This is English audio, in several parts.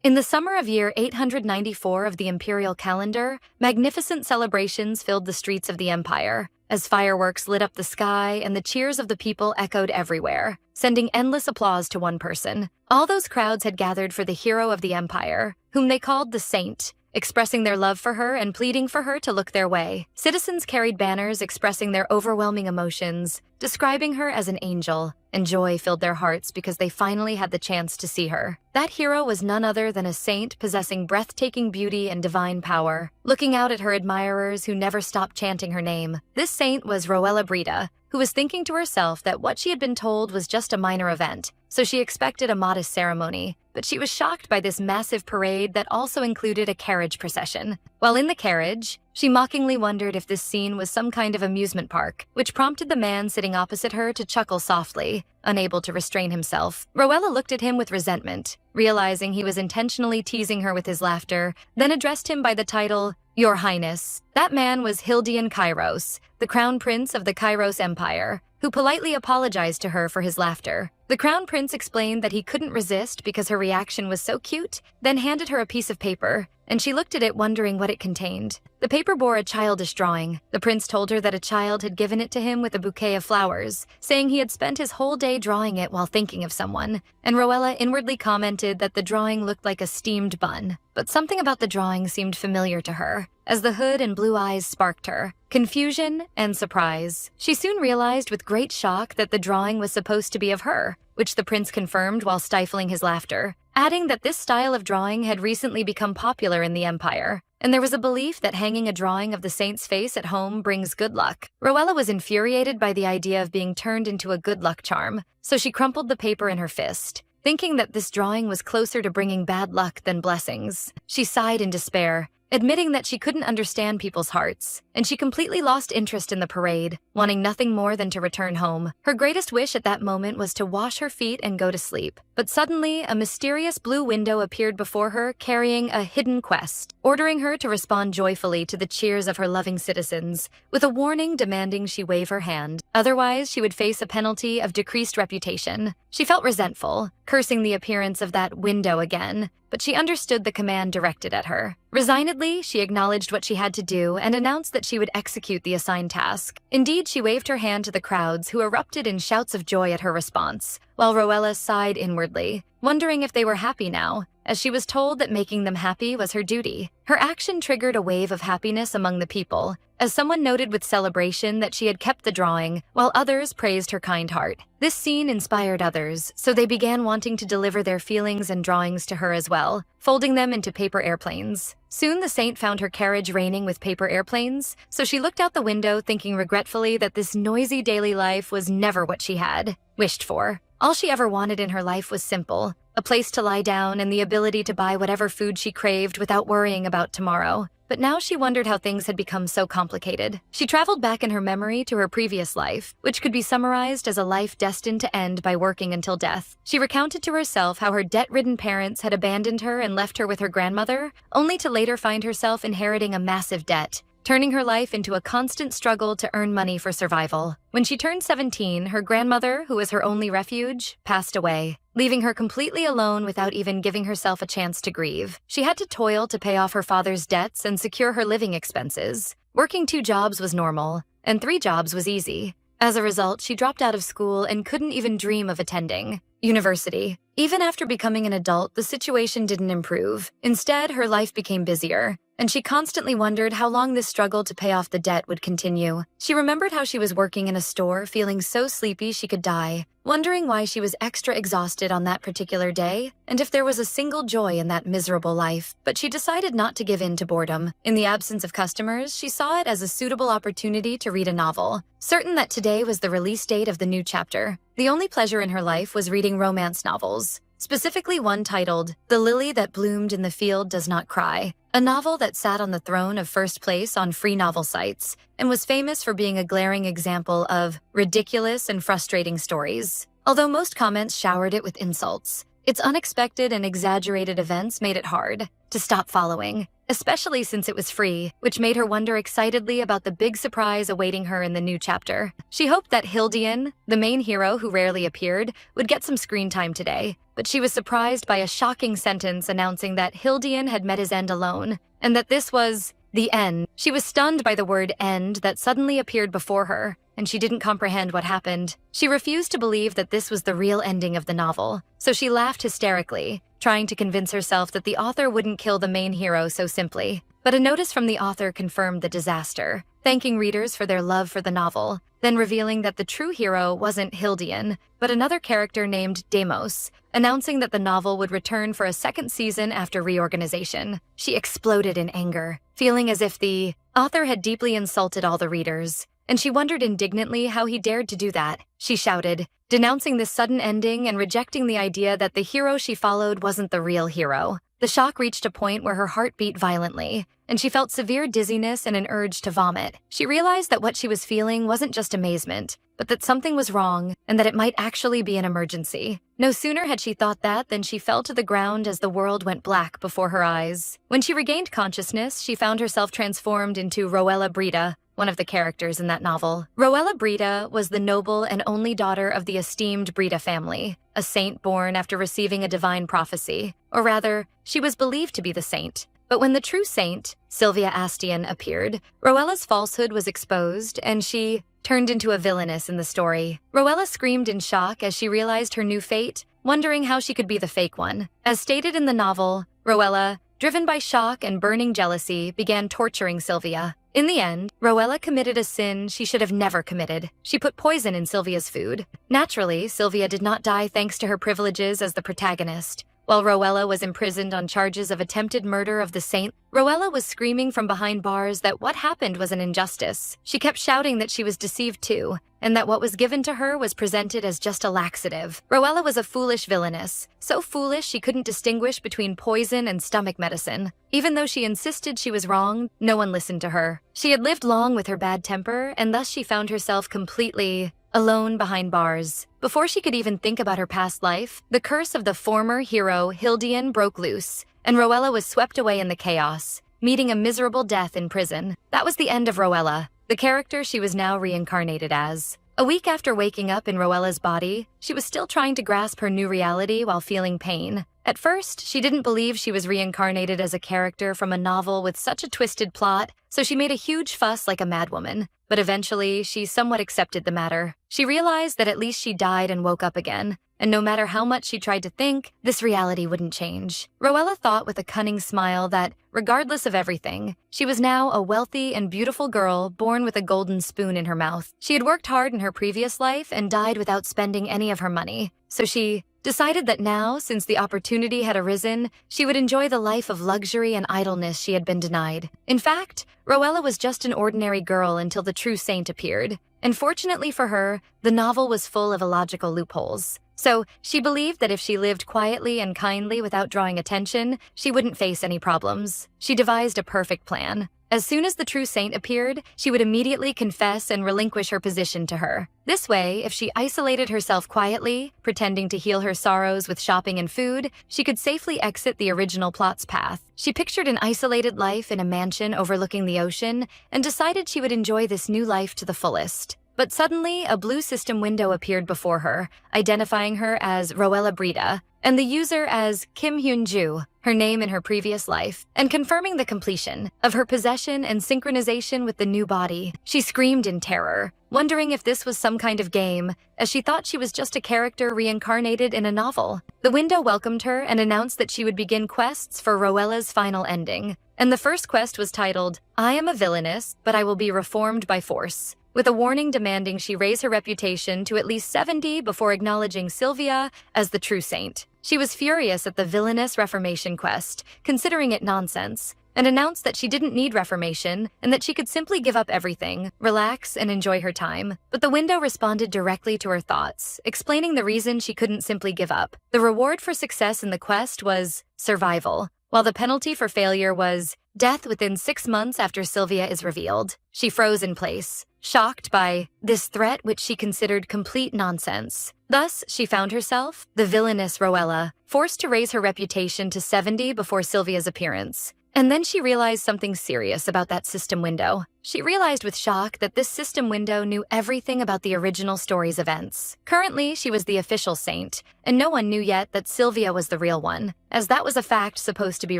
In the summer of year 894 of the imperial calendar, magnificent celebrations filled the streets of the empire, as fireworks lit up the sky and the cheers of the people echoed everywhere, sending endless applause to one person. All those crowds had gathered for the hero of the empire, whom they called the Saint, expressing their love for her and pleading for her to look their way. Citizens carried banners expressing their overwhelming emotions, describing her as an angel, and joy filled their hearts because they finally had the chance to see her. That hero was none other than a saint possessing breathtaking beauty and divine power. Looking out at her admirers who never stopped chanting her name, this saint was Rowella Brita, who was thinking to herself that what she had been told was just a minor event, so she expected a modest ceremony. But she was shocked by this massive parade that also included a carriage procession. While in the carriage, she mockingly wondered if this scene was some kind of amusement park, which prompted the man sitting opposite her to chuckle softly, unable to restrain himself. Rowella looked at him with resentment, realizing he was intentionally teasing her with his laughter, then addressed him by the title, "Your Highness." That man was Hildian Kairos, the crown prince of the Kairos Empire, who politely apologized to her for his laughter. The crown prince explained that he couldn't resist because her reaction was so cute, then handed her a piece of paper, and she looked at it wondering what it contained. The paper bore a childish drawing. The prince told her that a child had given it to him with a bouquet of flowers, saying he had spent his whole day drawing it while thinking of someone, and Rowella inwardly commented that the drawing looked like a steamed bun. But something about the drawing seemed familiar to her, as the hood and blue eyes sparked her. Confusion and surprise. She soon realized with great shock that the drawing was supposed to be of her, which the prince confirmed while stifling his laughter, adding that this style of drawing had recently become popular in the empire, and there was a belief that hanging a drawing of the saint's face at home brings good luck. Rowella was infuriated by the idea of being turned into a good luck charm, so she crumpled the paper in her fist, thinking that this drawing was closer to bringing bad luck than blessings. She sighed in despair, admitting that she couldn't understand people's hearts, and she completely lost interest in the parade, wanting nothing more than to return home. Her greatest wish at that moment was to wash her feet and go to sleep. But suddenly, a mysterious blue window appeared before her carrying a hidden quest, ordering her to respond joyfully to the cheers of her loving citizens, with a warning demanding she wave her hand. Otherwise, she would face a penalty of decreased reputation. She felt resentful, cursing the appearance of that window again, but she understood the command directed at her. Resignedly, she acknowledged what she had to do and announced that she would execute the assigned task. Indeed, she waved her hand to the crowds, who erupted in shouts of joy at her response, while Rowella sighed inwardly, wondering if they were happy now, as she was told that making them happy was her duty. Her action triggered a wave of happiness among the people, as someone noted with celebration that she had kept the drawing, while others praised her kind heart. This scene inspired others, so they began wanting to deliver their feelings and drawings to her as well, folding them into paper airplanes. Soon the saint found her carriage raining with paper airplanes, so she looked out the window thinking regretfully that this noisy daily life was never what she had wished for. All she ever wanted in her life was simple, a place to lie down and the ability to buy whatever food she craved without worrying about tomorrow. But now she wondered how things had become so complicated. She traveled back in her memory to her previous life, which could be summarized as a life destined to end by working until death. She recounted to herself how her debt-ridden parents had abandoned her and left her with her grandmother, only to later find herself inheriting a massive debt, turning her life into a constant struggle to earn money for survival. When she turned 17, her grandmother, who was her only refuge, passed away, leaving her completely alone without even giving herself a chance to grieve. She had to toil to pay off her father's debts and secure her living expenses. Working 2 jobs was normal, and 3 jobs was easy. As a result, she dropped out of school and couldn't even dream of attending university. Even after becoming an adult, the situation didn't improve. Instead, her life became busier, and she constantly wondered how long this struggle to pay off the debt would continue. She remembered how she was working in a store, feeling so sleepy she could die, wondering why she was extra exhausted on that particular day, and if there was a single joy in that miserable life. But she decided not to give in to boredom. In the absence of customers, she saw it as a suitable opportunity to read a novel, certain that today was the release date of the new chapter. The only pleasure in her life was reading romance novels, specifically one titled "The Lily That Bloomed in the Field Does Not Cry," a novel that sat on the throne of first place on free novel sites and was famous for being a glaring example of ridiculous and frustrating stories. Although most comments showered it with insults, its unexpected and exaggerated events made it hard to stop following, especially since it was free, which made her wonder excitedly about the big surprise awaiting her in the new chapter. She hoped that Hildian, the main hero who rarely appeared, would get some screen time today, but she was surprised by a shocking sentence announcing that Hildian had met his end alone, and that this was the end. She was stunned by the word end that suddenly appeared before her, and she didn't comprehend what happened. She refused to believe that this was the real ending of the novel, so she laughed hysterically, trying to convince herself that the author wouldn't kill the main hero so simply. But a notice from the author confirmed the disaster, thanking readers for their love for the novel, then revealing that the true hero wasn't Hildian, but another character named Deimos, announcing that the novel would return for a second season after reorganization. She exploded in anger, feeling as if the author had deeply insulted all the readers, and she wondered indignantly how he dared to do that. She shouted, denouncing this sudden ending and rejecting the idea that the hero she followed wasn't the real hero. The shock reached a point where her heart beat violently, and she felt severe dizziness and an urge to vomit. She realized that what she was feeling wasn't just amazement, but that something was wrong and that it might actually be an emergency. No sooner had she thought that than she fell to the ground as the world went black before her eyes. When she regained consciousness, she found herself transformed into Rowella Brita, one of the characters in that novel. Rowella Brita was the noble and only daughter of the esteemed Brita family, a saint born after receiving a divine prophecy. Or rather, she was believed to be the saint. But when the true saint, Sylvia Astian, appeared, Rowella's falsehood was exposed, and she turned into a villainess in the story. Rowella screamed in shock as she realized her new fate, wondering how she could be the fake one. As stated in the novel, Rowella, driven by shock and burning jealousy, began torturing Sylvia. In the end, Rowella committed a sin she should have never committed. She put poison in Sylvia's food. Naturally, Sylvia did not die thanks to her privileges as the protagonist. While Rowella was imprisoned on charges of attempted murder of the saint, Rowella was screaming from behind bars that what happened was an injustice. She kept shouting that she was deceived too, and that what was given to her was presented as just a laxative. Rowella was a foolish villainess, so foolish she couldn't distinguish between poison and stomach medicine. Even though she insisted she was wrong, no one listened to her. She had lived long with her bad temper, and thus she found herself completely alone behind bars. Before she could even think about her past life, the curse of the former hero Hildian broke loose, and Rowella was swept away in the chaos, meeting a miserable death in prison. That was the end of Rowella, the character she was now reincarnated as. A week after waking up in Rowella's body, she was still trying to grasp her new reality while feeling pain. At first, she didn't believe she was reincarnated as a character from a novel with such a twisted plot, so she made a huge fuss like a madwoman. But eventually, she somewhat accepted the matter. She realized that at least she died and woke up again, and no matter how much she tried to think, this reality wouldn't change. Rowella thought with a cunning smile that, regardless of everything, she was now a wealthy and beautiful girl born with a golden spoon in her mouth. She had worked hard in her previous life and died without spending any of her money, so she decided that now, since the opportunity had arisen, she would enjoy the life of luxury and idleness she had been denied. In fact, Rowella was just an ordinary girl until the true saint appeared, and fortunately for her, the novel was full of illogical loopholes. So, she believed that if she lived quietly and kindly without drawing attention, she wouldn't face any problems. She devised a perfect plan. As soon as the true saint appeared, she would immediately confess and relinquish her position to her. This way, if she isolated herself quietly, pretending to heal her sorrows with shopping and food, she could safely exit the original plot's path. She pictured an isolated life in a mansion overlooking the ocean and decided she would enjoy this new life to the fullest. But suddenly, a blue system window appeared before her, identifying her as Rowella Brita, and the user as Kim Hyun-ju, her name in her previous life, and confirming the completion of her possession and synchronization with the new body. She screamed in terror, wondering if this was some kind of game, as she thought she was just a character reincarnated in a novel. The window welcomed her and announced that she would begin quests for Rowella's final ending. And the first quest was titled, "I am a villainess, but I will be reformed by force," with a warning demanding she raise her reputation to at least 70 before acknowledging Sylvia as the true saint. She was furious at the Villainess reformation quest, considering it nonsense, and announced that she didn't need reformation and that she could simply give up everything, relax, and enjoy her time. But the window responded directly to her thoughts, explaining the reason she couldn't simply give up. The reward for success in the quest was survival, while the penalty for failure was death within 6 months after Sylvia is revealed. She froze in place, shocked by this threat which she considered complete nonsense. Thus, she found herself, the villainous Rowella, forced to raise her reputation to 70 before Sylvia's appearance. And then she realized something serious about that system window. She realized with shock that this system window knew everything about the original story's events. Currently, she was the official saint, and no one knew yet that Sylvia was the real one, as that was a fact supposed to be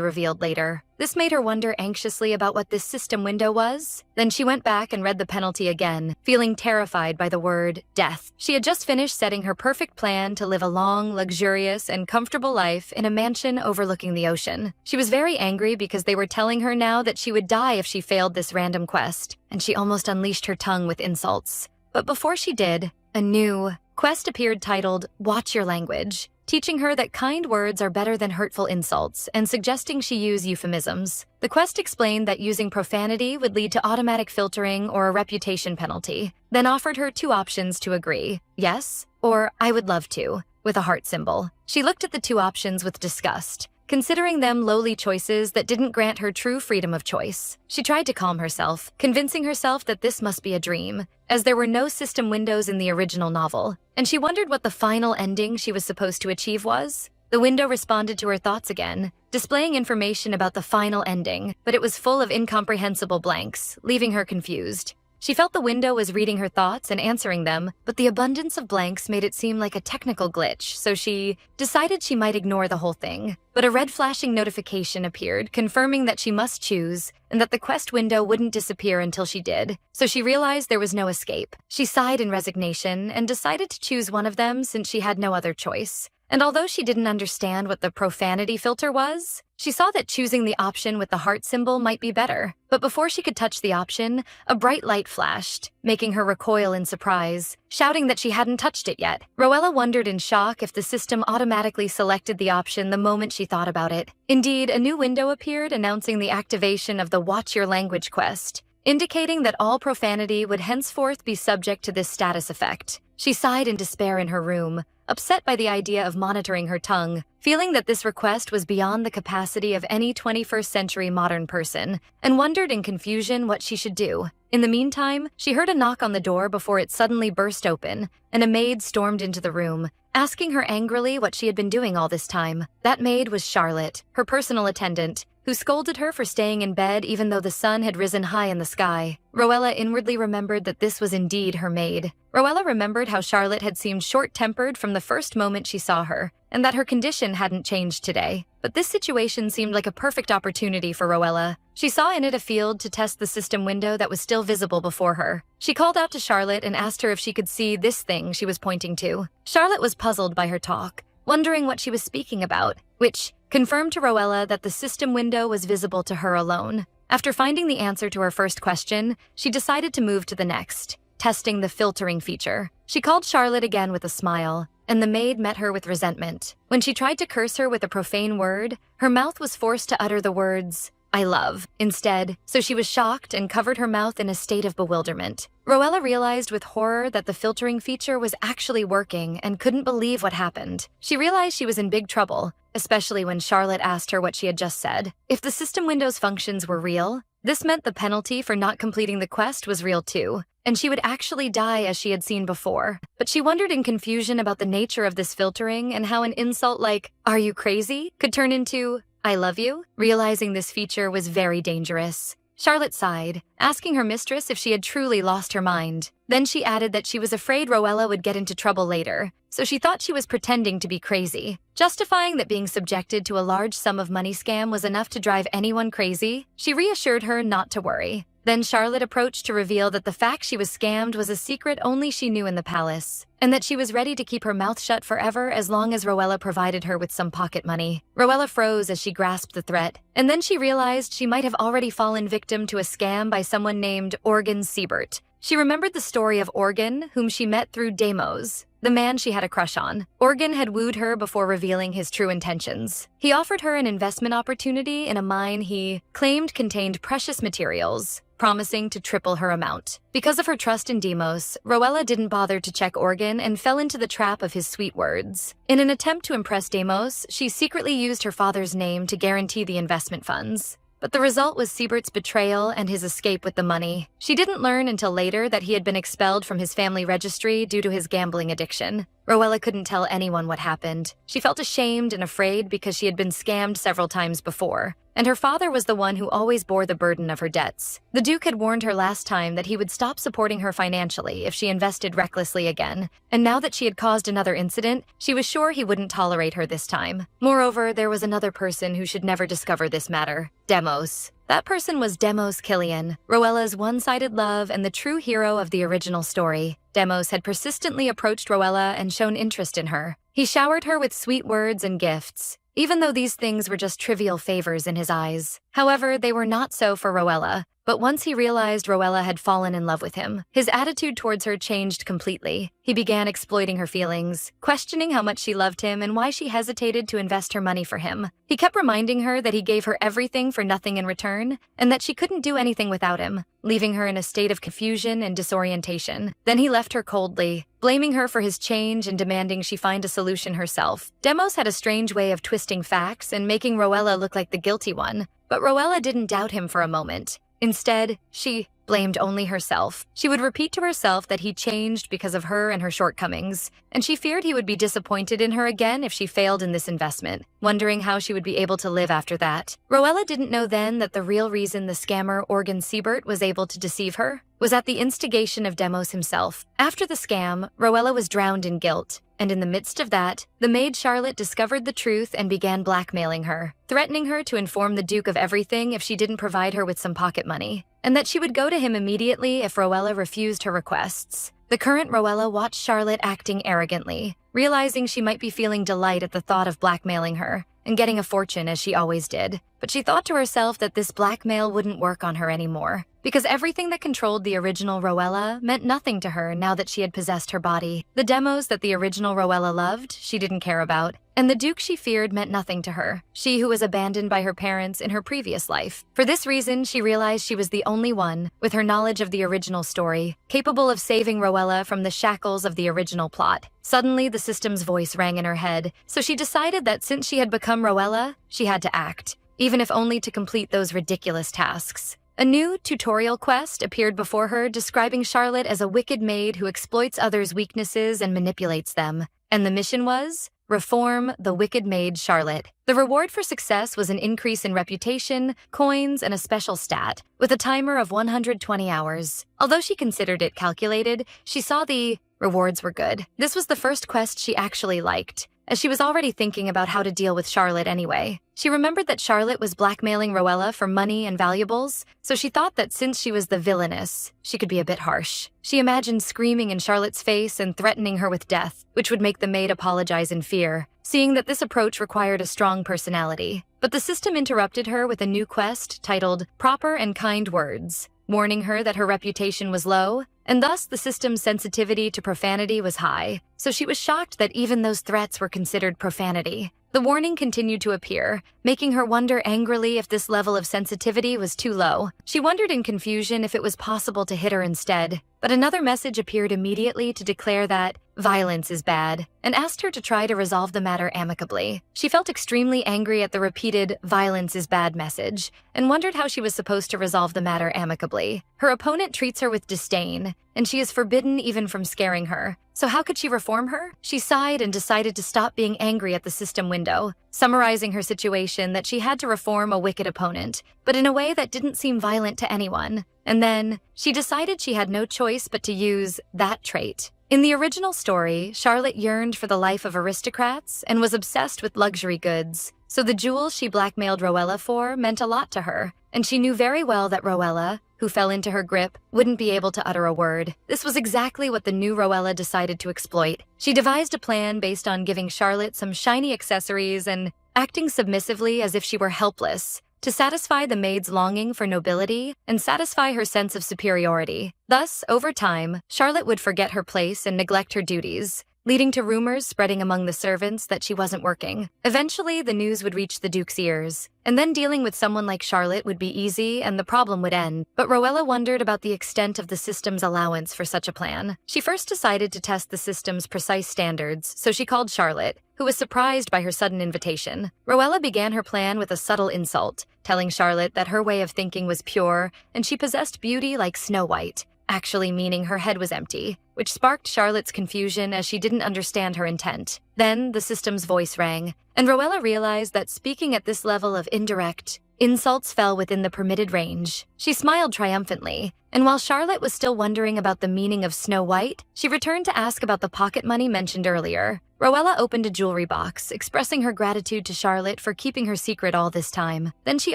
revealed later. This made her wonder anxiously about what this system window was. Then she went back and read the penalty again, feeling terrified by the word death. She had just finished setting her perfect plan to live a long, luxurious, and comfortable life in a mansion overlooking the ocean. She was very angry because they were telling her now that she would die if she failed this random quest, and she almost unleashed her tongue with insults. But before she did, a new quest appeared titled Watch Your Language, teaching her that kind words are better than hurtful insults and suggesting she use euphemisms. The quest explained that using profanity would lead to automatic filtering or a reputation penalty, then offered her two options to agree, yes, or I would love to, with a heart symbol. She looked at the two options with disgust, considering them lowly choices that didn't grant her true freedom of choice. She tried to calm herself, convincing herself that this must be a dream, as there were no system windows in the original novel, and she wondered what the final ending she was supposed to achieve was. The window responded to her thoughts again, displaying information about the final ending, but it was full of incomprehensible blanks, leaving her confused. She felt the window was reading her thoughts and answering them, but the abundance of blanks made it seem like a technical glitch, so she decided she might ignore the whole thing. But a red flashing notification appeared, confirming that she must choose, and that the quest window wouldn't disappear until she did, so she realized there was no escape. She sighed in resignation and decided to choose one of them since she had no other choice. And although she didn't understand what the profanity filter was, she saw that choosing the option with the heart symbol might be better. But before she could touch the option, a bright light flashed, making her recoil in surprise, shouting that she hadn't touched it yet. Roella wondered in shock if the system automatically selected the option the moment she thought about it. Indeed, a new window appeared announcing the activation of the Watch Your Language quest, indicating that all profanity would henceforth be subject to this status effect. She sighed in despair in her room, upset by the idea of monitoring her tongue, feeling that this request was beyond the capacity of any 21st century modern person, and wondered in confusion what she should do. In the meantime, she heard a knock on the door before it suddenly burst open, and a maid stormed into the room, asking her angrily what she had been doing all this time. That maid was Charlotte, her personal attendant, who scolded her for staying in bed even though the sun had risen high in the sky. Roella inwardly remembered that this was indeed her maid. Roella remembered how Charlotte had seemed short-tempered from the first moment she saw her, and that her condition hadn't changed today. But this situation seemed like a perfect opportunity for Roella. She saw in it a field to test the system window that was still visible before her. She called out to Charlotte and asked her if she could see this thing she was pointing to. Charlotte was puzzled by her talk, wondering what she was speaking about, which confirmed to Roella that the system window was visible to her alone. After finding the answer to her first question, she decided to move to the next, testing the filtering feature. She called Charlotte again with a smile, and the maid met her with resentment. When she tried to curse her with a profane word, her mouth was forced to utter the words, I love, instead, so she was shocked and covered her mouth in a state of bewilderment. Roella realized with horror that the filtering feature was actually working and couldn't believe what happened. She realized she was in big trouble, especially when Charlotte asked her what she had just said. If the system window's functions were real, this meant the penalty for not completing the quest was real too, and she would actually die as she had seen before. But she wondered in confusion about the nature of this filtering and how an insult like, "Are you crazy?" could turn into, "I love you." Realizing this feature was very dangerous, Charlotte sighed, asking her mistress if she had truly lost her mind. Then she added that she was afraid Roella would get into trouble later, so she thought she was pretending to be crazy, justifying that being subjected to a large sum of money scam was enough to drive anyone crazy. She reassured her not to worry. Then Charlotte approached to reveal that the fact she was scammed was a secret only she knew in the palace, and that she was ready to keep her mouth shut forever as long as Roella provided her with some pocket money. Roella froze as she grasped the threat, and then she realized she might have already fallen victim to a scam by someone named Organ Siebert. She remembered the story of Organ, whom she met through Deimos, the man she had a crush on. Organ had wooed her before revealing his true intentions. He offered her an investment opportunity in a mine he claimed contained precious materials, promising to triple her amount. Because of her trust in Deimos, Roella didn't bother to check Organ and fell into the trap of his sweet words. In an attempt to impress Deimos, she secretly used her father's name to guarantee the investment funds. But the result was Siebert's betrayal and his escape with the money. She didn't learn until later that he had been expelled from his family registry due to his gambling addiction. Rowella couldn't tell anyone what happened. She felt ashamed and afraid because she had been scammed several times before, and her father was the one who always bore the burden of her debts. The Duke had warned her last time that he would stop supporting her financially if she invested recklessly again, and now that she had caused another incident, she was sure he wouldn't tolerate her this time. Moreover, there was another person who should never discover this matter: Demos. That person was Demos Killian, Rowella's one-sided love and the true hero of the original story. Demos had persistently approached Rowella and shown interest in her. He showered her with sweet words and gifts, even though these things were just trivial favors in his eyes. However, they were not so for Rowella. But once he realized Rowella had fallen in love with him, his attitude towards her changed completely. He began exploiting her feelings, questioning how much she loved him and why she hesitated to invest her money for him. He kept reminding her that he gave her everything for nothing in return, and that she couldn't do anything without him, leaving her in a state of confusion and disorientation. Then he left her coldly, blaming her for his change and demanding she find a solution herself. Demos had a strange way of twisting facts and making Rowella look like the guilty one, but Rowella didn't doubt him for a moment. Instead, she blamed only herself. She would repeat to herself that he changed because of her and her shortcomings, and she feared he would be disappointed in her again if she failed in this investment, wondering how she would be able to live after that. Rowella didn't know then that the real reason the scammer Organ Siebert was able to deceive her was at the instigation of Demos himself. After the scam, Rowella was drowned in guilt, and in the midst of that, the maid Charlotte discovered the truth and began blackmailing her, threatening her to inform the Duke of everything if she didn't provide her with some pocket money, and that she would go to him immediately if Rowella refused her requests. The current Rowella watched Charlotte acting arrogantly, realizing she might be feeling delight at the thought of blackmailing her and getting a fortune as she always did. But she thought to herself that this blackmail wouldn't work on her anymore, because everything that controlled the original Rowella meant nothing to her now that she had possessed her body. The Demos that the original Rowella loved, she didn't care about, and the Duke she feared meant nothing to her, she who was abandoned by her parents in her previous life. For this reason, she realized she was the only one, with her knowledge of the original story, capable of saving Rowella from the shackles of the original plot. Suddenly, the system's voice rang in her head, so she decided that since she had become Rowella, she had to act, even if only to complete those ridiculous tasks. A new tutorial quest appeared before her, describing Charlotte as a wicked maid who exploits others' weaknesses and manipulates them. And the mission was: reform the wicked maid Charlotte. The reward for success was an increase in reputation, coins, and a special stat, with a timer of 120 hours. Although she considered it calculated, she saw the rewards were good. This was the first quest she actually liked, as she was already thinking about how to deal with Charlotte anyway. She remembered that Charlotte was blackmailing Rowella for money and valuables, so she thought that since she was the Villainess, she could be a bit harsh. She imagined screaming in Charlotte's face and threatening her with death, which would make the maid apologize in fear, seeing that this approach required a strong personality. But the system interrupted her with a new quest titled Proper and Kind Words, warning her that her reputation was low, and thus the system's sensitivity to profanity was high, so she was shocked that even those threats were considered profanity. The warning continued to appear, making her wonder angrily if this level of sensitivity was too low. She wondered in confusion if it was possible to hit her instead, but another message appeared immediately to declare that violence is bad, and asked her to try to resolve the matter amicably. She felt extremely angry at the repeated "violence is bad" message, and wondered how she was supposed to resolve the matter amicably. Her opponent treats her with disdain, and she is forbidden even from scaring her. So how could she reform her? She sighed and decided to stop being angry at the system window, summarizing her situation that she had to reform a wicked opponent, but in a way that didn't seem violent to anyone. And then, she decided she had no choice but to use that trait. In the original story, Charlotte yearned for the life of aristocrats and was obsessed with luxury goods, so the jewels she blackmailed Rowella for meant a lot to her, and she knew very well that Rowella, who fell into her grip, wouldn't be able to utter a word. This was exactly what the new Rowella decided to exploit. She devised a plan based on giving Charlotte some shiny accessories and acting submissively as if she were helpless, to satisfy the maid's longing for nobility and satisfy her sense of superiority. Thus, over time, Charlotte would forget her place and neglect her duties, leading to rumors spreading among the servants that she wasn't working. Eventually, the news would reach the Duke's ears, and then dealing with someone like Charlotte would be easy and the problem would end. But Rowella wondered about the extent of the system's allowance for such a plan. She first decided to test the system's precise standards, so she called Charlotte, who was surprised by her sudden invitation. Rowella began her plan with a subtle insult, telling Charlotte that her way of thinking was pure and she possessed beauty like Snow White. actually meaning her head was empty, which sparked Charlotte's confusion as she didn't understand her intent. Then the system's voice rang, and Rowella realized that speaking at this level of indirect insults fell within the permitted range. She smiled triumphantly, and while Charlotte was still wondering about the meaning of Snow White, she returned to ask about the pocket money mentioned earlier. Rowella opened a jewelry box, expressing her gratitude to Charlotte for keeping her secret all this time. Then she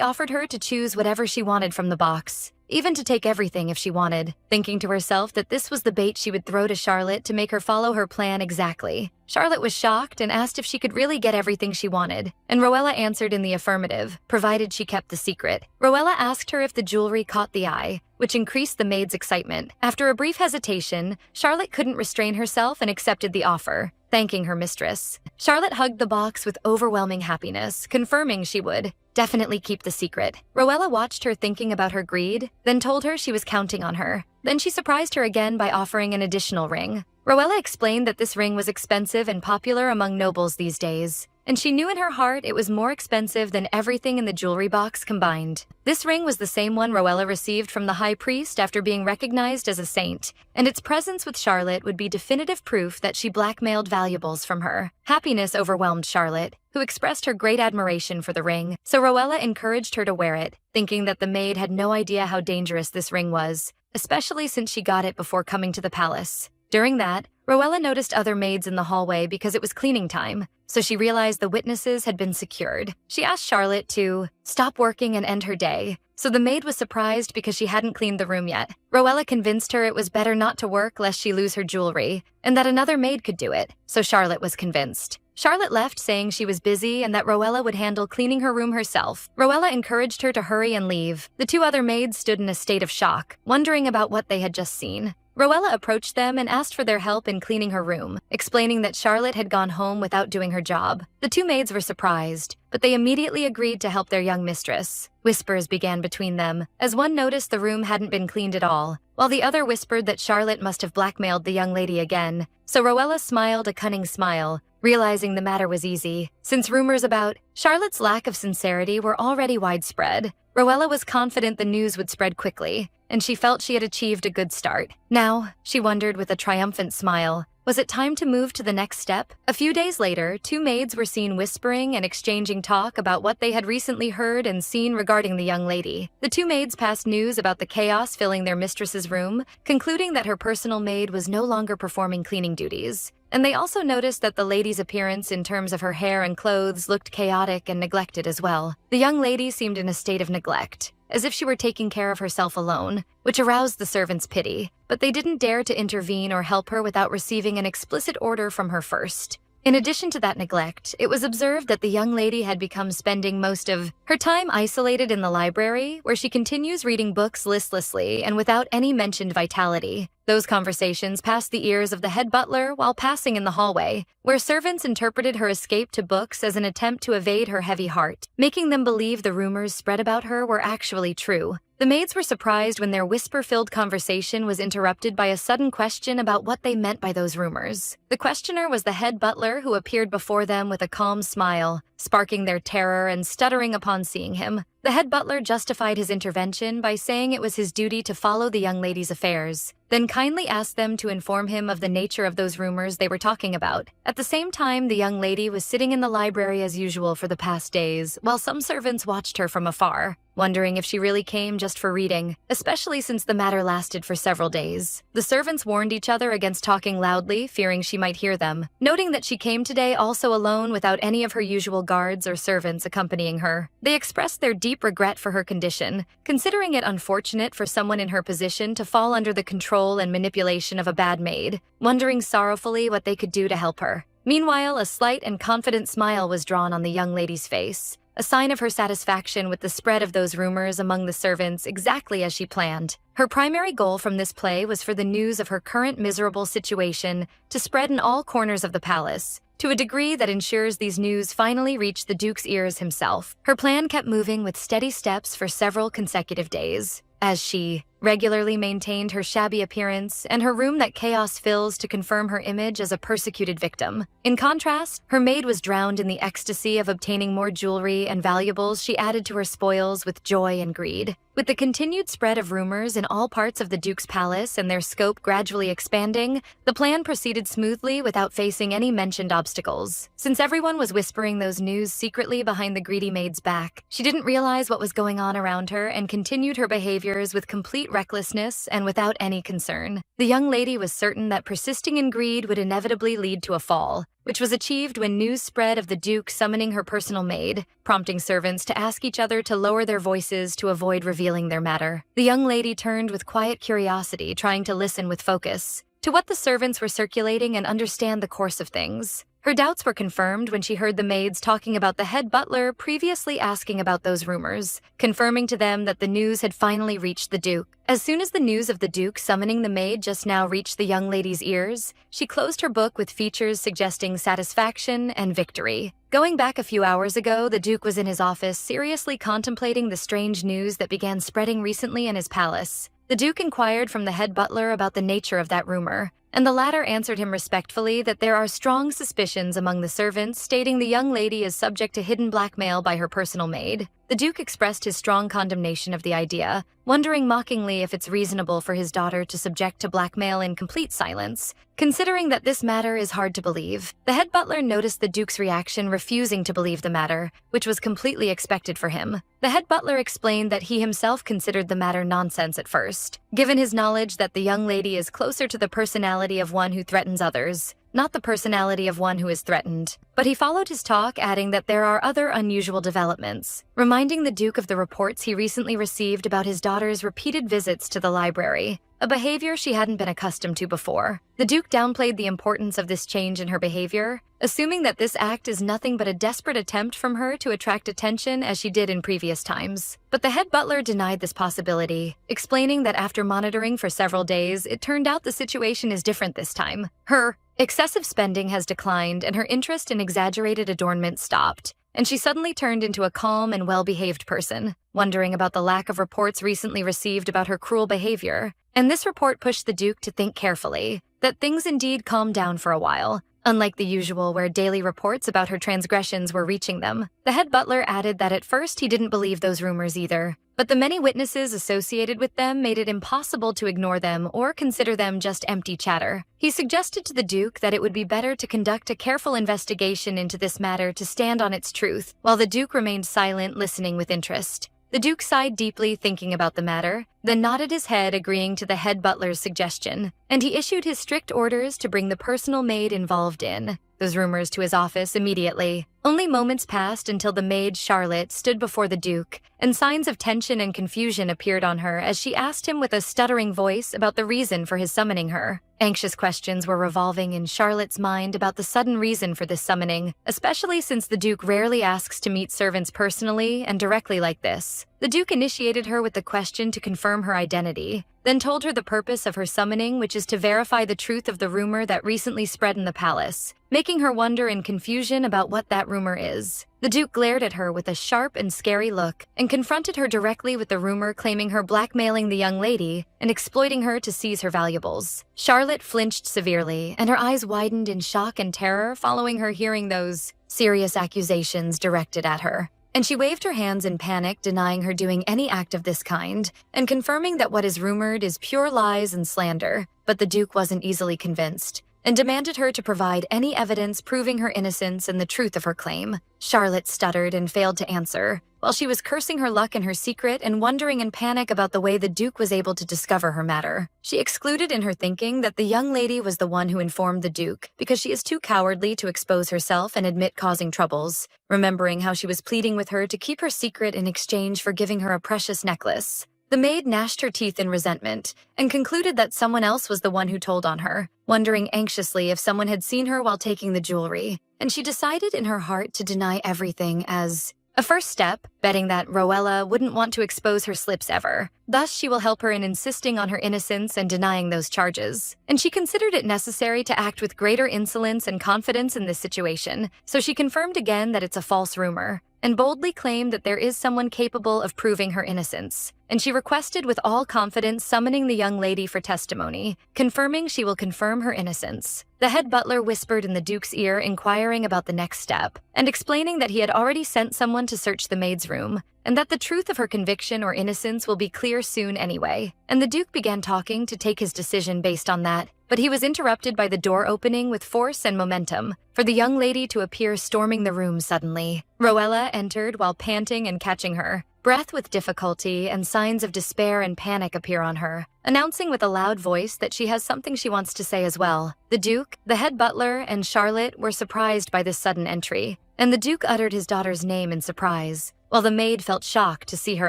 offered her to choose whatever she wanted from the box, even to take everything if she wanted, thinking to herself that this was the bait she would throw to Charlotte to make her follow her plan exactly. Charlotte was shocked and asked if she could really get everything she wanted, and Rowella answered in the affirmative, provided she kept the secret. Rowella asked her if the jewelry caught the eye, which increased the maid's excitement. After a brief hesitation, Charlotte couldn't restrain herself and accepted the offer, thanking her mistress. Charlotte hugged the box with overwhelming happiness, confirming she would definitely keep the secret. Rowella watched her thinking about her greed, then told her she was counting on her. Then she surprised her again by offering an additional ring. Rowella explained that this ring was expensive and popular among nobles these days, and she knew in her heart it was more expensive than everything in the jewelry box combined. This ring was the same one Rowella received from the high priest after being recognized as a saint, and its presence with Charlotte would be definitive proof that she blackmailed valuables from her. Happiness overwhelmed Charlotte, who expressed her great admiration for the ring, so Rowella encouraged her to wear it, thinking that the maid had no idea how dangerous this ring was, especially since she got it before coming to the palace. During that, Rowella noticed other maids in the hallway because it was cleaning time, so she realized the witnesses had been secured. She asked Charlotte to stop working and end her day, so the maid was surprised because she hadn't cleaned the room yet. Rowella convinced her it was better not to work lest she lose her jewelry, and that another maid could do it, so Charlotte was convinced. Charlotte left saying she was busy and that Rowella would handle cleaning her room herself. Rowella encouraged her to hurry and leave. The two other maids stood in a state of shock, wondering about what they had just seen. Rowella approached them and asked for their help in cleaning her room, explaining that Charlotte had gone home without doing her job. The two maids were surprised, but they immediately agreed to help their young mistress. Whispers began between them, as one noticed the room hadn't been cleaned at all, while the other whispered that Charlotte must have blackmailed the young lady again. So Rowella smiled a cunning smile, realizing the matter was easy. Since rumors about Charlotte's lack of sincerity were already widespread, Rowella was confident the news would spread quickly, and she felt she had achieved a good start. Now, she wondered with a triumphant smile, was it time to move to the next step? A few days later, two maids were seen whispering and exchanging talk about what they had recently heard and seen regarding the young lady. The two maids passed news about the chaos filling their mistress's room, concluding that her personal maid was no longer performing cleaning duties. And they also noticed that the lady's appearance in terms of her hair and clothes looked chaotic and neglected as well. The young lady seemed in a state of neglect, as if she were taking care of herself alone, which aroused the servants' pity, but they didn't dare to intervene or help her without receiving an explicit order from her first. In addition to that neglect, it was observed that the young lady had become spending most of her time isolated in the library, where she continues reading books listlessly and without any mentioned vitality. Those conversations passed the ears of the head butler while passing in the hallway, where servants interpreted her escape to books as an attempt to evade her heavy heart, making them believe the rumors spread about her were actually true. The maids were surprised when their whisper-filled conversation was interrupted by a sudden question about what they meant by those rumors. The questioner was the head butler, who appeared before them with a calm smile, sparking their terror and stuttering upon seeing him. The head butler justified his intervention by saying it was his duty to follow the young lady's affairs, then kindly asked them to inform him of the nature of those rumors they were talking about. At the same time, the young lady was sitting in the library as usual for the past days, while some servants watched her from afar, wondering if she really came just for reading, especially since the matter lasted for several days. The servants warned each other against talking loudly, fearing she might hear them, noting that she came today also alone without any of her usual guards or servants accompanying her. They expressed their deep regret for her condition, considering it unfortunate for someone in her position to fall under the control and manipulation of a bad maid, wondering sorrowfully what they could do to help her. Meanwhile, a slight and confident smile was drawn on the young lady's face, a sign of her satisfaction with the spread of those rumors among the servants exactly as she planned. Her primary goal from this play was for the news of her current miserable situation to spread in all corners of the palace, to a degree that ensures these news finally reach the Duke's ears himself. Her plan kept moving with steady steps for several consecutive days. As she regularly maintained her shabby appearance and her room that chaos fills to confirm her image as a persecuted victim. In contrast, her maid was drowned in the ecstasy of obtaining more jewelry and valuables she added to her spoils with joy and greed. With the continued spread of rumors in all parts of the Duke's palace and their scope gradually expanding, the plan proceeded smoothly without facing any mentioned obstacles. Since everyone was whispering those news secretly behind the greedy maid's back, she didn't realize what was going on around her and continued her behaviors with complete recklessness and without any concern. The young lady was certain that persisting in greed would inevitably lead to a fall, which was achieved when news spread of the Duke summoning her personal maid, prompting servants to ask each other to lower their voices to avoid revealing their matter. The young lady turned with quiet curiosity, trying to listen with focus to what the servants were circulating and understand the course of things. Her doubts were confirmed when she heard the maids talking about the head butler previously asking about those rumors, confirming to them that the news had finally reached the Duke. As soon as the news of the Duke summoning the maid just now reached the young lady's ears, she closed her book with features suggesting satisfaction and victory. Going back a few hours ago, the Duke was in his office seriously contemplating the strange news that began spreading recently in his palace. The Duke inquired from the head butler about the nature of that rumor, and the latter answered him respectfully that there are strong suspicions among the servants stating the young lady is subject to hidden blackmail by her personal maid. The Duke expressed his strong condemnation of the idea, wondering mockingly if it's reasonable for his daughter to subject to blackmail in complete silence, considering that this matter is hard to believe. The head butler noticed the Duke's reaction, refusing to believe the matter, which was completely expected for him. The head butler explained that he himself considered the matter nonsense at first, given his knowledge that the young lady is closer to the personality of one who threatens others, not the personality of one who is threatened. But he followed his talk, adding that there are other unusual developments, reminding the Duke of the reports he recently received about his daughter's repeated visits to the library, a behavior she hadn't been accustomed to before. The Duke downplayed the importance of this change in her behavior, assuming that this act is nothing but a desperate attempt from her to attract attention as she did in previous times. But the head butler denied this possibility, explaining that after monitoring for several days, it turned out the situation is different this time. Her excessive spending has declined and her interest in exaggerated adornment stopped, and she suddenly turned into a calm and well-behaved person, wondering about the lack of reports recently received about her cruel behavior. And this report pushed the Duke to think carefully that things indeed calmed down for a while, unlike the usual where daily reports about her transgressions were reaching them. The head butler added that at first he didn't believe those rumors either, but the many witnesses associated with them made it impossible to ignore them or consider them just empty chatter. He suggested to the Duke that it would be better to conduct a careful investigation into this matter to stand on its truth, while the Duke remained silent, listening with interest. The Duke sighed deeply, thinking about the matter, then nodded his head, agreeing to the head butler's suggestion, and he issued his strict orders to bring the personal maid involved in those rumors to his office immediately. Only moments passed until the maid, Charlotte, stood before the Duke, and signs of tension and confusion appeared on her as she asked him with a stuttering voice about the reason for his summoning her. Anxious questions were revolving in Charlotte's mind about the sudden reason for this summoning, especially since the Duke rarely asks to meet servants personally and directly like this. The Duke initiated her with the question to confirm her identity, then told her the purpose of her summoning, which is to verify the truth of the rumor that recently spread in the palace, making her wonder in confusion about what that rumor is. The Duke glared at her with a sharp and scary look and confronted her directly with the rumor claiming her blackmailing the young lady and exploiting her to seize her valuables. Charlotte flinched severely, and her eyes widened in shock and terror following her hearing those serious accusations directed at her. And she waved her hands in panic, denying her doing any act of this kind, and confirming that what is rumored is pure lies and slander. But the Duke wasn't easily convinced, and demanded her to provide any evidence proving her innocence and the truth of her claim. Charlotte stuttered and failed to answer, while she was cursing her luck and her secret and wondering in panic about the way the Duke was able to discover her matter. She excluded in her thinking that the young lady was the one who informed the Duke because she is too cowardly to expose herself and admit causing troubles, remembering how she was pleading with her to keep her secret in exchange for giving her a precious necklace. The maid gnashed her teeth in resentment and concluded that someone else was the one who told on her, wondering anxiously if someone had seen her while taking the jewelry, and she decided in her heart to deny everything as a first step, betting that Rowella wouldn't want to expose her slips ever. Thus, she will help her in insisting on her innocence and denying those charges. And she considered it necessary to act with greater insolence and confidence in this situation, so she confirmed again that it's a false rumor, and boldly claimed that there is someone capable of proving her innocence. And she requested with all confidence summoning the young lady for testimony, confirming she will confirm her innocence. The head butler whispered in the Duke's ear, inquiring about the next step, and explaining that he had already sent someone to search the maid's room, and that the truth of her conviction or innocence will be clear soon anyway. And the Duke began talking to take his decision based on that, but he was interrupted by the door opening with force and momentum, for the young lady to appear storming the room suddenly. Rowella entered while panting and catching her breath with difficulty, and signs of despair and panic appear on her, announcing with a loud voice that she has something she wants to say as well. The Duke, the head butler, and Charlotte were surprised by this sudden entry, and the Duke uttered his daughter's name in surprise, while the maid felt shocked to see her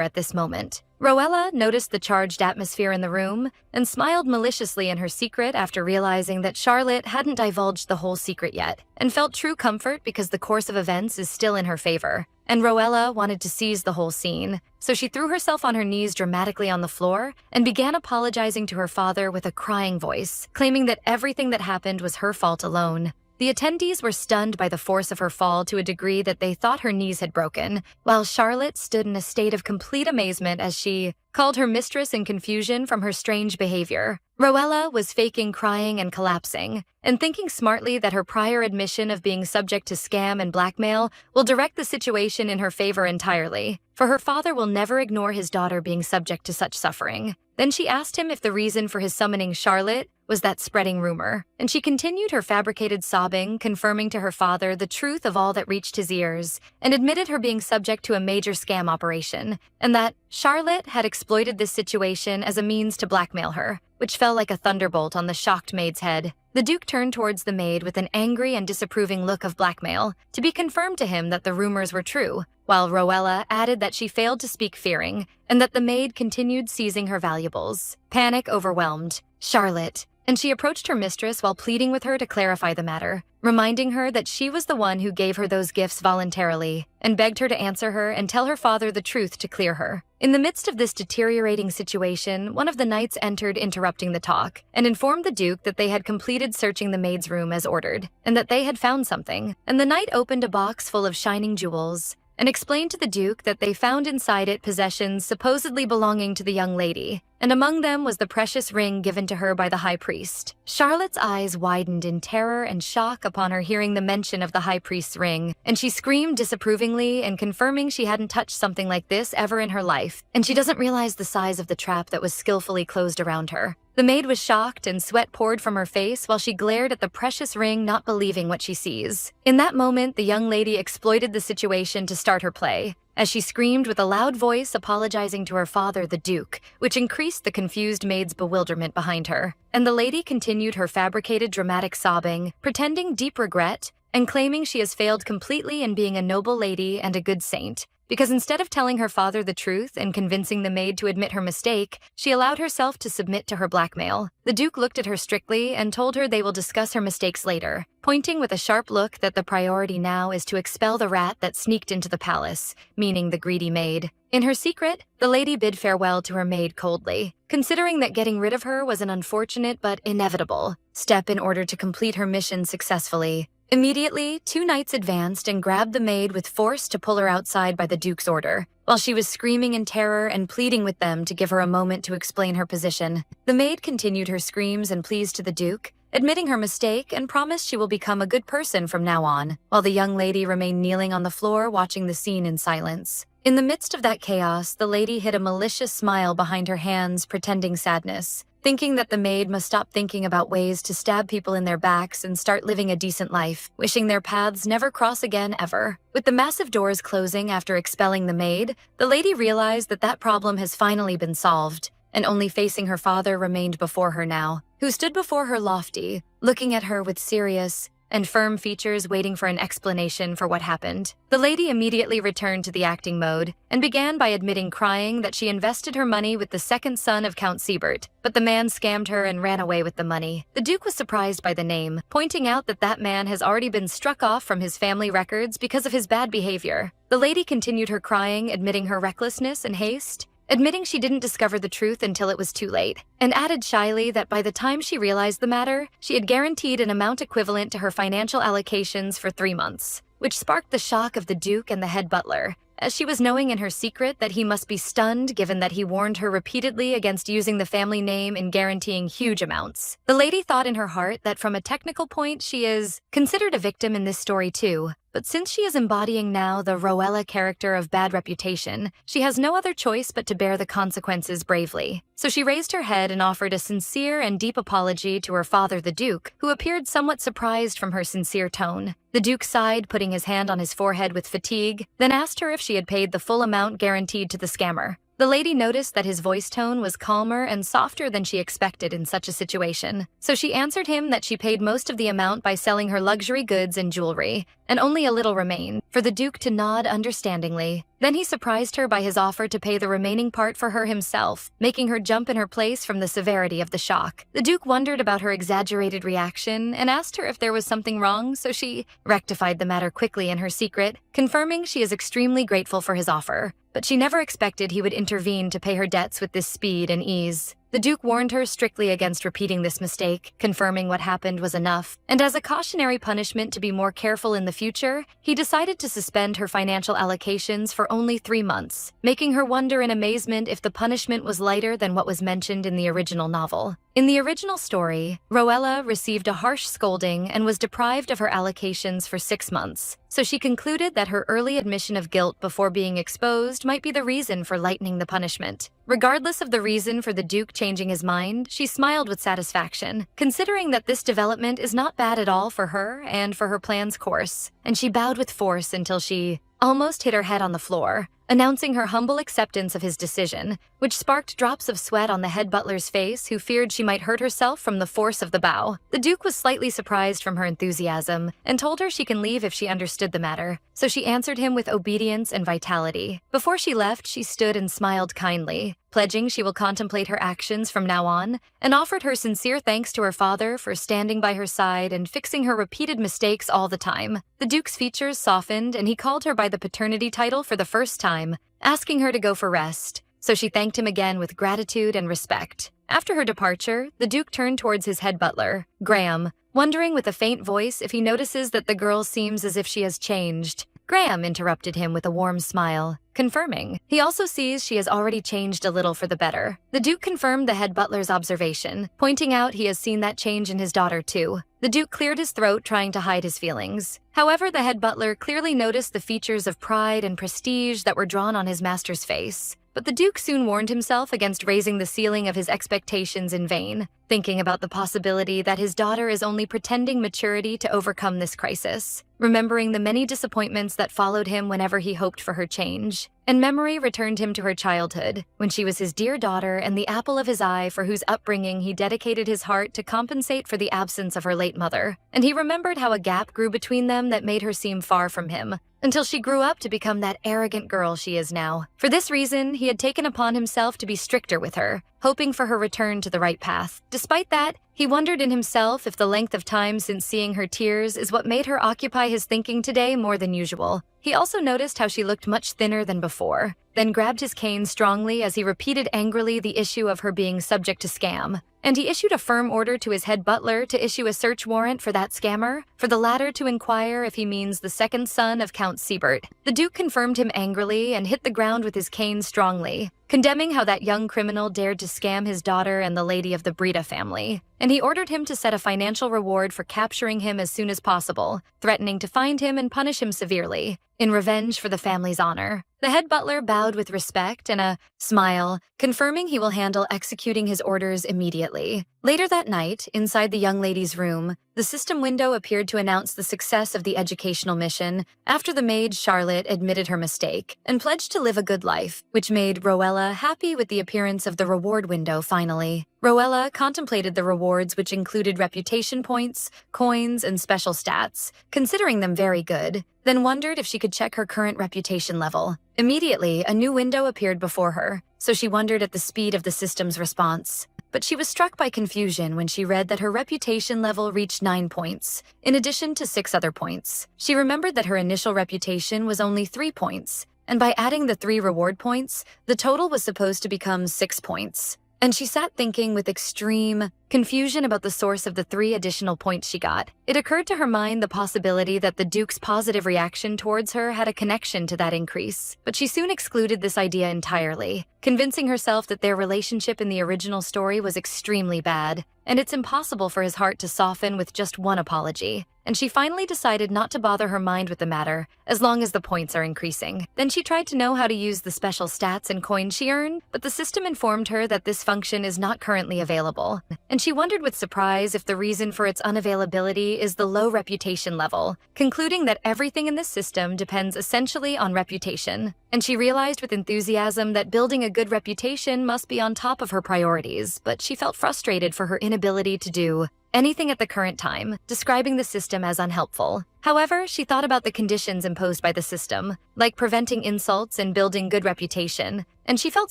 at this moment. Rowella noticed the charged atmosphere in the room and smiled maliciously in her secret after realizing that Charlotte hadn't divulged the whole secret yet, and felt true comfort because the course of events is still in her favor. And Rowella wanted to seize the whole scene, so she threw herself on her knees dramatically on the floor and began apologizing to her father with a crying voice, claiming that everything that happened was her fault alone. The attendees were stunned by the force of her fall to a degree that they thought her knees had broken, while Charlotte stood in a state of complete amazement as she called her mistress in confusion from her strange behavior. Rowella was faking crying and collapsing, and thinking smartly that her prior admission of being subject to scam and blackmail will direct the situation in her favor entirely, for her father will never ignore his daughter being subject to such suffering. Then she asked him if the reason for his summoning Charlotte was that spreading rumor, and she continued her fabricated sobbing, confirming to her father the truth of all that reached his ears, and admitted her being subject to a major scam operation, and that Charlotte had exploited this situation as a means to blackmail her, which fell like a thunderbolt on the shocked maid's head. The Duke turned towards the maid with an angry and disapproving look of blackmail, to be confirmed to him that the rumors were true, while Rowella added that she failed to speak fearing, and that the maid continued seizing her valuables. Panic overwhelmed Charlotte, and she approached her mistress while pleading with her to clarify the matter, reminding her that she was the one who gave her those gifts voluntarily, and begged her to answer her and tell her father the truth to clear her. In the midst of this deteriorating situation, one of the knights entered, interrupting the talk, and informed the Duke that they had completed searching the maid's room as ordered, and that they had found something. And the knight opened a box full of shining jewels, and explained to the Duke that they found inside it possessions supposedly belonging to the young lady, and among them was the precious ring given to her by the high priest. Charlotte's eyes widened in terror and shock upon her hearing the mention of the high priest's ring, and she screamed disapprovingly and confirming she hadn't touched something like this ever in her life, and she doesn't realize the size of the trap that was skillfully closed around her. The maid was shocked, and sweat poured from her face while she glared at the precious ring, not believing what she sees. In that moment, the young lady exploited the situation to start her play, as she screamed with a loud voice, apologizing to her father, the Duke, which increased the confused maid's bewilderment behind her. And the lady continued her fabricated dramatic sobbing, pretending deep regret, and claiming she has failed completely in being a noble lady and a good saint, because instead of telling her father the truth and convincing the maid to admit her mistake, she allowed herself to submit to her blackmail. The Duke looked at her strictly and told her they will discuss her mistakes later, pointing with a sharp look that the priority now is to expel the rat that sneaked into the palace, meaning the greedy maid. In her secret, the lady bid farewell to her maid coldly, considering that getting rid of her was an unfortunate but inevitable step in order to complete her mission successfully. Immediately, two knights advanced and grabbed the maid with force to pull her outside by the Duke's order, while she was screaming in terror and pleading with them to give her a moment to explain her position. The maid continued her screams and pleas to the Duke, admitting her mistake and promised she will become a good person from now on, while the young lady remained kneeling on the floor watching the scene in silence. In the midst of that chaos, the lady hid a malicious smile behind her hands, pretending sadness, thinking that the maid must stop thinking about ways to stab people in their backs and start living a decent life, wishing their paths never cross again ever. With the massive doors closing after expelling the maid, the lady realized that that problem has finally been solved, and only facing her father remained before her now, who stood before her lofty, looking at her with serious and firm features, waiting for an explanation for what happened. The lady immediately returned to the acting mode and began by admitting, crying, that she invested her money with the second son of Count Siebert, but the man scammed her and ran away with the money. The Duke was surprised by the name, pointing out that that man has already been struck off from his family records because of his bad behavior. The lady continued her crying, admitting her recklessness and haste, admitting she didn't discover the truth until it was too late, and added shyly that by the time she realized the matter, she had guaranteed an amount equivalent to her financial allocations for 3 months, which sparked the shock of the Duke and the head butler, as she was knowing in her secret that he must be stunned given that he warned her repeatedly against using the family name in guaranteeing huge amounts. The lady thought in her heart that from a technical point she is considered a victim in this story too, but since she is embodying now the Roella character of bad reputation, she has no other choice but to bear the consequences bravely. So she raised her head and offered a sincere and deep apology to her father, the Duke, who appeared somewhat surprised from her sincere tone. The Duke sighed, putting his hand on his forehead with fatigue, then asked her if she had paid the full amount guaranteed to the scammer. The lady noticed that his voice tone was calmer and softer than she expected in such a situation, so she answered him that she paid most of the amount by selling her luxury goods and jewelry, and only a little remained, for the Duke to nod understandingly. Then he surprised her by his offer to pay the remaining part for her himself, making her jump in her place from the severity of the shock. The Duke wondered about her exaggerated reaction and asked her if there was something wrong, so she rectified the matter quickly in her secret, confirming she is extremely grateful for his offer. But she never expected he would intervene to pay her debts with this speed and ease. The Duke warned her strictly against repeating this mistake, confirming what happened was enough, and as a cautionary punishment to be more careful in the future, he decided to suspend her financial allocations for only 3 months, making her wonder in amazement if the punishment was lighter than what was mentioned in the original novel. In the original story, Roella received a harsh scolding and was deprived of her allocations for 6 months, so she concluded that her early admission of guilt before being exposed might be the reason for lightening the punishment. Regardless of the reason for the Duke changing his mind, she smiled with satisfaction, considering that this development is not bad at all for her and for her plan's course, and she bowed with force until she almost hit her head on the floor, announcing her humble acceptance of his decision, which sparked drops of sweat on the head butler's face, who feared she might hurt herself from the force of the bow. The Duke was slightly surprised from her enthusiasm and told her she can leave if she understood the matter, so she answered him with obedience and vitality. Before she left, she stood and smiled kindly, pledging she will contemplate her actions from now on, and offered her sincere thanks to her father for standing by her side and fixing her repeated mistakes all the time. The Duke's features softened, and he called her by the paternity title for the first time, asking her to go for rest, so she thanked him again with gratitude and respect. After her departure, the Duke turned towards his head butler, Graham, wondering with a faint voice if he notices that the girl seems as if she has changed. Graham interrupted him with a warm smile, confirming he also sees she has already changed a little for the better. The Duke confirmed the head butler's observation, pointing out he has seen that change in his daughter too. The Duke cleared his throat, trying to hide his feelings. However, the head butler clearly noticed the features of pride and prestige that were drawn on his master's face. But the Duke soon warned himself against raising the ceiling of his expectations in vain, thinking about the possibility that his daughter is only pretending maturity to overcome this crisis, remembering the many disappointments that followed him whenever he hoped for her change. And memory returned him to her childhood, when she was his dear daughter and the apple of his eye, for whose upbringing he dedicated his heart to compensate for the absence of her late mother. And he remembered how a gap grew between them that made her seem far from him, until she grew up to become that arrogant girl she is now. For this reason, he had taken upon himself to be stricter with her, hoping for her return to the right path. Despite that, he wondered in himself if the length of time since seeing her tears is what made her occupy his thinking today more than usual. He also noticed how she looked much thinner than before, then grabbed his cane strongly as he repeated angrily the issue of her being subject to scam. And he issued a firm order to his head butler to issue a search warrant for that scammer, for the latter to inquire if he means the second son of Count Siebert. The Duke confirmed him angrily and hit the ground with his cane strongly, condemning how that young criminal dared to scam his daughter and the lady of the Brita family. And he ordered him to set a financial reward for capturing him as soon as possible, threatening to find him and punish him severely, in revenge for the family's honor. The head butler bowed with respect and a smile, confirming he will handle executing his orders immediately. Later that night, inside the young lady's room, the system window appeared to announce the success of the educational mission after the maid Charlotte admitted her mistake and pledged to live a good life, which made Roella happy with the appearance of the reward window finally. Roella contemplated the rewards, which included reputation points, coins, and special stats, considering them very good, then wondered if she could check her current reputation level. Immediately, a new window appeared before her, so she wondered at the speed of the system's response. But she was struck by confusion when she read that her reputation level reached 9 points, in addition to 6 other points. She remembered that her initial reputation was only 3 points, and by adding the 3 reward points, the total was supposed to become 6 points. And she sat thinking with extreme confusion about the source of the 3 additional points she got. It occurred to her mind the possibility that the Duke's positive reaction towards her had a connection to that increase, but she soon excluded this idea entirely, convincing herself that their relationship in the original story was extremely bad, and it's impossible for his heart to soften with just one apology. And she finally decided not to bother her mind with the matter, as long as the points are increasing. Then she tried to know how to use the special stats and coins she earned, but the system informed her that this function is not currently available. And she wondered with surprise if the reason for its unavailability is the low reputation level, concluding that everything in this system depends essentially on reputation. And she realized with enthusiasm that building a good reputation must be on top of her priorities, but she felt frustrated for her inability to do anything at the current time, describing the system as unhelpful. However, she thought about the conditions imposed by the system, like preventing insults and building good reputation, and she felt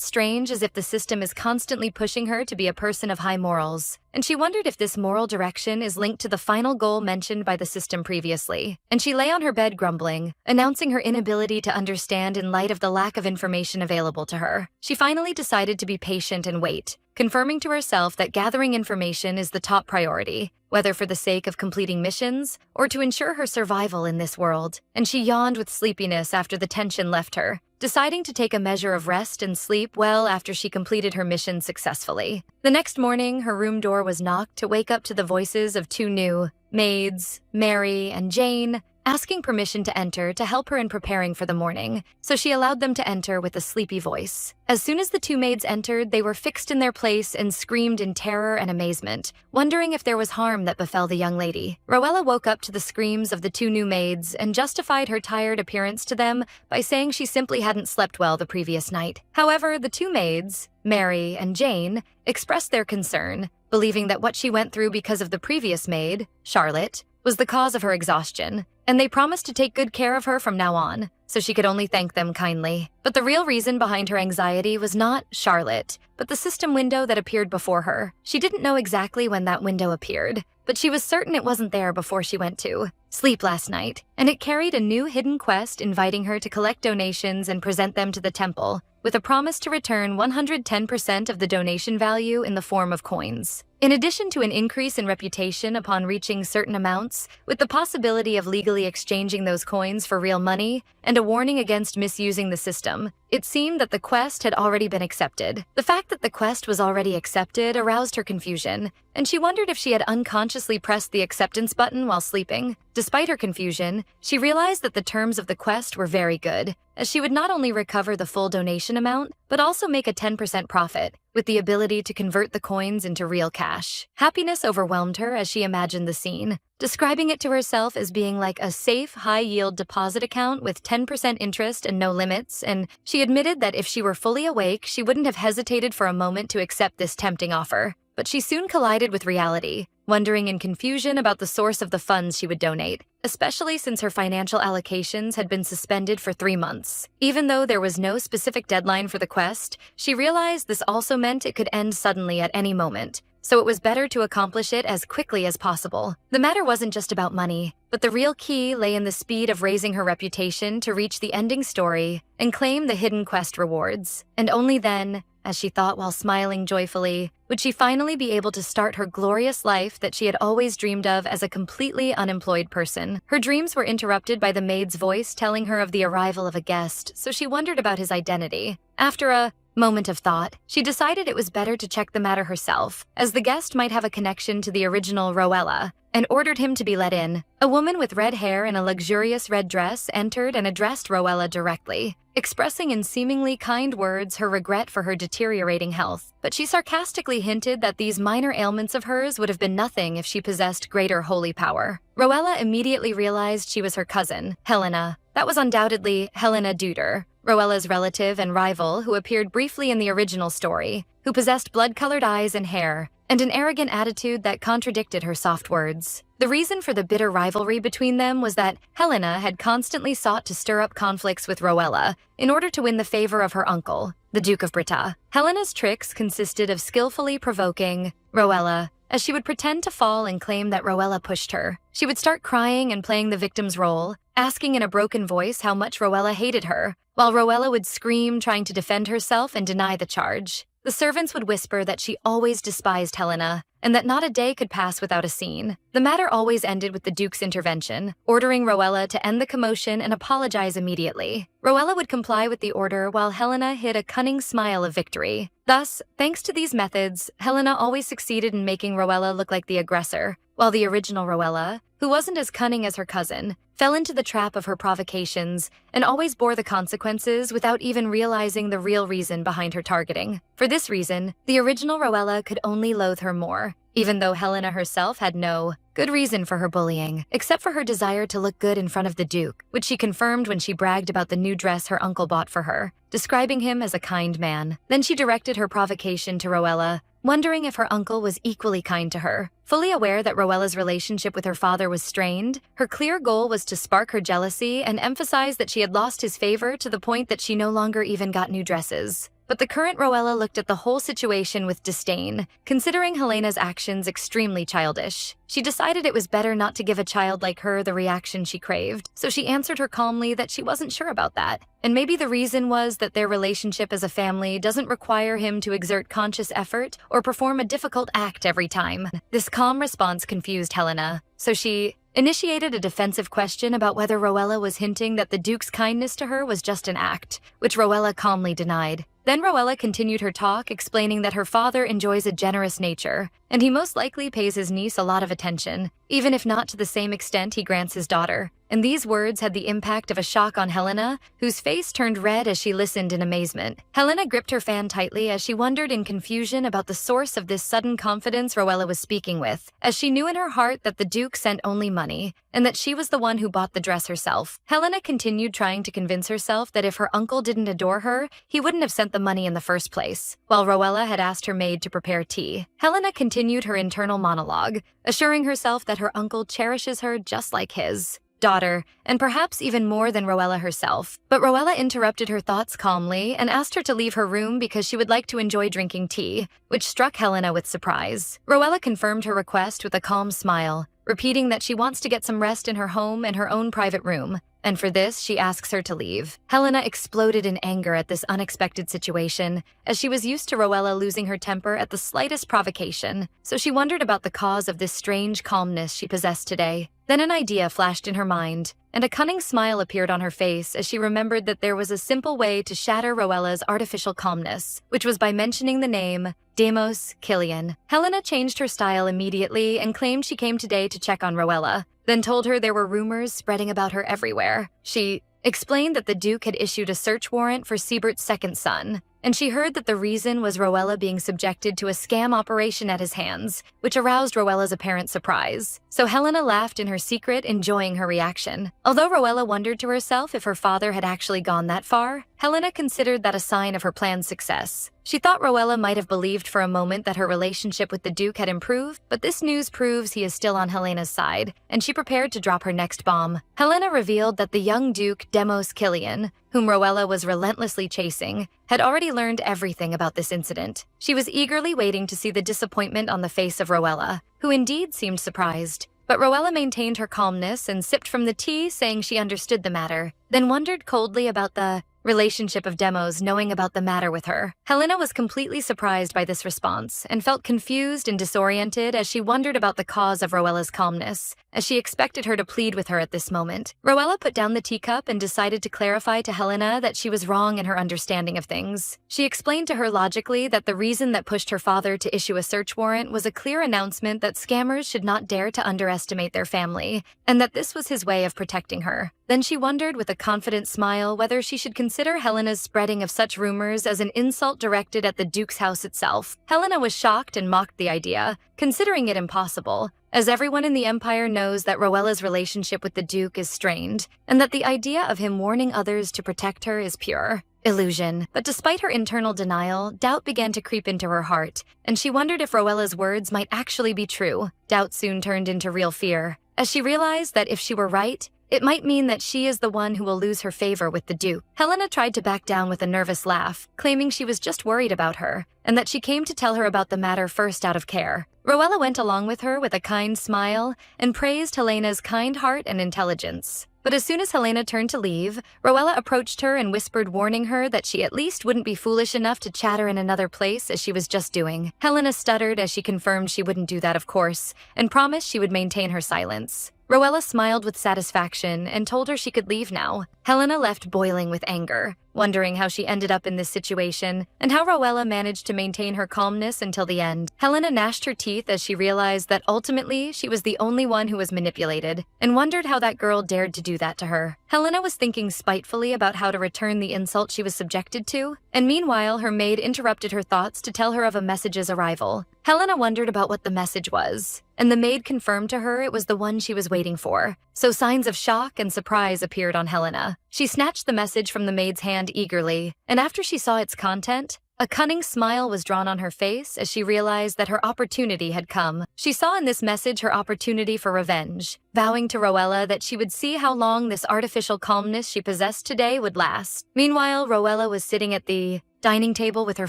strange, as if the system is constantly pushing her to be a person of high morals. And she wondered if this moral direction is linked to the final goal mentioned by the system previously. And she lay on her bed grumbling, announcing her inability to understand in light of the lack of information available to her. She finally decided to be patient and wait, confirming to herself that gathering information is the top priority, whether for the sake of completing missions or to ensure her survival in this world. And she yawned with sleepiness after the tension left her, deciding to take a measure of rest and sleep well after she completed her mission successfully. The next morning, her room door was knocked to wake up to the voices of 2 new maids, Mary and Jane, asking permission to enter to help her in preparing for the morning, so she allowed them to enter with a sleepy voice. As soon as the 2 maids entered, they were fixed in their place and screamed in terror and amazement, wondering if there was harm that befell the young lady. Rowella woke up to the screams of the 2 new maids and justified her tired appearance to them by saying she simply hadn't slept well the previous night. However, the 2 maids, Mary and Jane, expressed their concern, believing that what she went through because of the previous maid, Charlotte, was the cause of her exhaustion, and they promised to take good care of her from now on, so she could only thank them kindly. But the real reason behind her anxiety was not Charlotte, but the system window that appeared before her. She didn't know exactly when that window appeared, but she was certain it wasn't there before she went to sleep last night, and it carried a new hidden quest inviting her to collect donations and present them to the temple, with a promise to return 110% of the donation value in the form of coins. In addition to an increase in reputation upon reaching certain amounts, with the possibility of legally exchanging those coins for real money, and a warning against misusing the system, it seemed that the quest had already been accepted. The fact that the quest was already accepted aroused her confusion, and she wondered if she had unconsciously pressed the acceptance button while sleeping. Despite her confusion, she realized that the terms of the quest were very good, as she would not only recover the full donation amount, but also make a 10% profit, with the ability to convert the coins into real cash. Happiness overwhelmed her as she imagined the scene, describing it to herself as being like a safe, high-yield deposit account with 10% interest and no limits, and she admitted that if she were fully awake, she wouldn't have hesitated for a moment to accept this tempting offer. But she soon collided with reality, wondering in confusion about the source of the funds she would donate, especially since her financial allocations had been suspended for 3 months. Even though there was no specific deadline for the quest, she realized this also meant it could end suddenly at any moment, so it was better to accomplish it as quickly as possible. The matter wasn't just about money, but the real key lay in the speed of raising her reputation to reach the ending story and claim the hidden quest rewards. And only then, as she thought while smiling joyfully, would she finally be able to start her glorious life that she had always dreamed of as a completely unemployed person. Her dreams were interrupted by the maid's voice telling her of the arrival of a guest, so she wondered about his identity. After a moment of thought, she decided it was better to check the matter herself, as the guest might have a connection to the original Rowella, and ordered him to be let in. A woman with red hair and a luxurious red dress entered and addressed Rowella directly, expressing in seemingly kind words her regret for her deteriorating health. But she sarcastically hinted that these minor ailments of hers would have been nothing if she possessed greater holy power. Rowella immediately realized she was her cousin, Helena. That was undoubtedly Helena Duder, Rowella's relative and rival who appeared briefly in the original story, who possessed blood-colored eyes and hair, and an arrogant attitude that contradicted her soft words. The reason for the bitter rivalry between them was that Helena had constantly sought to stir up conflicts with Rowella in order to win the favor of her uncle, the Duke of Brita. Helena's tricks consisted of skillfully provoking Rowella, as she would pretend to fall and claim that Rowella pushed her. She would start crying and playing the victim's role, asking in a broken voice how much Rowella hated her, while Rowella would scream, trying to defend herself and deny the charge. The servants would whisper that she always despised Helena, and that not a day could pass without a scene. The matter always ended with the Duke's intervention, ordering Rowella to end the commotion and apologize immediately. Rowella would comply with the order while Helena hid a cunning smile of victory. Thus, thanks to these methods, Helena always succeeded in making Rowella look like the aggressor, while the original Rowella, who wasn't as cunning as her cousin, fell into the trap of her provocations and always bore the consequences without even realizing the real reason behind her targeting. For this reason, the original Rowella could only loathe her more, even though Helena herself had no good reason for her bullying, except for her desire to look good in front of the Duke, which she confirmed when she bragged about the new dress her uncle bought for her, describing him as a kind man. Then she directed her provocation to Rowella, wondering if her uncle was equally kind to her. Fully aware that Rowella's relationship with her father was strained, her clear goal was to spark her jealousy and emphasize that she had lost his favor to the point that she no longer even got new dresses. But the current Rowella looked at the whole situation with disdain, considering Helena's actions extremely childish. She decided it was better not to give a child like her the reaction she craved, so she answered her calmly that she wasn't sure about that. And maybe the reason was that their relationship as a family doesn't require him to exert conscious effort or perform a difficult act every time. This calm response confused Helena, so she initiated a defensive question about whether Rowella was hinting that the Duke's kindness to her was just an act, which Rowella calmly denied. Then Rowella continued her talk, explaining that her father enjoys a generous nature, and he most likely pays his niece a lot of attention, even if not to the same extent he grants his daughter. And these words had the impact of a shock on Helena, whose face turned red as she listened in amazement. Helena gripped her fan tightly as she wondered in confusion about the source of this sudden confidence Rowella was speaking with, as she knew in her heart that the Duke sent only money, and that she was the one who bought the dress herself. Helena continued trying to convince herself that if her uncle didn't adore her, he wouldn't have sent the money in the first place, while Rowella had asked her maid to prepare tea. Helena continued her internal monologue, assuring herself that her uncle cherishes her just like his daughter, and perhaps even more than Rowella herself. But Rowella interrupted her thoughts calmly and asked her to leave her room because she would like to enjoy drinking tea, which struck Helena with surprise. Rowella confirmed her request with a calm smile, repeating that she wants to get some rest in her home and her own private room, and for this she asks her to leave. Helena exploded in anger at this unexpected situation, as she was used to Rowella losing her temper at the slightest provocation, so she wondered about the cause of this strange calmness she possessed today. Then an idea flashed in her mind, and a cunning smile appeared on her face as she remembered that there was a simple way to shatter Rowella's artificial calmness, which was by mentioning the name Demos Killian. Helena changed her style immediately and claimed she came today to check on Rowella, then told her there were rumors spreading about her everywhere. She explained that the Duke had issued a search warrant for Siebert's second son, and she heard that the reason was Rowella being subjected to a scam operation at his hands, which aroused Rowella's apparent surprise. So Helena laughed in her secret, enjoying her reaction. Although Rowella wondered to herself if her father had actually gone that far, Helena considered that a sign of her plan's success. She thought Rowella might have believed for a moment that her relationship with the Duke had improved, but this news proves he is still on Helena's side, and she prepared to drop her next bomb. Helena revealed that the young Duke Demos Killian, whom Rowella was relentlessly chasing, had already learned everything about this incident. She was eagerly waiting to see the disappointment on the face of Rowella, who indeed seemed surprised. But Rowella maintained her calmness and sipped from the tea, saying she understood the matter, then wondered coldly about the relationship of Demos knowing about the matter with her. Helena was completely surprised by this response and felt confused and disoriented as she wondered about the cause of Rowella's calmness, as she expected her to plead with her at this moment. Rowella put down the teacup and decided to clarify to Helena that she was wrong in her understanding of things. She explained to her logically that the reason that pushed her father to issue a search warrant was a clear announcement that scammers should not dare to underestimate their family, and that this was his way of protecting her. Then she wondered with a confident smile whether she should consider Helena's spreading of such rumors as an insult directed at the Duke's house itself. Helena was shocked and mocked the idea, considering it impossible, as everyone in the Empire knows that Rowella's relationship with the Duke is strained, and that the idea of him warning others to protect her is pure illusion. But despite her internal denial, doubt began to creep into her heart, and she wondered if Rowella's words might actually be true. Doubt soon turned into real fear, as she realized that if she were right, it might mean that she is the one who will lose her favor with the Duke. Helena tried to back down with a nervous laugh, claiming she was just worried about her, and that she came to tell her about the matter first out of care. Rowella went along with her with a kind smile and praised Helena's kind heart and intelligence. But as soon as Helena turned to leave, Rowella approached her and whispered, warning her that she at least wouldn't be foolish enough to chatter in another place as she was just doing. Helena stuttered as she confirmed she wouldn't do that, of course, and promised she would maintain her silence. Rowella smiled with satisfaction and told her she could leave now. Helena left boiling with anger, wondering how she ended up in this situation and how Rowella managed to maintain her calmness until the end. Helena gnashed her teeth as she realized that ultimately she was the only one who was manipulated and wondered how that girl dared to do that to her. Helena was thinking spitefully about how to return the insult she was subjected to, and meanwhile her maid interrupted her thoughts to tell her of a message's arrival. Helena wondered about what the message was, and the maid confirmed to her it was the one she was waiting for. So signs of shock and surprise appeared on Helena. She snatched the message from the maid's hand eagerly, and after she saw its content, a cunning smile was drawn on her face as she realized that her opportunity had come. She saw in this message her opportunity for revenge, vowing to Rowella that she would see how long this artificial calmness she possessed today would last. Meanwhile, Rowella was sitting at the dining table with her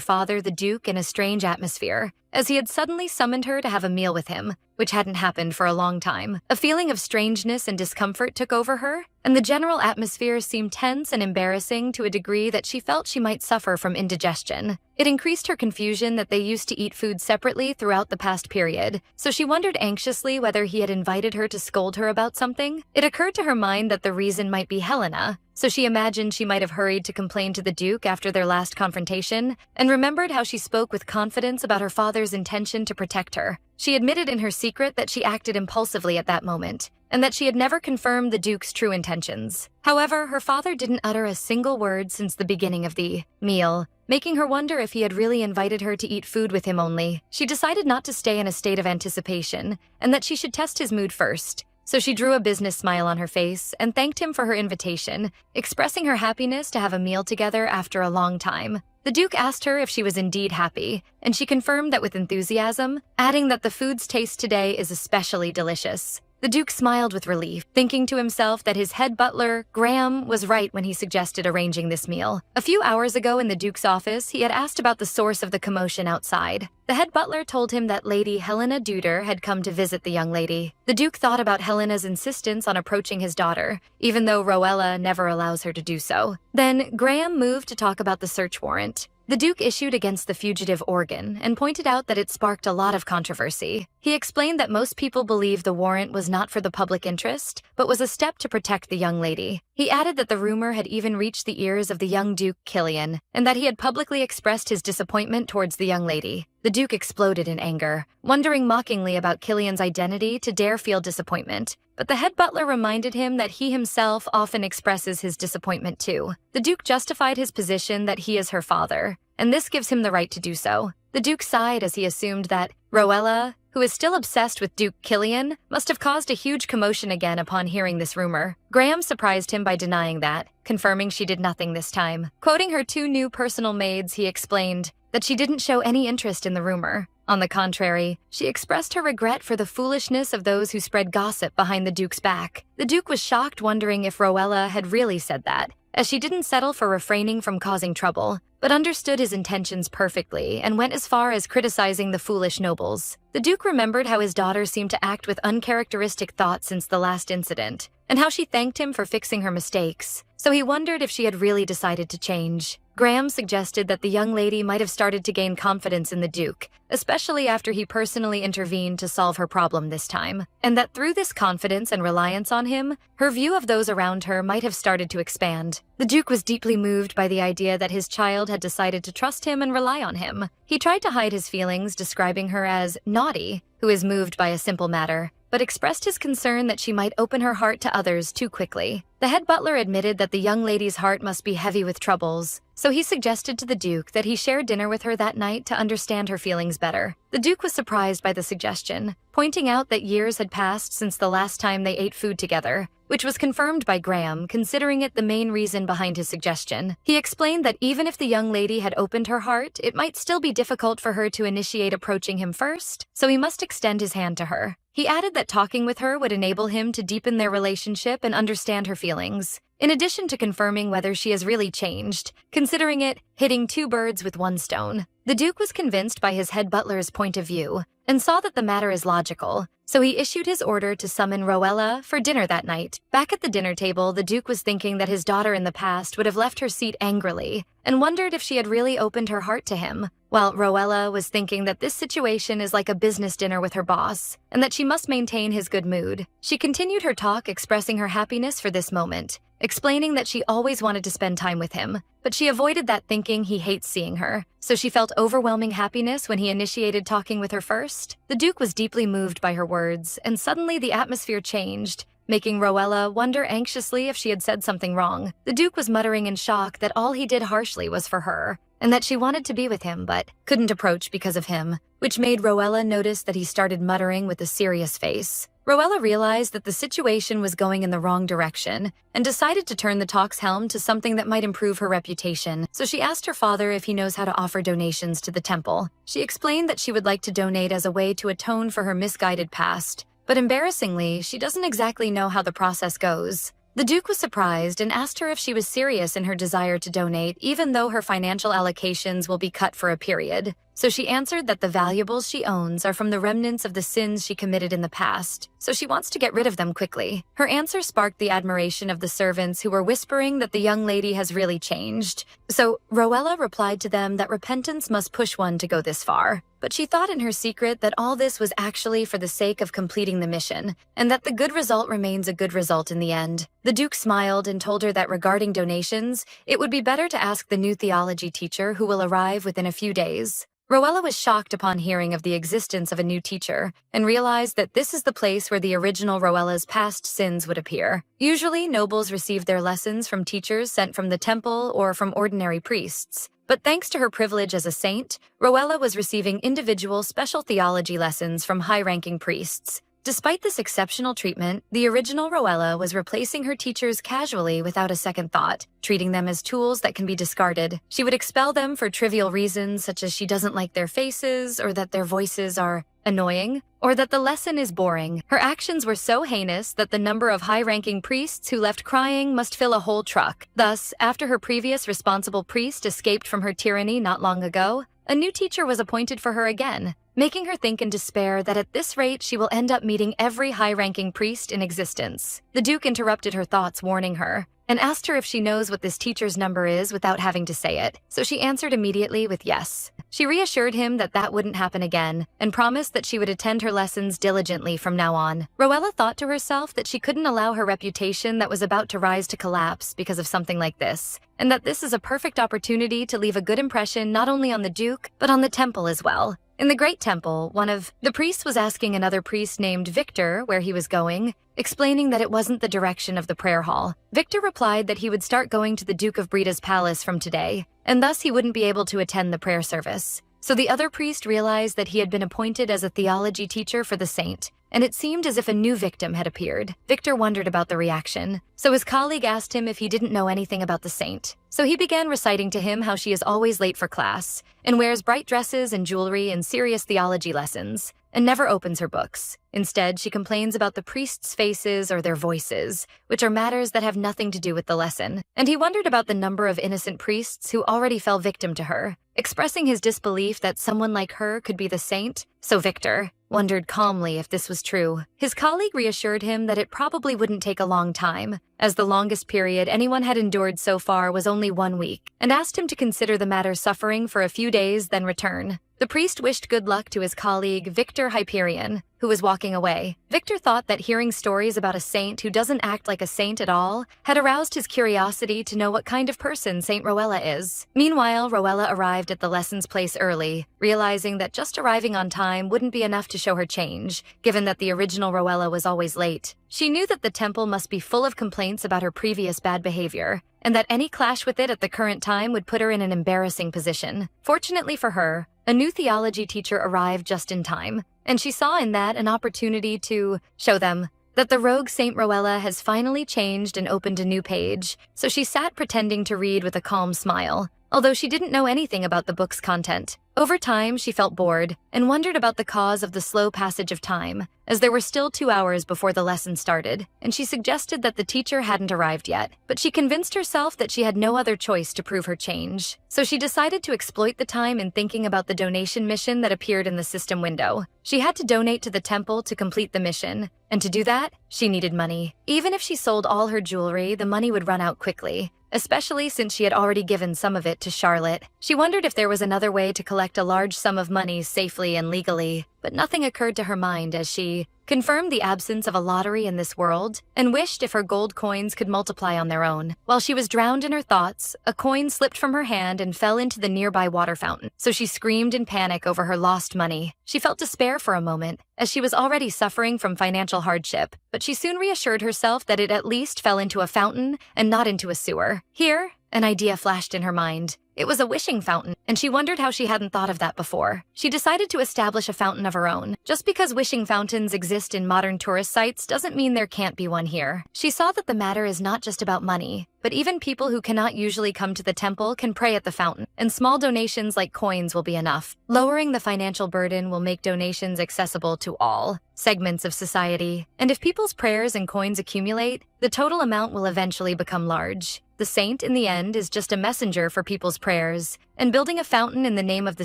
father, the Duke, in a strange atmosphere, as he had suddenly summoned her to have a meal with him, which hadn't happened for a long time. A feeling of strangeness and discomfort took over her, and the general atmosphere seemed tense and embarrassing to a degree that she felt she might suffer from indigestion. It increased her confusion that they used to eat food separately throughout the past period, so she wondered anxiously whether he had invited her to scold her about something. It occurred to her mind that the reason might be Helena, so she imagined she might have hurried to complain to the Duke after their last confrontation, and remembered how she spoke with confidence about her father's intention to protect her. She admitted in her secret that she acted impulsively at that moment, and that she had never confirmed the Duke's true intentions. However, her father didn't utter a single word since the beginning of the meal, making her wonder if he had really invited her to eat food with him only. She decided not to stay in a state of anticipation, and that she should test his mood first. So she drew a business smile on her face and thanked him for her invitation, expressing her happiness to have a meal together after a long time. The Duke asked her if she was indeed happy, and she confirmed that with enthusiasm, adding that the food's taste today is especially delicious. The Duke smiled with relief, thinking to himself that his head butler, Graham, was right when he suggested arranging this meal. A few hours ago in the Duke's office, he had asked about the source of the commotion outside. The head butler told him that Lady Helena Duder had come to visit the young lady. The Duke thought about Helena's insistence on approaching his daughter, even though Rowella never allows her to do so. Then Graham moved to talk about the search warrant the Duke issued against the fugitive organ and pointed out that it sparked a lot of controversy. He explained that most people believe the warrant was not for the public interest, but was a step to protect the young lady. He added that the rumor had even reached the ears of the young Duke Killian, and that he had publicly expressed his disappointment towards the young lady. The Duke exploded in anger, wondering mockingly about Killian's identity to dare feel disappointment. But the head butler reminded him that he himself often expresses his disappointment too. The Duke justified his position that he is her father, and this gives him the right to do so. The Duke sighed as he assumed that Rowella, who is still obsessed with Duke Killian, must have caused a huge commotion again upon hearing this rumor. Graham surprised him by denying that, confirming she did nothing this time. Quoting her two new personal maids, he explained that she didn't show any interest in the rumor. On the contrary, she expressed her regret for the foolishness of those who spread gossip behind the Duke's back. The Duke was shocked, wondering if Rowella had really said that, as she didn't settle for refraining from causing trouble, but understood his intentions perfectly and went as far as criticizing the foolish nobles. The Duke remembered how his daughter seemed to act with uncharacteristic thought since the last incident, and how she thanked him for fixing her mistakes, so he wondered if she had really decided to change. Graham suggested that the young lady might have started to gain confidence in the Duke, especially after he personally intervened to solve her problem this time, and that through this confidence and reliance on him, her view of those around her might have started to expand. The Duke was deeply moved by the idea that his child had decided to trust him and rely on him. He tried to hide his feelings, describing her as naughty, who is moved by a simple matter, but expressed his concern that she might open her heart to others too quickly. The head butler admitted that the young lady's heart must be heavy with troubles, so he suggested to the Duke that he share dinner with her that night to understand her feelings better. The Duke was surprised by the suggestion, pointing out that years had passed since the last time they ate food together, which was confirmed by Graham, considering it the main reason behind his suggestion. He explained that even if the young lady had opened her heart, it might still be difficult for her to initiate approaching him first, so he must extend his hand to her. He added that talking with her would enable him to deepen their relationship and understand her feelings, in addition to confirming whether she has really changed, considering it hitting two birds with one stone. The Duke was convinced by his head butler's point of view, and saw that the matter is logical, so he issued his order to summon Rowella for dinner that night. Back at the dinner table, the Duke was thinking that his daughter in the past would have left her seat angrily and wondered if she had really opened her heart to him, while Rowella was thinking that this situation is like a business dinner with her boss and that she must maintain his good mood. She continued her talk, expressing her happiness for this moment, explaining that she always wanted to spend time with him, but she avoided that, thinking he hates seeing her, so she felt overwhelming happiness when he initiated talking with her first. The Duke was deeply moved by her words, and suddenly the atmosphere changed, making Rowella wonder anxiously if she had said something wrong. The Duke was muttering in shock that all he did harshly was for her, and that she wanted to be with him but couldn't approach because of him, which made Rowella notice that he started muttering with a serious face. Rowella realized that the situation was going in the wrong direction and decided to turn the talk's helm to something that might improve her reputation, so she asked her father if he knows how to offer donations to the temple. She explained that she would like to donate as a way to atone for her misguided past, but embarrassingly, she doesn't exactly know how the process goes. The Duke was surprised and asked her if she was serious in her desire to donate, even though her financial allocations will be cut for a period. So she answered that the valuables she owns are from the remnants of the sins she committed in the past, so she wants to get rid of them quickly. Her answer sparked the admiration of the servants, who were whispering that the young lady has really changed. So Rowella replied to them that repentance must push one to go this far. But she thought in her secret that all this was actually for the sake of completing the mission, and that the good result remains a good result in the end. The Duke smiled and told her that regarding donations, it would be better to ask the new theology teacher, who will arrive within a few days. Rowella was shocked upon hearing of the existence of a new teacher and realized that this is the place where the original Rowella's past sins would appear. Usually, nobles received their lessons from teachers sent from the temple or from ordinary priests. But thanks to her privilege as a saint, Rowella was receiving individual special theology lessons from high-ranking priests. Despite this exceptional treatment, the original Rowella was replacing her teachers casually without a second thought, treating them as tools that can be discarded. She would expel them for trivial reasons, such as she doesn't like their faces, or that their voices are annoying, or that the lesson is boring. Her actions were so heinous that the number of high-ranking priests who left crying must fill a whole truck. Thus, after her previous responsible priest escaped from her tyranny not long ago, a new teacher was appointed for her again, making her think in despair that at this rate she will end up meeting every high-ranking priest in existence. The Duke interrupted her thoughts, warning her, and asked her if she knows what this teacher's number is without having to say it, so she answered immediately with yes. She reassured him that that wouldn't happen again, and promised that she would attend her lessons diligently from now on. Rowella thought to herself that she couldn't allow her reputation that was about to rise to collapse because of something like this, and that this is a perfect opportunity to leave a good impression not only on the Duke, but on the temple as well. In the Great Temple, one of the priests was asking another priest named Victor where he was going, explaining that it wasn't the direction of the prayer hall. Victor replied that he would start going to the Duke of Brida's palace from today, and thus he wouldn't be able to attend the prayer service. So the other priest realized that he had been appointed as a theology teacher for the saint, and it seemed as if a new victim had appeared. Victor wondered about the reaction, so his colleague asked him if he didn't know anything about the saint. So he began reciting to him how she is always late for class, and wears bright dresses and jewelry and serious theology lessons, and never opens her books. Instead, she complains about the priests' faces or their voices, which are matters that have nothing to do with the lesson. And he wondered about the number of innocent priests who already fell victim to her, expressing his disbelief that someone like her could be the saint. So Victor wondered calmly if this was true. His colleague reassured him that it probably wouldn't take a long time, as the longest period anyone had endured so far was only 1 week, and asked him to consider the matter suffering for a few days, then return. The priest wished good luck to his colleague, Victor Hyperion, who was walking away. Victor thought that hearing stories about a saint who doesn't act like a saint at all had aroused his curiosity to know what kind of person Saint Rowella is. Meanwhile, Rowella arrived at the lessons place early, realizing that just arriving on time wouldn't be enough to show her change, given that the original Rowella was always late. She knew that the temple must be full of complaints about her previous bad behavior, and that any clash with it at the current time would put her in an embarrassing position. Fortunately for her, a new theology teacher arrived just in time, and she saw in that an opportunity to show them that the rogue Saint Rowella has finally changed and opened a new page, so she sat pretending to read with a calm smile, although she didn't know anything about the book's content. Over time, she felt bored and wondered about the cause of the slow passage of time, as there were still 2 hours before the lesson started, and she suggested that the teacher hadn't arrived yet. But she convinced herself that she had no other choice to prove her change. So she decided to exploit the time in thinking about the donation mission that appeared in the system window. She had to donate to the temple to complete the mission, and to do that, she needed money. Even if she sold all her jewelry, the money would run out quickly, especially since she had already given some of it to Charlotte. She wondered if there was another way to collect a large sum of money safely and legally, but nothing occurred to her mind as she confirmed the absence of a lottery in this world and wished if her gold coins could multiply on their own. While she was drowned in her thoughts, a coin slipped from her hand and fell into the nearby water fountain, so she screamed in panic over her lost money. She felt despair for a moment, as she was already suffering from financial hardship, but she soon reassured herself that it at least fell into a fountain and not into a sewer. Here, an idea flashed in her mind. It was a wishing fountain, and she wondered how she hadn't thought of that before. She decided to establish a fountain of her own. Just because wishing fountains exist in modern tourist sites doesn't mean there can't be one here. She saw that the matter is not just about money, but even people who cannot usually come to the temple can pray at the fountain, and small donations like coins will be enough. Lowering the financial burden will make donations accessible to all segments of society, and if people's prayers and coins accumulate, the total amount will eventually become large. The saint, in the end, is just a messenger for people's prayers, and building a fountain in the name of the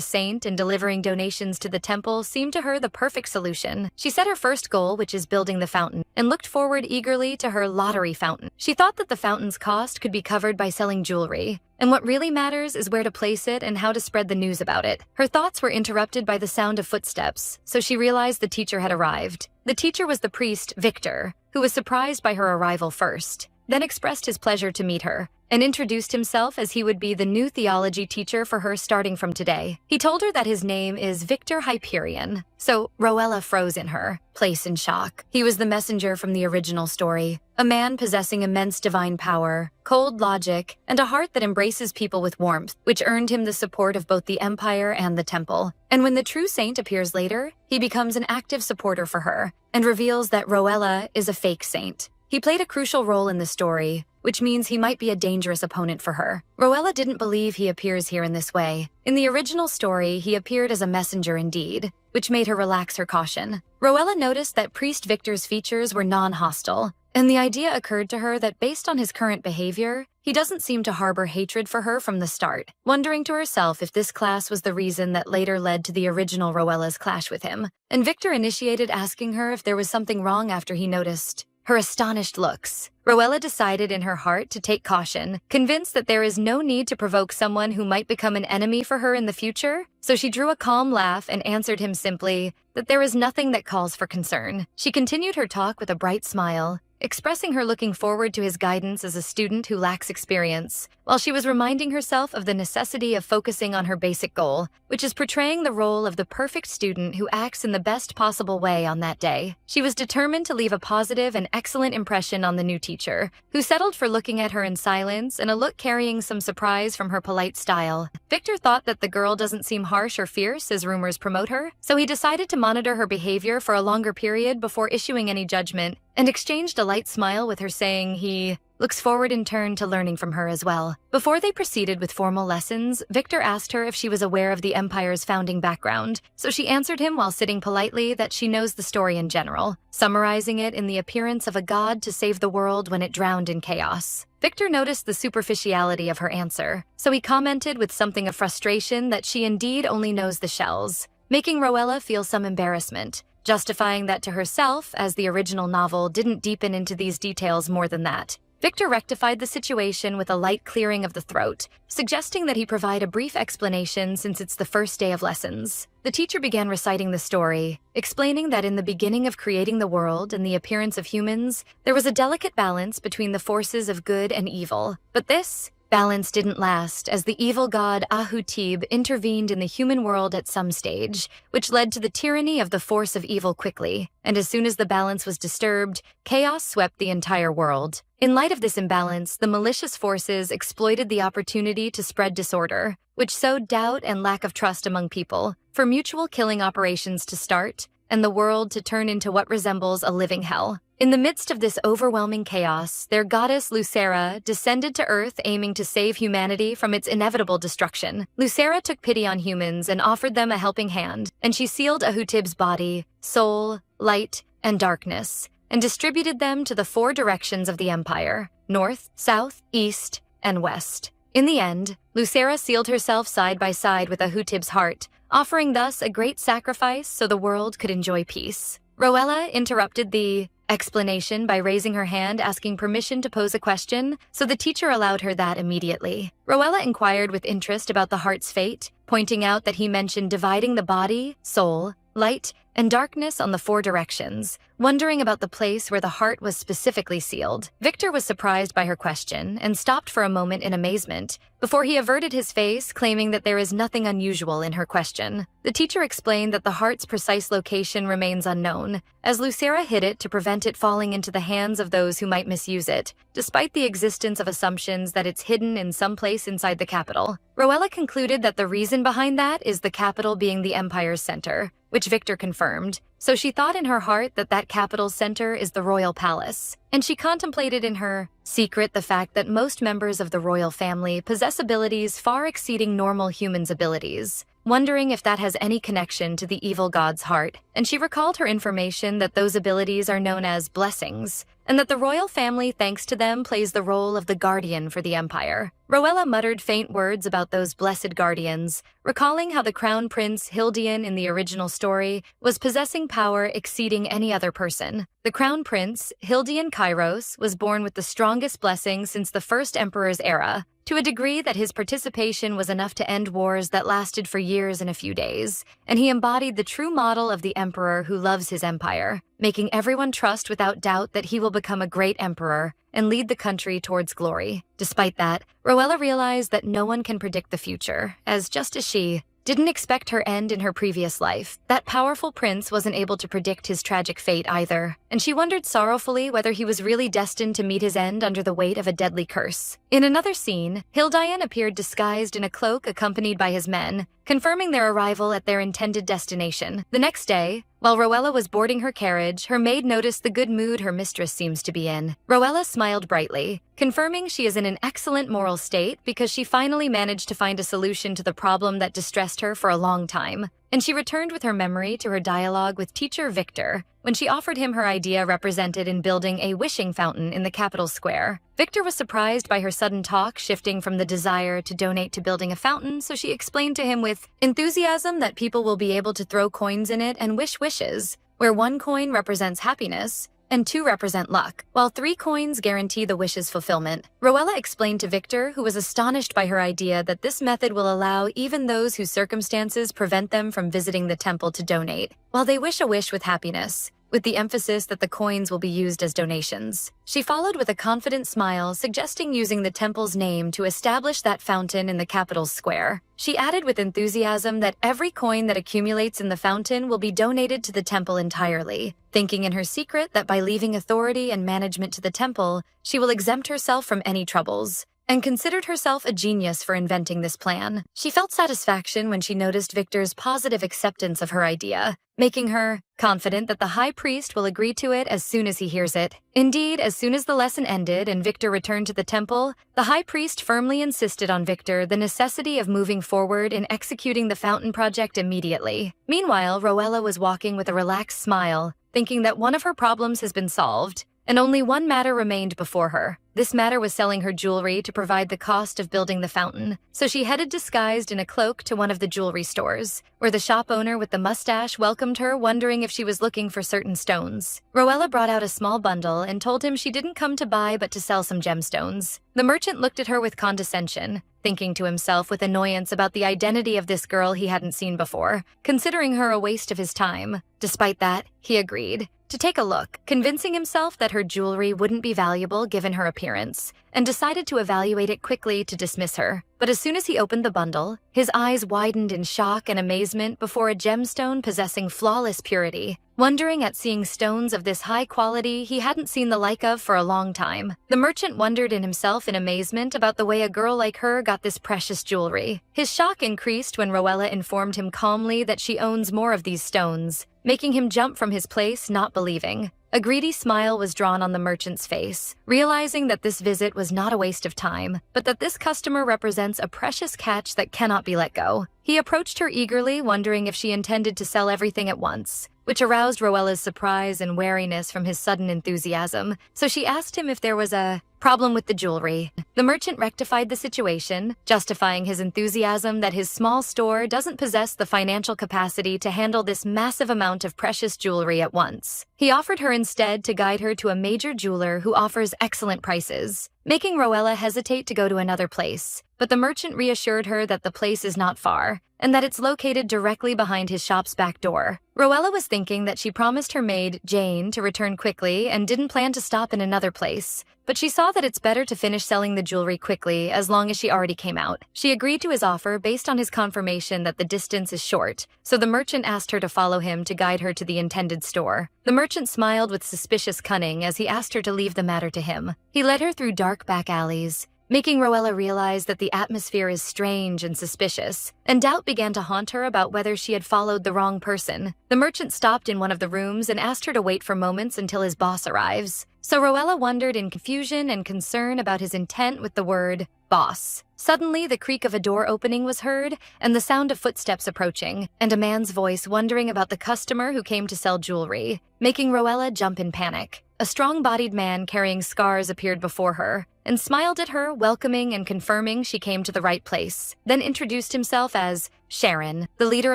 saint and delivering donations to the temple seemed to her the perfect solution. She set her first goal, which is building the fountain, and looked forward eagerly to her lottery fountain. She thought that the fountain's cost could be covered by selling jewelry, and what really matters is where to place it and how to spread the news about it. Her thoughts were interrupted by the sound of footsteps, so she realized the teacher had arrived. The teacher was the priest, Victor, who was surprised by her arrival first, then expressed his pleasure to meet her, and introduced himself as he would be the new theology teacher for her starting from today. He told her that his name is Victor Hyperion, so Rowella froze in her place in shock. He was the messenger from the original story, a man possessing immense divine power, cold logic, and a heart that embraces people with warmth, which earned him the support of both the Empire and the Temple. And when the true saint appears later, he becomes an active supporter for her, and reveals that Rowella is a fake saint. He played a crucial role in the story, which means he might be a dangerous opponent for her. Rowella didn't believe he appears here in this way. In the original story, he appeared as a messenger indeed, which made her relax her caution. Rowella noticed that Priest Victor's features were non-hostile, and the idea occurred to her that based on his current behavior, he doesn't seem to harbor hatred for her from the start, wondering to herself if this class was the reason that later led to the original Rowella's clash with him. And Victor initiated asking her if there was something wrong after he noticed her astonished looks. Rowella decided in her heart to take caution, convinced that there is no need to provoke someone who might become an enemy for her in the future, so she drew a calm laugh and answered him simply that there is nothing that calls for concern. She continued her talk with a bright smile, expressing her looking forward to his guidance as a student who lacks experience, while she was reminding herself of the necessity of focusing on her basic goal, which is portraying the role of the perfect student who acts in the best possible way on that day. She was determined to leave a positive and excellent impression on the new teacher, who settled for looking at her in silence and a look carrying some surprise from her polite style. Victor thought that the girl doesn't seem harsh or fierce as rumors promote her, so he decided to monitor her behavior for a longer period before issuing any judgment, and exchanged a light smile with her, saying he looks forward in turn to learning from her as well. Before they proceeded with formal lessons, Victor asked her if she was aware of the Empire's founding background, so she answered him while sitting politely that she knows the story in general, summarizing it in the appearance of a god to save the world when it drowned in chaos. Victor noticed the superficiality of her answer, so he commented with something of frustration that she indeed only knows the shells, making Rowella feel some embarrassment, justifying that to herself, as the original novel didn't deepen into these details more than that. Victor rectified the situation with a light clearing of the throat, suggesting that he provide a brief explanation since it's the first day of lessons. The teacher began reciting the story, explaining that in the beginning of creating the world and the appearance of humans, there was a delicate balance between the forces of good and evil. But this balance didn't last, as the evil god Ahutib intervened in the human world at some stage, which led to the tyranny of the force of evil quickly, and as soon as the balance was disturbed, chaos swept the entire world. In light of this imbalance, the malicious forces exploited the opportunity to spread disorder, which sowed doubt and lack of trust among people. For mutual killing operations to start, and the world to turn into what resembles a living hell. In the midst of this overwhelming chaos, their goddess Lucera descended to Earth aiming to save humanity from its inevitable destruction. Lucera took pity on humans and offered them a helping hand, and she sealed Ahutib's body, soul, light, and darkness, and distributed them to the 4 directions of the empire: north, south, east, and west. In the end, Lucera sealed herself side by side with Ahutib's heart, offering thus a great sacrifice so the world could enjoy peace. Rowella interrupted the explanation by raising her hand asking permission to pose a question, so the teacher allowed her that immediately. Rowella inquired with interest about the heart's fate, pointing out that he mentioned dividing the body, soul, light, and darkness on the 4 directions, wondering about the place where the heart was specifically sealed. Victor was surprised by her question and stopped for a moment in amazement, before he averted his face, claiming that there is nothing unusual in her question. The teacher explained that the heart's precise location remains unknown, as Lucera hid it to prevent it falling into the hands of those who might misuse it, despite the existence of assumptions that it's hidden in some place inside the capital. Rowella concluded that the reason behind that is the capital being the empire's center, which Victor confirmed, so she thought in her heart that that capital's center is the royal palace, and she contemplated in her secret the fact that most members of the royal family possess abilities far exceeding normal humans' abilities, wondering if that has any connection to the evil god's heart, and she recalled her information that those abilities are known as blessings, and that the royal family, thanks to them, plays the role of the guardian for the empire. Rowella muttered faint words about those blessed guardians, recalling how the crown prince Hildian in the original story was possessing power exceeding any other person. The crown prince, Hildian Kairos, was born with the strongest blessing since the first emperor's era, to a degree that his participation was enough to end wars that lasted for years in a few days, and he embodied the true model of the emperor who loves his empire, making everyone trust without doubt that he will become a great emperor and lead the country towards glory. Despite that, Rowella realized that no one can predict the future, as just as she didn't expect her end in her previous life, that powerful prince wasn't able to predict his tragic fate either, and she wondered sorrowfully whether he was really destined to meet his end under the weight of a deadly curse. In another scene, Hildian appeared disguised in a cloak accompanied by his men, confirming their arrival at their intended destination. The next day, while Rowella was boarding her carriage, her maid noticed the good mood her mistress seems to be in. Rowella smiled brightly, confirming she is in an excellent moral state because she finally managed to find a solution to the problem that distressed her for a long time. And she returned with her memory to her dialogue with teacher Victor when she offered him her idea represented in building a wishing fountain in the capital square. Victor was surprised by her sudden talk, shifting from the desire to donate to building a fountain, so she explained to him with enthusiasm that people will be able to throw coins in it and wish wishes, where 1 coin represents happiness and 2 represent luck, while 3 coins guarantee the wish's fulfillment. Rowella explained to Victor, who was astonished by her idea, that this method will allow even those whose circumstances prevent them from visiting the temple to donate, while they wish a wish with happiness, with the emphasis that the coins will be used as donations. She followed with a confident smile, suggesting using the temple's name to establish that fountain in the capital's square. She added with enthusiasm that every coin that accumulates in the fountain will be donated to the temple entirely, thinking in her secret that by leaving authority and management to the temple, she will exempt herself from any troubles, and considered herself a genius for inventing this plan. She felt satisfaction when she noticed Victor's positive acceptance of her idea, making her confident that the high priest will agree to it as soon as he hears it. Indeed, as soon as the lesson ended and Victor returned to the temple, the high priest firmly insisted on Victor the necessity of moving forward in executing the fountain project immediately. Meanwhile, Rowella was walking with a relaxed smile, thinking that one of her problems has been solved, and only one matter remained before her. This matter was selling her jewelry to provide the cost of building the fountain, so she headed disguised in a cloak to one of the jewelry stores, where the shop owner with the mustache welcomed her, wondering if she was looking for certain stones. Rowella brought out a small bundle and told him she didn't come to buy but to sell some gemstones. The merchant looked at her with condescension, thinking to himself with annoyance about the identity of this girl he hadn't seen before, considering her a waste of his time. Despite that, he agreed to take a look, convincing himself that her jewelry wouldn't be valuable given her appearance, and decided to evaluate it quickly to dismiss her. But as soon as he opened the bundle, his eyes widened in shock and amazement before a gemstone possessing flawless purity, wondering at seeing stones of this high quality he hadn't seen the like of for a long time. The merchant wondered in himself in amazement about the way a girl like her got this precious jewelry. His shock increased when Rowella informed him calmly that she owns more of these stones, making him jump from his place, not believing. A greedy smile was drawn on the merchant's face, realizing that this visit was not a waste of time, but that this customer represents a precious catch that cannot be let go. He approached her eagerly, wondering if she intended to sell everything at once, which aroused Rowella's surprise and wariness from his sudden enthusiasm, so she asked him if there was a problem with the jewelry. The merchant rectified the situation, justifying his enthusiasm that his small store doesn't possess the financial capacity to handle this massive amount of precious jewelry at once. He offered her instead to guide her to a major jeweler who offers excellent prices, making Rowella hesitate to go to another place. But the merchant reassured her that the place is not far, and that it's located directly behind his shop's back door. Rowella was thinking that she promised her maid, Jane, to return quickly and didn't plan to stop in another place, but she saw that it's better to finish selling the jewelry quickly as long as she already came out. She agreed to his offer based on his confirmation that the distance is short, so the merchant asked her to follow him to guide her to the intended store. The merchant smiled with suspicious cunning as he asked her to leave the matter to him. He led her through dark back alleys, making Rowella realize that the atmosphere is strange and suspicious, and doubt began to haunt her about whether she had followed the wrong person. The merchant stopped in one of the rooms and asked her to wait for moments until his boss arrives. So Rowella wondered in confusion and concern about his intent with the word boss. Suddenly, the creak of a door opening was heard, and the sound of footsteps approaching, and a man's voice wondering about the customer who came to sell jewelry, making Rowella jump in panic. A strong-bodied man carrying scars appeared before her, and smiled at her, welcoming and confirming she came to the right place, then introduced himself as Sharon, the leader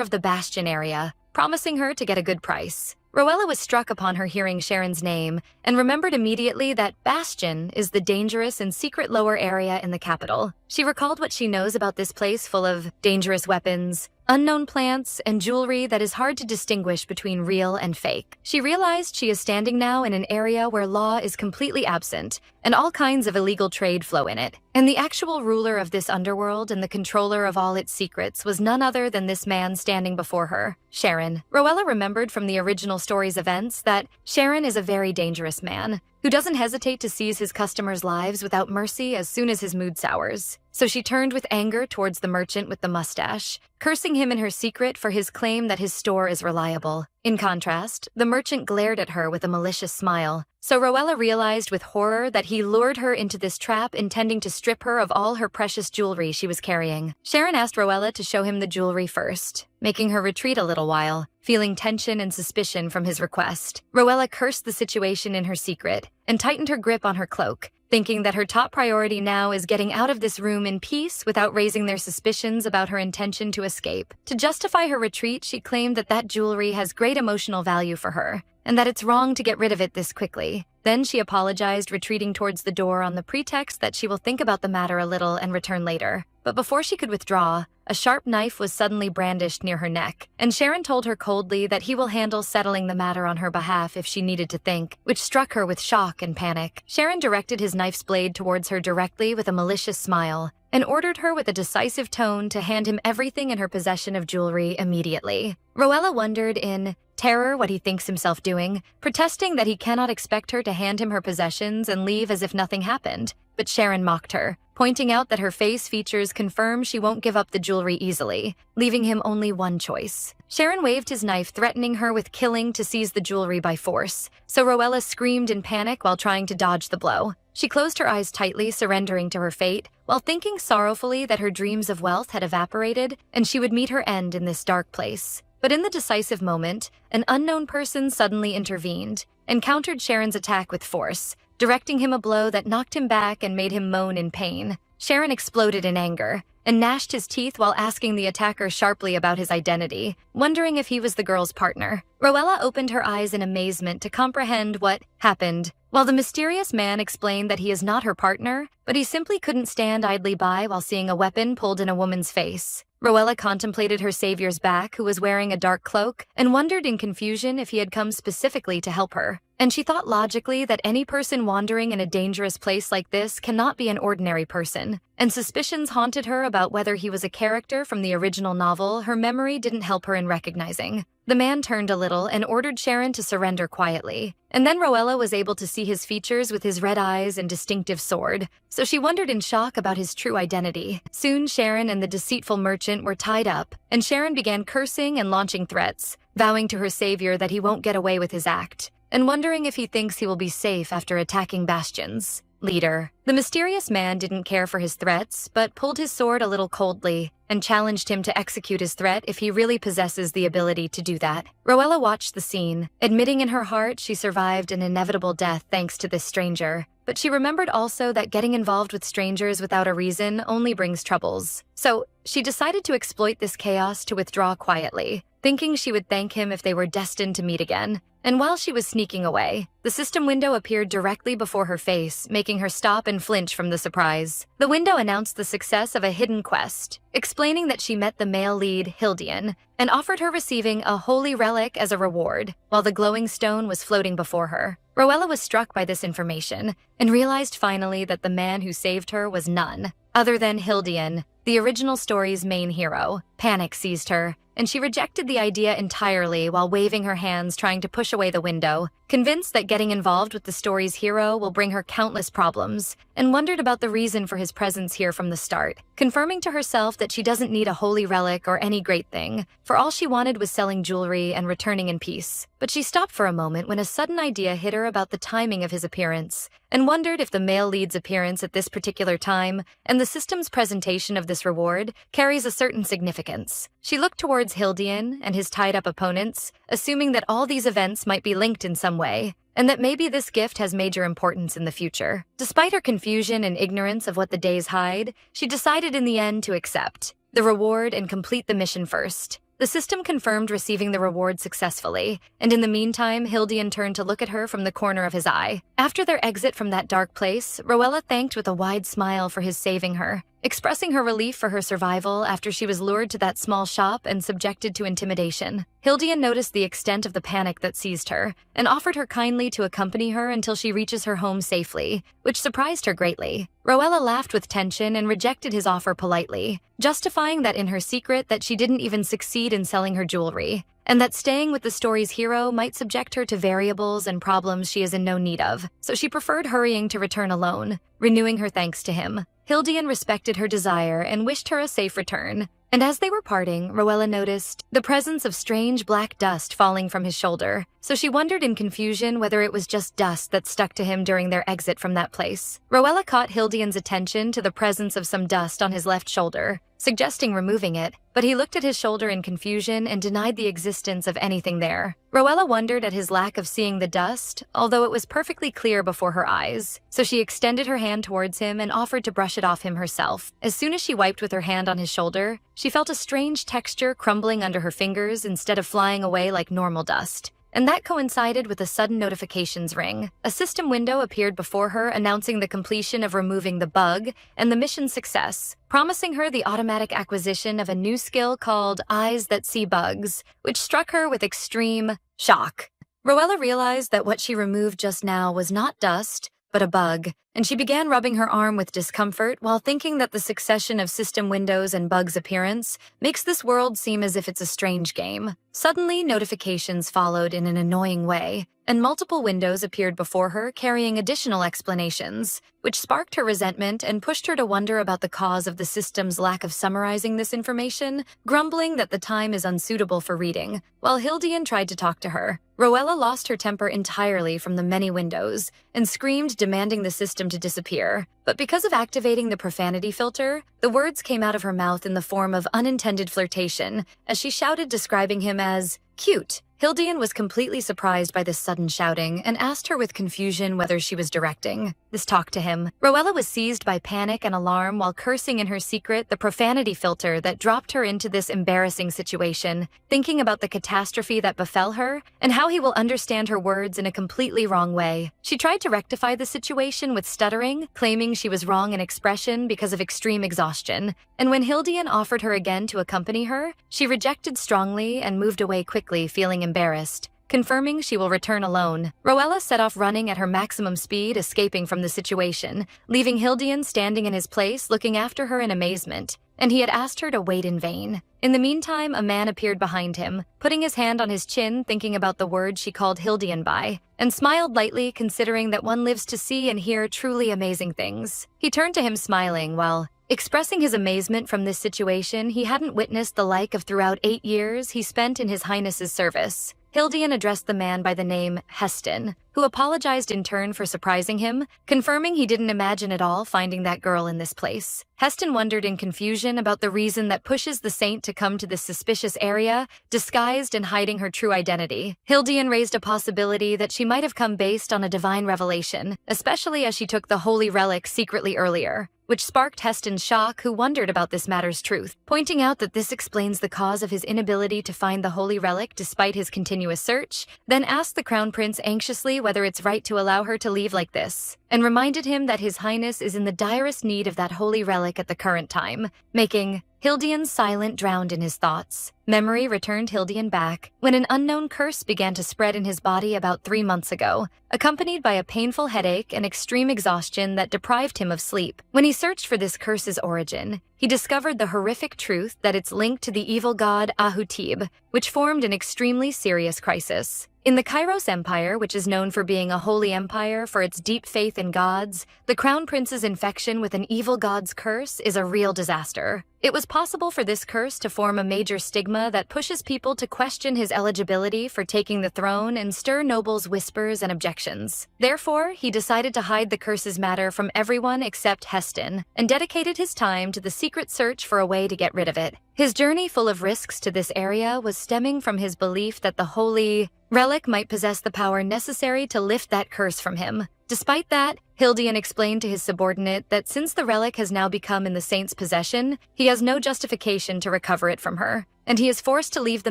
of the Bastion area, promising her to get a good price. Rowella was struck upon her hearing Sharon's name and remembered immediately that Bastion is the dangerous and secret lower area in the capital. She recalled what she knows about this place full of dangerous weapons, unknown plants, and jewelry that is hard to distinguish between real and fake. She realized she is standing now in an area where law is completely absent and all kinds of illegal trade flow in it. And the actual ruler of this underworld and the controller of all its secrets was none other than this man standing before her, Sharon. Rowella remembered from the original story's events that Sharon is a very dangerous man who doesn't hesitate to seize his customers' lives without mercy as soon as his mood sours. So she turned with anger towards the merchant with the mustache, cursing him in her secret for his claim that his store is reliable. In contrast, the merchant glared at her with a malicious smile. So Rowella realized with horror that he lured her into this trap, intending to strip her of all her precious jewelry she was carrying. Sharon asked Rowella to show him the jewelry first, making her retreat a little while, feeling tension and suspicion from his request. Rowella cursed the situation in her secret and tightened her grip on her cloak, thinking that her top priority now is getting out of this room in peace without raising their suspicions about her intention to escape. To justify her retreat, she claimed that that jewelry has great emotional value for her, and that it's wrong to get rid of it this quickly. Then she apologized, retreating towards the door on the pretext that she will think about the matter a little and return later. But before she could withdraw, a sharp knife was suddenly brandished near her neck, and Sharon told her coldly that he will handle settling the matter on her behalf if she needed to think, which struck her with shock and panic. Sharon directed his knife's blade towards her directly with a malicious smile, and ordered her with a decisive tone to hand him everything in her possession of jewelry immediately. Rowella wondered in terror what he thinks himself doing, protesting that he cannot expect her to hand him her possessions and leave as if nothing happened. But Sharon mocked her, pointing out that her face features confirm she won't give up the jewelry easily, leaving him only one choice. Sharon waved his knife, threatening her with killing to seize the jewelry by force, so Rowella screamed in panic while trying to dodge the blow. She closed her eyes tightly, surrendering to her fate, while thinking sorrowfully that her dreams of wealth had evaporated and she would meet her end in this dark place. But in the decisive moment, an unknown person suddenly intervened and countered Sharon's attack with force, directing him a blow that knocked him back and made him moan in pain. Sharon exploded in anger and gnashed his teeth while asking the attacker sharply about his identity, wondering if he was the girl's partner. Rowella opened her eyes in amazement to comprehend what happened, while the mysterious man explained that he is not her partner, but he simply couldn't stand idly by while seeing a weapon pulled in a woman's face. Rowella contemplated her savior's back, who was wearing a dark cloak, and wondered in confusion if he had come specifically to help her. and she thought logically that any person wandering in a dangerous place like this cannot be an ordinary person, and suspicions haunted her about whether he was a character from the original novel her memory didn't help her in recognizing. The man turned a little and ordered Sharon to surrender quietly, and then Roella was able to see his features with his red eyes and distinctive sword, so she wondered in shock about his true identity. Soon Sharon and the deceitful merchant were tied up, and Sharon began cursing and launching threats, vowing to her savior that he won't get away with his act, and wondering if he thinks he will be safe after attacking Bastion's leader. The mysterious man didn't care for his threats, but pulled his sword a little coldly and challenged him to execute his threat if he really possesses the ability to do that. Roella watched the scene, admitting in her heart she survived an inevitable death thanks to this stranger. But she remembered also that getting involved with strangers without a reason only brings troubles. So she decided to exploit this chaos to withdraw quietly, thinking she would thank him if they were destined to meet again. And while she was sneaking away, the system window appeared directly before her face, making her stop and flinch from the surprise. The window announced the success of a hidden quest, explaining that she met the male lead, Hildian, and offered her receiving a holy relic as a reward, while the glowing stone was floating before her. Roella was struck by this information, and realized finally that the man who saved her was none other than Hildian, the original story's main hero. Panic seized her, and she rejected the idea entirely while waving her hands trying to push away the window, convinced that getting involved with the story's hero will bring her countless problems, and wondered about the reason for his presence here from the start, confirming to herself that she doesn't need a holy relic or any great thing, for all she wanted was selling jewelry and returning in peace. But she stopped for a moment when a sudden idea hit her about the timing of his appearance, and wondered if the male lead's appearance at this particular time and the system's presentation of this reward carries a certain significance. She looked towards Hildian and his tied-up opponents, assuming that all these events might be linked in some way, and that maybe this gift has major importance in the future. Despite her confusion and ignorance of what the days hide, she decided in the end to accept the reward and complete the mission first. The system confirmed receiving the reward successfully, and in the meantime, Hildian turned to look at her from the corner of his eye. After their exit from that dark place, Roella thanked with a wide smile for his saving her, expressing her relief for her survival after she was lured to that small shop and subjected to intimidation. Hildian noticed the extent of the panic that seized her, and offered her kindly to accompany her until she reaches her home safely, which surprised her greatly. Roella laughed with tension and rejected his offer politely, justifying that in her secret that she didn't even succeed in selling her jewelry, and that staying with the story's hero might subject her to variables and problems she is in no need of, so she preferred hurrying to return alone, renewing her thanks to him. Hildian respected her desire and wished her a safe return, and as they were parting, Roella noticed the presence of strange black dust falling from his shoulder, so she wondered in confusion whether it was just dust that stuck to him during their exit from that place. Roella caught Hildian's attention to the presence of some dust on his left shoulder, suggesting removing it, but he looked at his shoulder in confusion and denied the existence of anything there. Roella wondered at his lack of seeing the dust, although it was perfectly clear before her eyes, so she extended her hand towards him and offered to brush it off him herself. As soon as she wiped with her hand on his shoulder, she felt a strange texture crumbling under her fingers instead of flying away like normal dust. And that coincided with a sudden notifications ring. A system window appeared before her announcing the completion of removing the bug and the mission's success, promising her the automatic acquisition of a new skill called Eyes That See Bugs, which struck her with extreme shock. Roella realized that what she removed just now was not dust, but a bug, and she began rubbing her arm with discomfort while thinking that the succession of system windows and bugs' appearance makes this world seem as if it's a strange game. Suddenly, notifications followed in an annoying way, and multiple windows appeared before her carrying additional explanations, which sparked her resentment and pushed her to wonder about the cause of the system's lack of summarizing this information, grumbling that the time is unsuitable for reading, while Hildian tried to talk to her. Roella lost her temper entirely from the many windows and screamed, demanding the system to disappear. But because of activating the profanity filter, the words came out of her mouth in the form of unintended flirtation as she shouted, describing him as cute. Hildian was completely surprised by this sudden shouting and asked her with confusion whether she was directing this talk to him. Roella was seized by panic and alarm while cursing in her secret the profanity filter that dropped her into this embarrassing situation, thinking about the catastrophe that befell her and how he will understand her words in a completely wrong way. She tried to rectify the situation with stuttering, claiming she was wrong in expression because of extreme exhaustion, and when Hildian offered her again to accompany her, she rejected strongly and moved away quickly, feeling embarrassed. confirming she will return alone. Rowella set off running at her maximum speed, escaping from the situation, leaving Hildian standing in his place looking after her in amazement, and he had asked her to wait in vain. In the meantime, a man appeared behind him, putting his hand on his chin, thinking about the word she called Hildian by, and smiled lightly, considering that one lives to see and hear truly amazing things. He turned to him smiling while expressing his amazement from this situation he hadn't witnessed the like of throughout 8 years he spent in His Highness's service. Hildian addressed the man by the name Heston, who apologized in turn for surprising him, confirming he didn't imagine at all finding that girl in this place. Heston wondered in confusion about the reason that pushes the saint to come to this suspicious area, disguised and hiding her true identity. Hildian raised a possibility that she might have come based on a divine revelation, especially as she took the holy relic secretly earlier, which sparked Heston's shock, who wondered about this matter's truth, pointing out that this explains the cause of his inability to find the holy relic despite his continuous search, then asked the Crown Prince anxiously whether it's right to allow her to leave like this, and reminded him that His Highness is in the direst need of that holy relic at the current time, making Hildian silent, drowned in his thoughts. Memory returned Hildian back when an unknown curse began to spread in his body about 3 months ago, accompanied by a painful headache and extreme exhaustion that deprived him of sleep. When he searched for this curse's origin, he discovered the horrific truth that it's linked to the evil god Ahutib, which formed an extremely serious crisis. In the Kairos Empire, which is known for being a holy empire for its deep faith in gods, the Crown Prince's infection with an evil god's curse is a real disaster. It was possible for this curse to form a major stigma that pushes people to question his eligibility for taking the throne and stir nobles' whispers and objections. Therefore, he decided to hide the curse's matter from everyone except Heston, and dedicated his time to the secret search for a way to get rid of it. His journey, full of risks to this area, was stemming from his belief that the holy relic might possess the power necessary to lift that curse from him. Despite that, Hildian explained to his subordinate that since the relic has now become in the saint's possession, he has no justification to recover it from her, and he is forced to leave the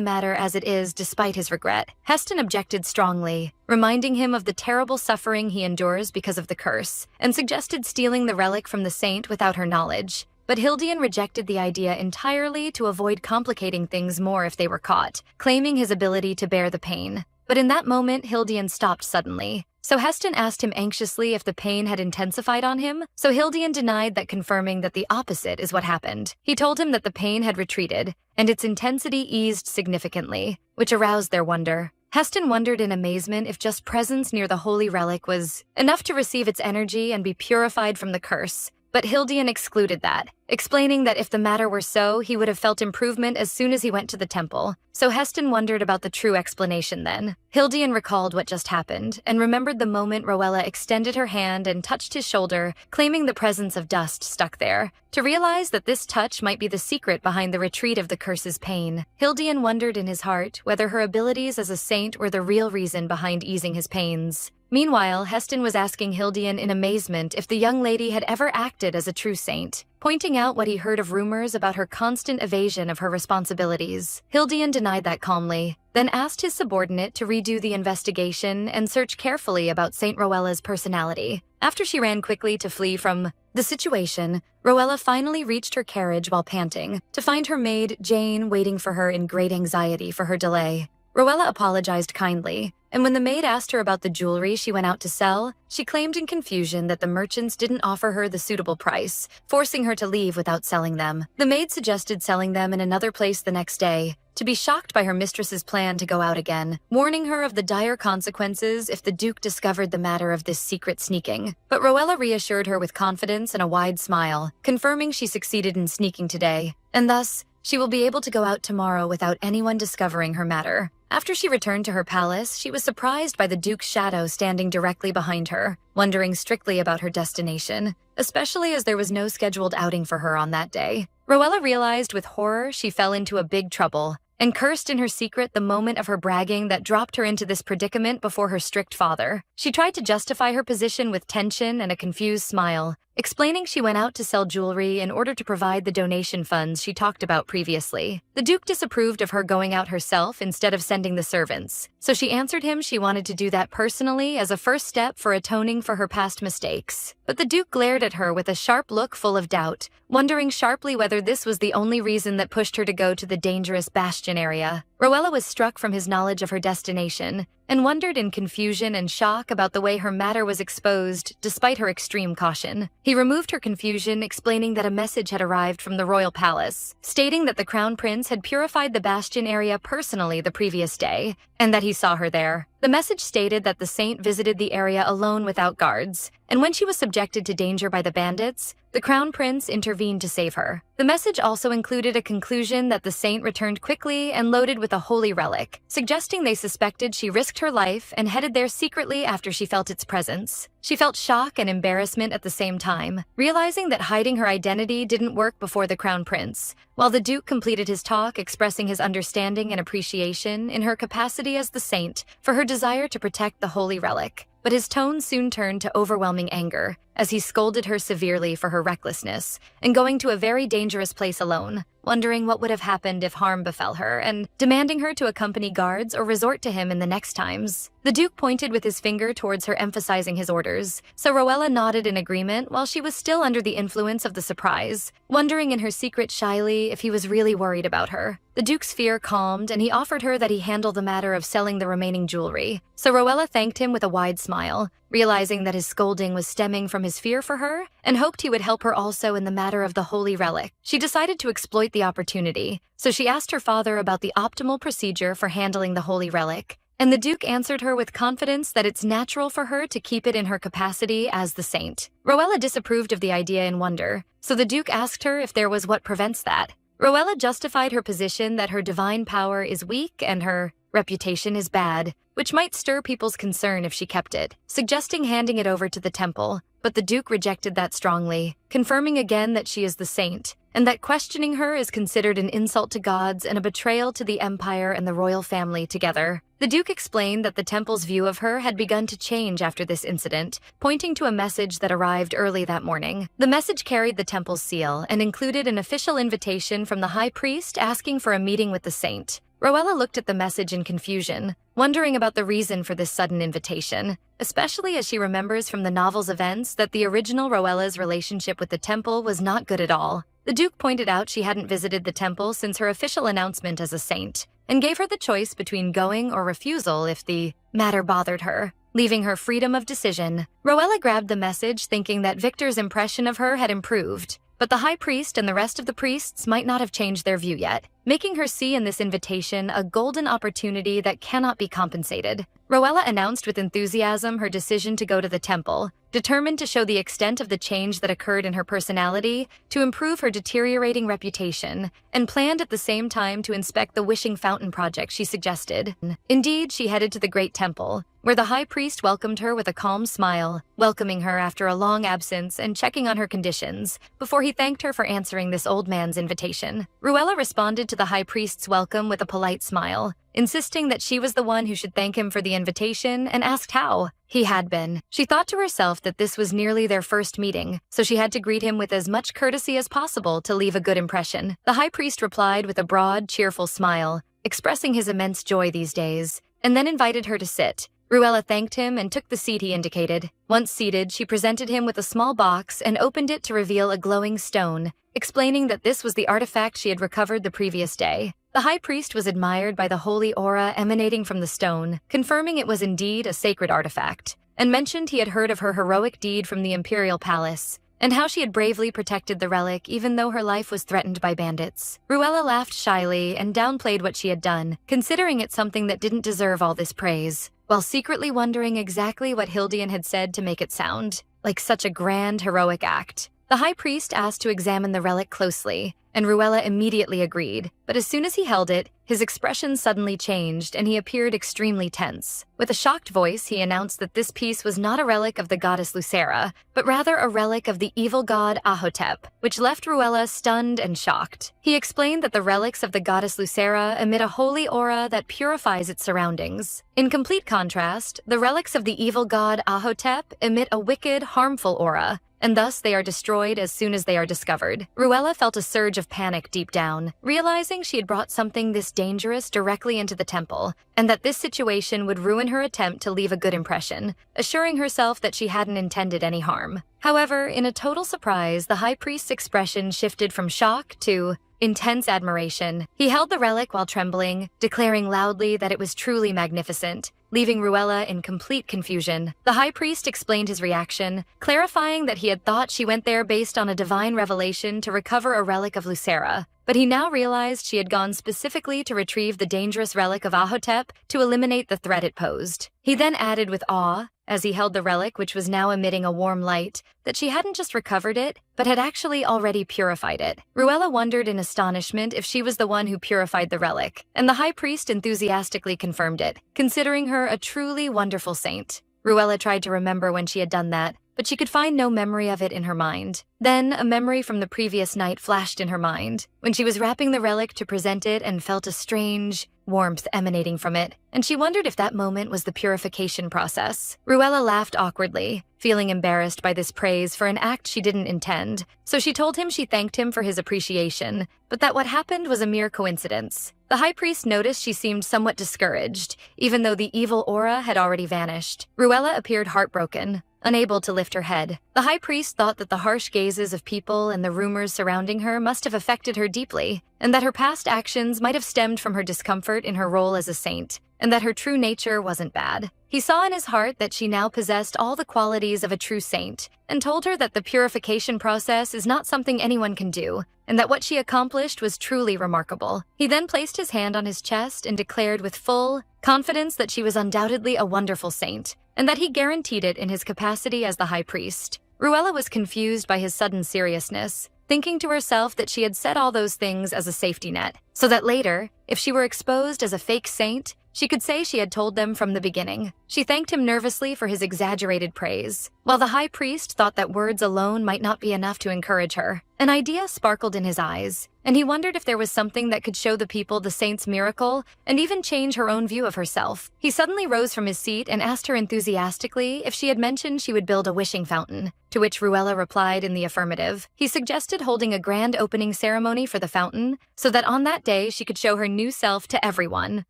matter as it is despite his regret. Heston objected strongly, reminding him of the terrible suffering he endures because of the curse, and suggested stealing the relic from the saint without her knowledge. But Hildian rejected the idea entirely to avoid complicating things more if they were caught, claiming his ability to bear the pain. But in that moment, Hildian stopped suddenly. So Heston asked him anxiously if the pain had intensified on him, so Hildian denied that, confirming that the opposite is what happened. He told him that the pain had retreated, and its intensity eased significantly, which aroused their wonder. Heston wondered in amazement if just presence near the holy relic was enough to receive its energy and be purified from the curse. But Hildian excluded that, explaining that if the matter were so, he would have felt improvement as soon as he went to the temple. So Heston wondered about the true explanation then. Hildian recalled what just happened, and remembered the moment Rowella extended her hand and touched his shoulder, claiming the presence of dust stuck there, to realize that this touch might be the secret behind the retreat of the curse's pain. Hildian wondered in his heart whether her abilities as a saint were the real reason behind easing his pains. Meanwhile, Heston was asking Hildian in amazement if the young lady had ever acted as a true saint, pointing out what he heard of rumors about her constant evasion of her responsibilities. Hildian denied that calmly, then asked his subordinate to redo the investigation and search carefully about Saint Rowella's personality. After she ran quickly to flee from the situation, Rowella finally reached her carriage while panting, to find her maid, Jane, waiting for her in great anxiety for her delay. Rowella apologized kindly, and when the maid asked her about the jewelry she went out to sell, she claimed in confusion that the merchants didn't offer her the suitable price, forcing her to leave without selling them. The maid suggested selling them in another place the next day, to be shocked by her mistress's plan to go out again, warning her of the dire consequences if the Duke discovered the matter of this secret sneaking. But Rowella reassured her with confidence and a wide smile, confirming she succeeded in sneaking today, and thus, she will be able to go out tomorrow without anyone discovering her matter. After she returned to her palace, she was surprised by the Duke's shadow standing directly behind her, wondering strictly about her destination, especially as there was no scheduled outing for her on that day. Rowella realized with horror she fell into a big trouble, and cursed in her secret the moment of her bragging that dropped her into this predicament before her strict father. She tried to justify her position with tension and a confused smile, explaining she went out to sell jewelry in order to provide the donation funds she talked about previously. The Duke disapproved of her going out herself instead of sending the servants, so she answered him she wanted to do that personally as a first step for atoning for her past mistakes. But the Duke glared at her with a sharp look full of doubt, wondering sharply whether this was the only reason that pushed her to go to the dangerous Bastion area. Rowella was struck from his knowledge of her destination and wondered in confusion and shock about the way her matter was exposed despite her extreme caution. He removed her confusion, explaining that a message had arrived from the royal palace, stating that the crown prince had purified the bastion area personally the previous day, and that he saw her there. The message stated that the saint visited the area alone without guards, and when she was subjected to danger by the bandits, the crown prince intervened to save her. The message also included a conclusion that the saint returned quickly and loaded with a holy relic, suggesting they suspected she risked her life and headed there secretly after she felt its presence. She felt shock and embarrassment at the same time, realizing that hiding her identity didn't work before the crown prince, while the Duke completed his talk expressing his understanding and appreciation in her capacity as the saint for her desire to protect the holy relic. But his tone soon turned to overwhelming anger as he scolded her severely for her recklessness and going to a very dangerous place alone, wondering what would have happened if harm befell her and demanding her to accompany guards or resort to him in the next times. The Duke pointed with his finger towards her, emphasizing his orders, so Rowella nodded in agreement while she was still under the influence of the surprise, wondering in her secret shyly if he was really worried about her. The Duke's fear calmed, and he offered her that he handle the matter of selling the remaining jewelry, so Rowella thanked him with a wide smile, realizing that his scolding was stemming from his fear for her, and hoped he would help her also in the matter of the holy relic. She decided to exploit the opportunity, so she asked her father about the optimal procedure for handling the holy relic, and the Duke answered her with confidence that it's natural for her to keep it in her capacity as the saint. Rowella disapproved of the idea in wonder, so the Duke asked her if there was what prevents that. Rowella justified her position that her divine power is weak and her reputation is bad, which might stir people's concern if she kept it, suggesting handing it over to the temple, but the Duke rejected that strongly, confirming again that she is the saint, and that questioning her is considered an insult to gods and a betrayal to the empire and the royal family together. The Duke explained that the temple's view of her had begun to change after this incident, pointing to a message that arrived early that morning. The message carried the temple's seal and included an official invitation from the high priest asking for a meeting with the saint. Rowella looked at the message in confusion, wondering about the reason for this sudden invitation, especially as she remembers from the novel's events that the original Rowella's relationship with the temple was not good at all. The Duke pointed out she hadn't visited the temple since her official announcement as a saint, and gave her the choice between going or refusal if the matter bothered her, leaving her freedom of decision. Rowella grabbed the message thinking that Victor's impression of her had improved, but the high priest and the rest of the priests might not have changed their view yet, making her see in this invitation a golden opportunity that cannot be compensated. Rowella announced with enthusiasm her decision to go to the temple, determined to show the extent of the change that occurred in her personality to improve her deteriorating reputation, and planned at the same time to inspect the Wishing Fountain project she suggested. Indeed, she headed to the Great Temple, where the high priest welcomed her with a calm smile, welcoming her after a long absence and checking on her conditions, before he thanked her for answering this old man's invitation. Rowella responded to the high priest's welcome with a polite smile, insisting that she was the one who should thank him for the invitation, and asked how he had been. She thought to herself that this was nearly their first meeting, so she had to greet him with as much courtesy as possible to leave a good impression. The high priest replied with a broad, cheerful smile, expressing his immense joy these days, and then invited her to sit. Rowella thanked him and took the seat he indicated. Once seated, she presented him with a small box and opened it to reveal a glowing stone, explaining that this was the artifact she had recovered the previous day. The high priest was admired by the holy aura emanating from the stone, confirming it was indeed a sacred artifact, and mentioned he had heard of her heroic deed from the imperial palace, and how she had bravely protected the relic even though her life was threatened by bandits. Rowella laughed shyly and downplayed what she had done, considering it something that didn't deserve all this praise, while secretly wondering exactly what Hildian had said to make it sound like such a grand, heroic act. The high priest asked to examine the relic closely, and Rowella immediately agreed, but as soon as he held it, his expression suddenly changed and he appeared extremely tense. With a shocked voice, he announced that this piece was not a relic of the goddess Lucera, but rather a relic of the evil god Ahotep, which left Rowella stunned and shocked. He explained that the relics of the goddess Lucera emit a holy aura that purifies its surroundings. In complete contrast, the relics of the evil god Ahotep emit a wicked, harmful aura, and thus they are destroyed as soon as they are discovered. Rowella felt a surge of panic deep down, realizing she had brought something this dangerous directly into the temple, and that this situation would ruin her attempt to leave a good impression, assuring herself that she hadn't intended any harm. However, in a total surprise, the high priest's expression shifted from shock to intense admiration. He held the relic while trembling, declaring loudly that it was truly magnificent, leaving Ruella in complete confusion. The high priest explained his reaction, clarifying that he had thought she went there based on a divine revelation to recover a relic of Lucera, but he now realized she had gone specifically to retrieve the dangerous relic of Ahotep to eliminate the threat it posed. He then added with awe, as he held the relic which was now emitting a warm light, that she hadn't just recovered it, but had actually already purified it. Ruella wondered in astonishment if she was the one who purified the relic, and the high priest enthusiastically confirmed it, considering her a truly wonderful saint. Ruella tried to remember when she had done that, but she could find no memory of it in her mind. Then, a memory from the previous night flashed in her mind, when she was wrapping the relic to present it and felt a strange warmth emanating from it, and she wondered if that moment was the purification process. Ruella laughed awkwardly, feeling embarrassed by this praise for an act she didn't intend, so she told him she thanked him for his appreciation, but that what happened was a mere coincidence. The high priest noticed she seemed somewhat discouraged, even though the evil aura had already vanished. Ruella appeared heartbroken, unable to lift her head. The high priest thought that the harsh gazes of people and the rumors surrounding her must have affected her deeply, and that her past actions might have stemmed from her discomfort in her role as a saint, and that her true nature wasn't bad. He saw in his heart that she now possessed all the qualities of a true saint, and told her that the purification process is not something anyone can do, and that what she accomplished was truly remarkable. He then placed his hand on his chest and declared with full confidence that she was undoubtedly a wonderful saint, and that he guaranteed it in his capacity as the high priest. Ruella was confused by his sudden seriousness, thinking to herself that she had said all those things as a safety net, so that later, if she were exposed as a fake saint, she could say she had told them from the beginning. She thanked him nervously for his exaggerated praise, while the high priest thought that words alone might not be enough to encourage her. An idea sparkled in his eyes, and he wondered if there was something that could show the people the saint's miracle and even change her own view of herself. He suddenly rose from his seat and asked her enthusiastically if she had mentioned she would build a wishing fountain, to which Ruella replied in the affirmative. He suggested holding a grand opening ceremony for the fountain, so that on that day she could show her new self to everyone.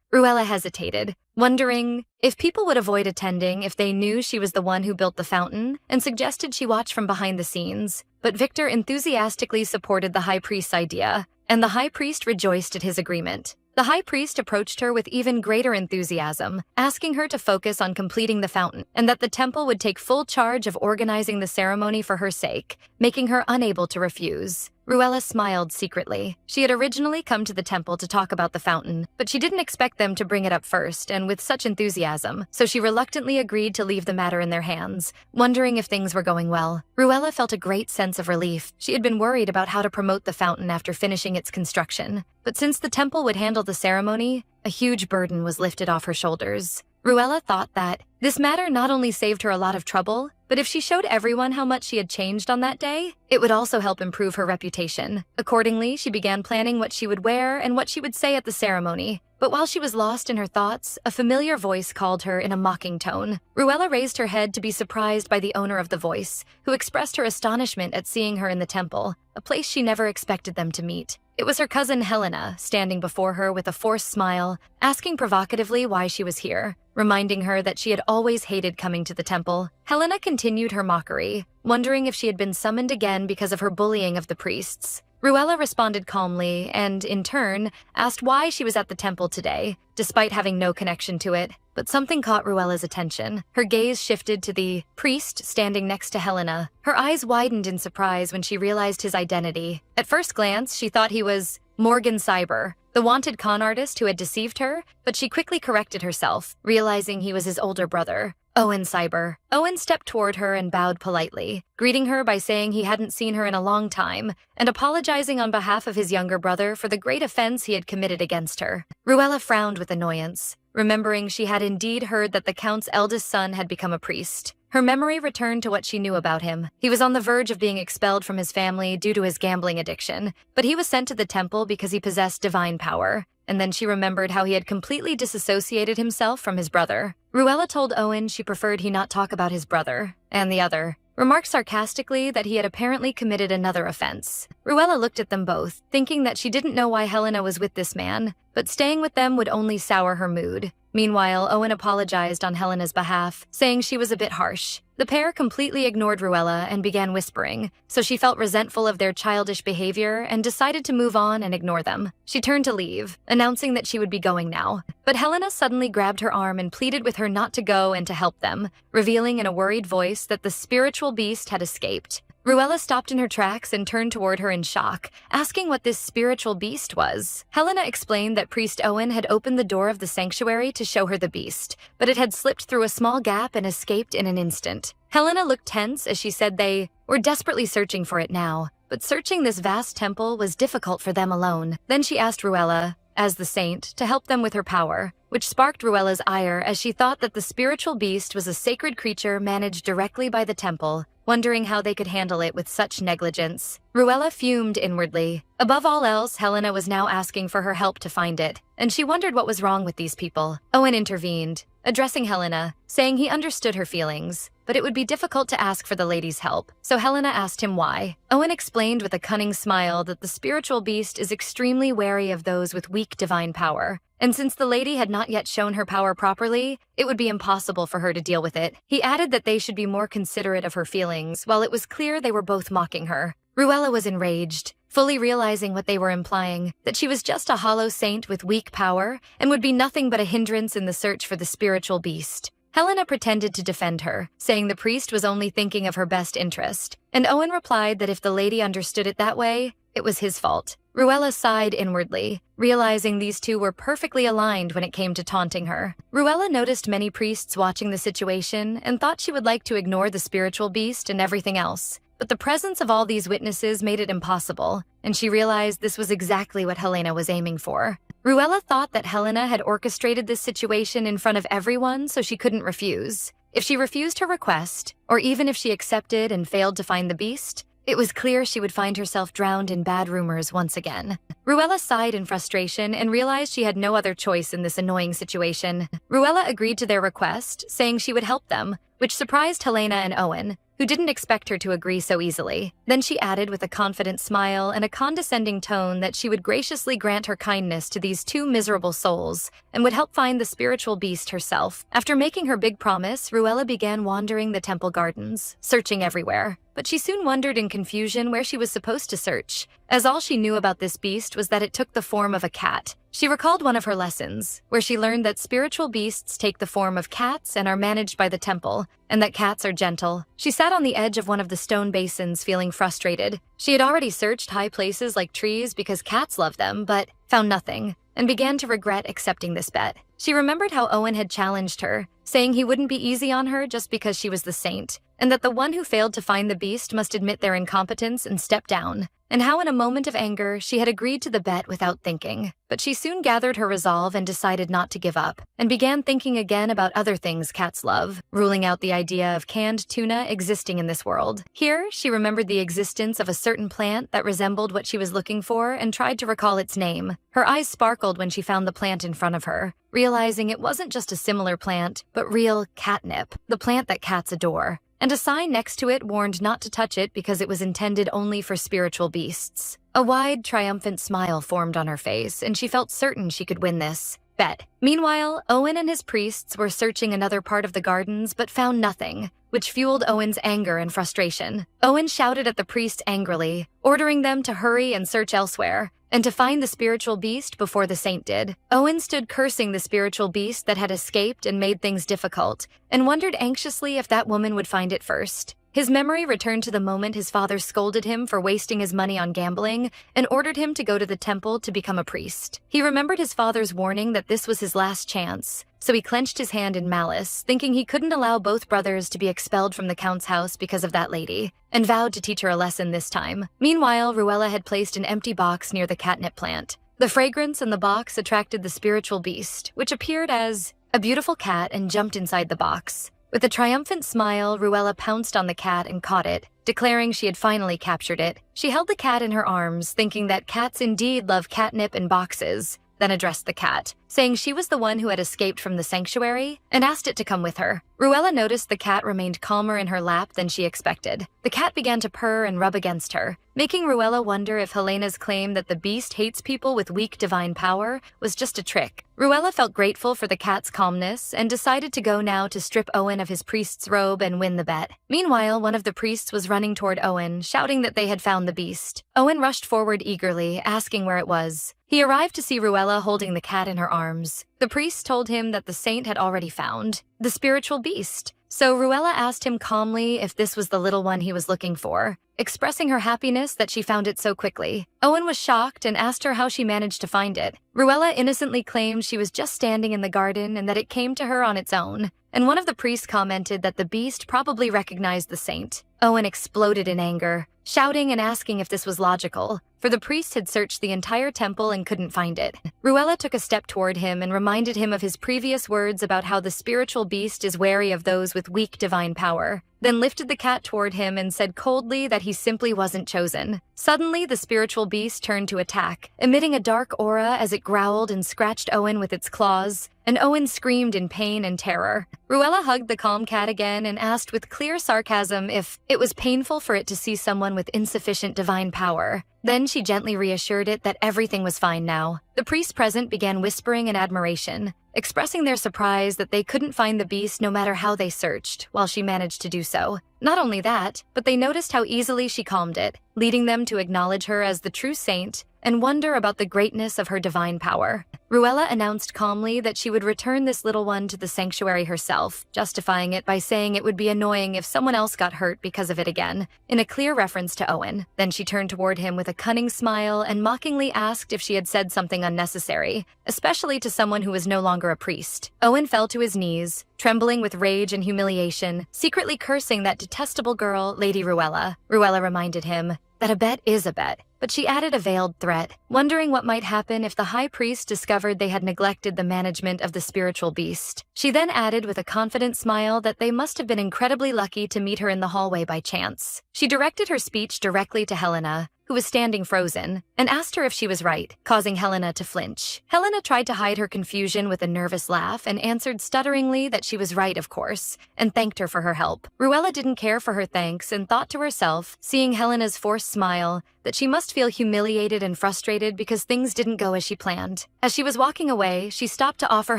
Ruella hesitated, wondering if people would avoid attending if they knew she was the one who built the fountain, and suggested she watch from behind the scenes. But Victor enthusiastically supported the high priest's idea, and the high priest rejoiced at his agreement. The high priest approached her with even greater enthusiasm, asking her to focus on completing the fountain, and that the temple would take full charge of organizing the ceremony for her sake, making her unable to refuse. Ruella smiled secretly. She had originally come to the temple to talk about the fountain, but she didn't expect them to bring it up first and with such enthusiasm, so she reluctantly agreed to leave the matter in their hands, wondering if things were going well. Ruella felt a great sense of relief. She had been worried about how to promote the fountain after finishing its construction, but since the temple would handle the ceremony, a huge burden was lifted off her shoulders. Ruella thought that this matter not only saved her a lot of trouble, but if she showed everyone how much she had changed on that day, it would also help improve her reputation. Accordingly, she began planning what she would wear and what she would say at the ceremony. But while she was lost in her thoughts, a familiar voice called her in a mocking tone. Ruella raised her head to be surprised by the owner of the voice, who expressed her astonishment at seeing her in the temple, a place she never expected them to meet. It was her cousin Helena, standing before her with a forced smile, asking provocatively why she was here, reminding her that she had always hated coming to the temple. Helena continued her mockery, wondering if she had been summoned again because of her bullying of the priests. Ruella responded calmly and, in turn, asked why she was at the temple today, despite having no connection to it. But something caught Ruella's attention. Her gaze shifted to the priest standing next to Helena. Her eyes widened in surprise when she realized his identity. At first glance, she thought he was Morgan Cyber, the wanted con artist who had deceived her, but she quickly corrected herself, realizing he was his older brother, Owen Cyber. Owen stepped toward her and bowed politely, greeting her by saying he hadn't seen her in a long time, and apologizing on behalf of his younger brother for the great offense he had committed against her. Ruella frowned with annoyance, remembering she had indeed heard that the Count's eldest son had become a priest. Her memory returned to what she knew about him. He was on the verge of being expelled from his family due to his gambling addiction, but he was sent to the temple because he possessed divine power. And then she remembered how he had completely disassociated himself from his brother. Ruella told Owen she preferred he not talk about his brother, and the other, remarked sarcastically that he had apparently committed another offense. Ruella looked at them both, thinking that she didn't know why Helena was with this man, but staying with them would only sour her mood. Meanwhile, Owen apologized on Helena's behalf, saying she was a bit harsh. The pair completely ignored Ruella and began whispering, so she felt resentful of their childish behavior and decided to move on and ignore them. She turned to leave, announcing that she would be going now. But Helena suddenly grabbed her arm and pleaded with her not to go and to help them, revealing in a worried voice that the spiritual beast had escaped. Ruella stopped in her tracks and turned toward her in shock, asking what this spiritual beast was. Helena explained that Priest Owen had opened the door of the sanctuary to show her the beast, but it had slipped through a small gap and escaped in an instant. Helena looked tense as she said they were desperately searching for it now, but searching this vast temple was difficult for them alone. Then she asked Ruella, as the saint, to help them with her power, which sparked Ruella's ire as she thought that the spiritual beast was a sacred creature managed directly by the temple, wondering how they could handle it with such negligence. Ruella fumed inwardly. Above all else, Helena was now asking for her help to find it, and she wondered what was wrong with these people. Owen intervened, addressing Helena, saying he understood her feelings, but it would be difficult to ask for the lady's help, so Helena asked him why. Owen explained with a cunning smile that the spiritual beast is extremely wary of those with weak divine power, and since the lady had not yet shown her power properly, it would be impossible for her to deal with it. He added that they should be more considerate of her feelings, while it was clear they were both mocking her. Ruella was enraged, fully realizing what they were implying, that she was just a hollow saint with weak power and would be nothing but a hindrance in the search for the spiritual beast. Helena pretended to defend her, saying the priest was only thinking of her best interest, and Owen replied that if the lady understood it that way, it was his fault. Ruella sighed inwardly, realizing these two were perfectly aligned when it came to taunting her. Ruella noticed many priests watching the situation and thought she would like to ignore the spiritual beast and everything else. But the presence of all these witnesses made it impossible, and she realized this was exactly what Helena was aiming for. Ruella thought that Helena had orchestrated this situation in front of everyone so she couldn't refuse. If she refused her request, or even if she accepted and failed to find the beast, it was clear she would find herself drowned in bad rumors once again. Ruella sighed in frustration and realized she had no other choice in this annoying situation. Ruella agreed to their request, saying she would help them, which surprised Helena and Owen, who didn't expect her to agree so easily. Then she added with a confident smile and a condescending tone that she would graciously grant her kindness to these two miserable souls and would help find the spiritual beast herself. After making her big promise, Ruella began wandering the temple gardens, searching everywhere. But she soon wondered in confusion where she was supposed to search, as all she knew about this beast was that it took the form of a cat. She recalled one of her lessons, where she learned that spiritual beasts take the form of cats and are managed by the temple, and that cats are gentle. She sat on the edge of one of the stone basins feeling frustrated. She had already searched high places like trees because cats love them, but found nothing, and began to regret accepting this bet. She remembered how Owen had challenged her, saying he wouldn't be easy on her just because she was the saint, and that the one who failed to find the beast must admit their incompetence and step down, and how in a moment of anger she had agreed to the bet without thinking. But she soon gathered her resolve and decided not to give up, and began thinking again about other things cats love, ruling out the idea of canned tuna existing in this world. Here, she remembered the existence of a certain plant that resembled what she was looking for and tried to recall its name. Her eyes sparkled when she found the plant in front of her, realizing it wasn't just a similar plant, but real catnip, the plant that cats adore. And a sign next to it warned not to touch it because it was intended only for spiritual beasts. A wide, triumphant smile formed on her face, and she felt certain she could win this bet. Meanwhile, Owen and his priests were searching another part of the gardens but found nothing, which fueled Owen's anger and frustration. Owen shouted at the priests angrily, ordering them to hurry and search elsewhere, and to find the spiritual beast before the saint did. Owen stood cursing the spiritual beast that had escaped and made things difficult, and wondered anxiously if that woman would find it first. His memory returned to the moment his father scolded him for wasting his money on gambling and ordered him to go to the temple to become a priest. He remembered his father's warning that this was his last chance, so he clenched his hand in malice, thinking he couldn't allow both brothers to be expelled from the count's house because of that lady, and vowed to teach her a lesson this time. Meanwhile, Ruella had placed an empty box near the catnip plant. The fragrance in the box attracted the spiritual beast, which appeared as a beautiful cat and jumped inside the box. With a triumphant smile, Ruella pounced on the cat and caught it, declaring she had finally captured it. She held the cat in her arms, thinking that cats indeed love catnip and boxes, then addressed the cat, saying she was the one who had escaped from the sanctuary, and asked it to come with her. Ruella noticed the cat remained calmer in her lap than she expected. The cat began to purr and rub against her, making Ruella wonder if Helena's claim that the beast hates people with weak divine power was just a trick. Ruella felt grateful for the cat's calmness and decided to go now to strip Owen of his priest's robe and win the bet. Meanwhile, one of the priests was running toward Owen, shouting that they had found the beast. Owen rushed forward eagerly, asking where it was. He arrived to see Ruella holding the cat in her arms. The priest told him that the saint had already found the spiritual beast. So Ruella asked him calmly if this was the little one he was looking for, expressing her happiness that she found it so quickly. Owen was shocked and asked her how she managed to find it. Ruella innocently claimed she was just standing in the garden and that it came to her on its own. And one of the priests commented that the beast probably recognized the saint. Owen exploded in anger, shouting and asking if this was logical, for the priest had searched the entire temple and couldn't find it. Ruella took a step toward him and reminded him of his previous words about how the spiritual beast is wary of those with weak divine power, then lifted the cat toward him and said coldly that he simply wasn't chosen. Suddenly, the spiritual beast turned to attack, emitting a dark aura as it growled and scratched Owen with its claws, and Owen screamed in pain and terror. Ruella hugged the calm cat again and asked with clear sarcasm if it was painful for it to see someone with insufficient divine power. Then she gently reassured it that everything was fine now. The priests present began whispering in admiration, expressing their surprise that they couldn't find the beast no matter how they searched, while she managed to do so. Not only that, but they noticed how easily she calmed it, leading them to acknowledge her as the true saint and wonder about the greatness of her divine power. Ruella announced calmly that she would return this little one to the sanctuary herself, justifying it by saying it would be annoying if someone else got hurt because of it again, in a clear reference to Owen. Then she turned toward him with a cunning smile and mockingly asked if she had said something unnecessary, especially to someone who was no longer a priest. Owen fell to his knees, trembling with rage and humiliation, secretly cursing that detestable girl, Lady Ruella. Ruella reminded him that a bet is a bet, but she added a veiled threat, wondering what might happen if the high priest discovered they had neglected the management of the spiritual beast. She then added with a confident smile that they must have been incredibly lucky to meet her in the hallway by chance. She directed her speech directly to Helena, who was standing frozen, and asked her if she was right, causing Helena to flinch. Helena tried to hide her confusion with a nervous laugh and answered stutteringly that she was right, of course, and thanked her for her help. Ruella didn't care for her thanks and thought to herself, seeing Helena's forced smile, that she must feel humiliated and frustrated because things didn't go as she planned. As she was walking away, she stopped to offer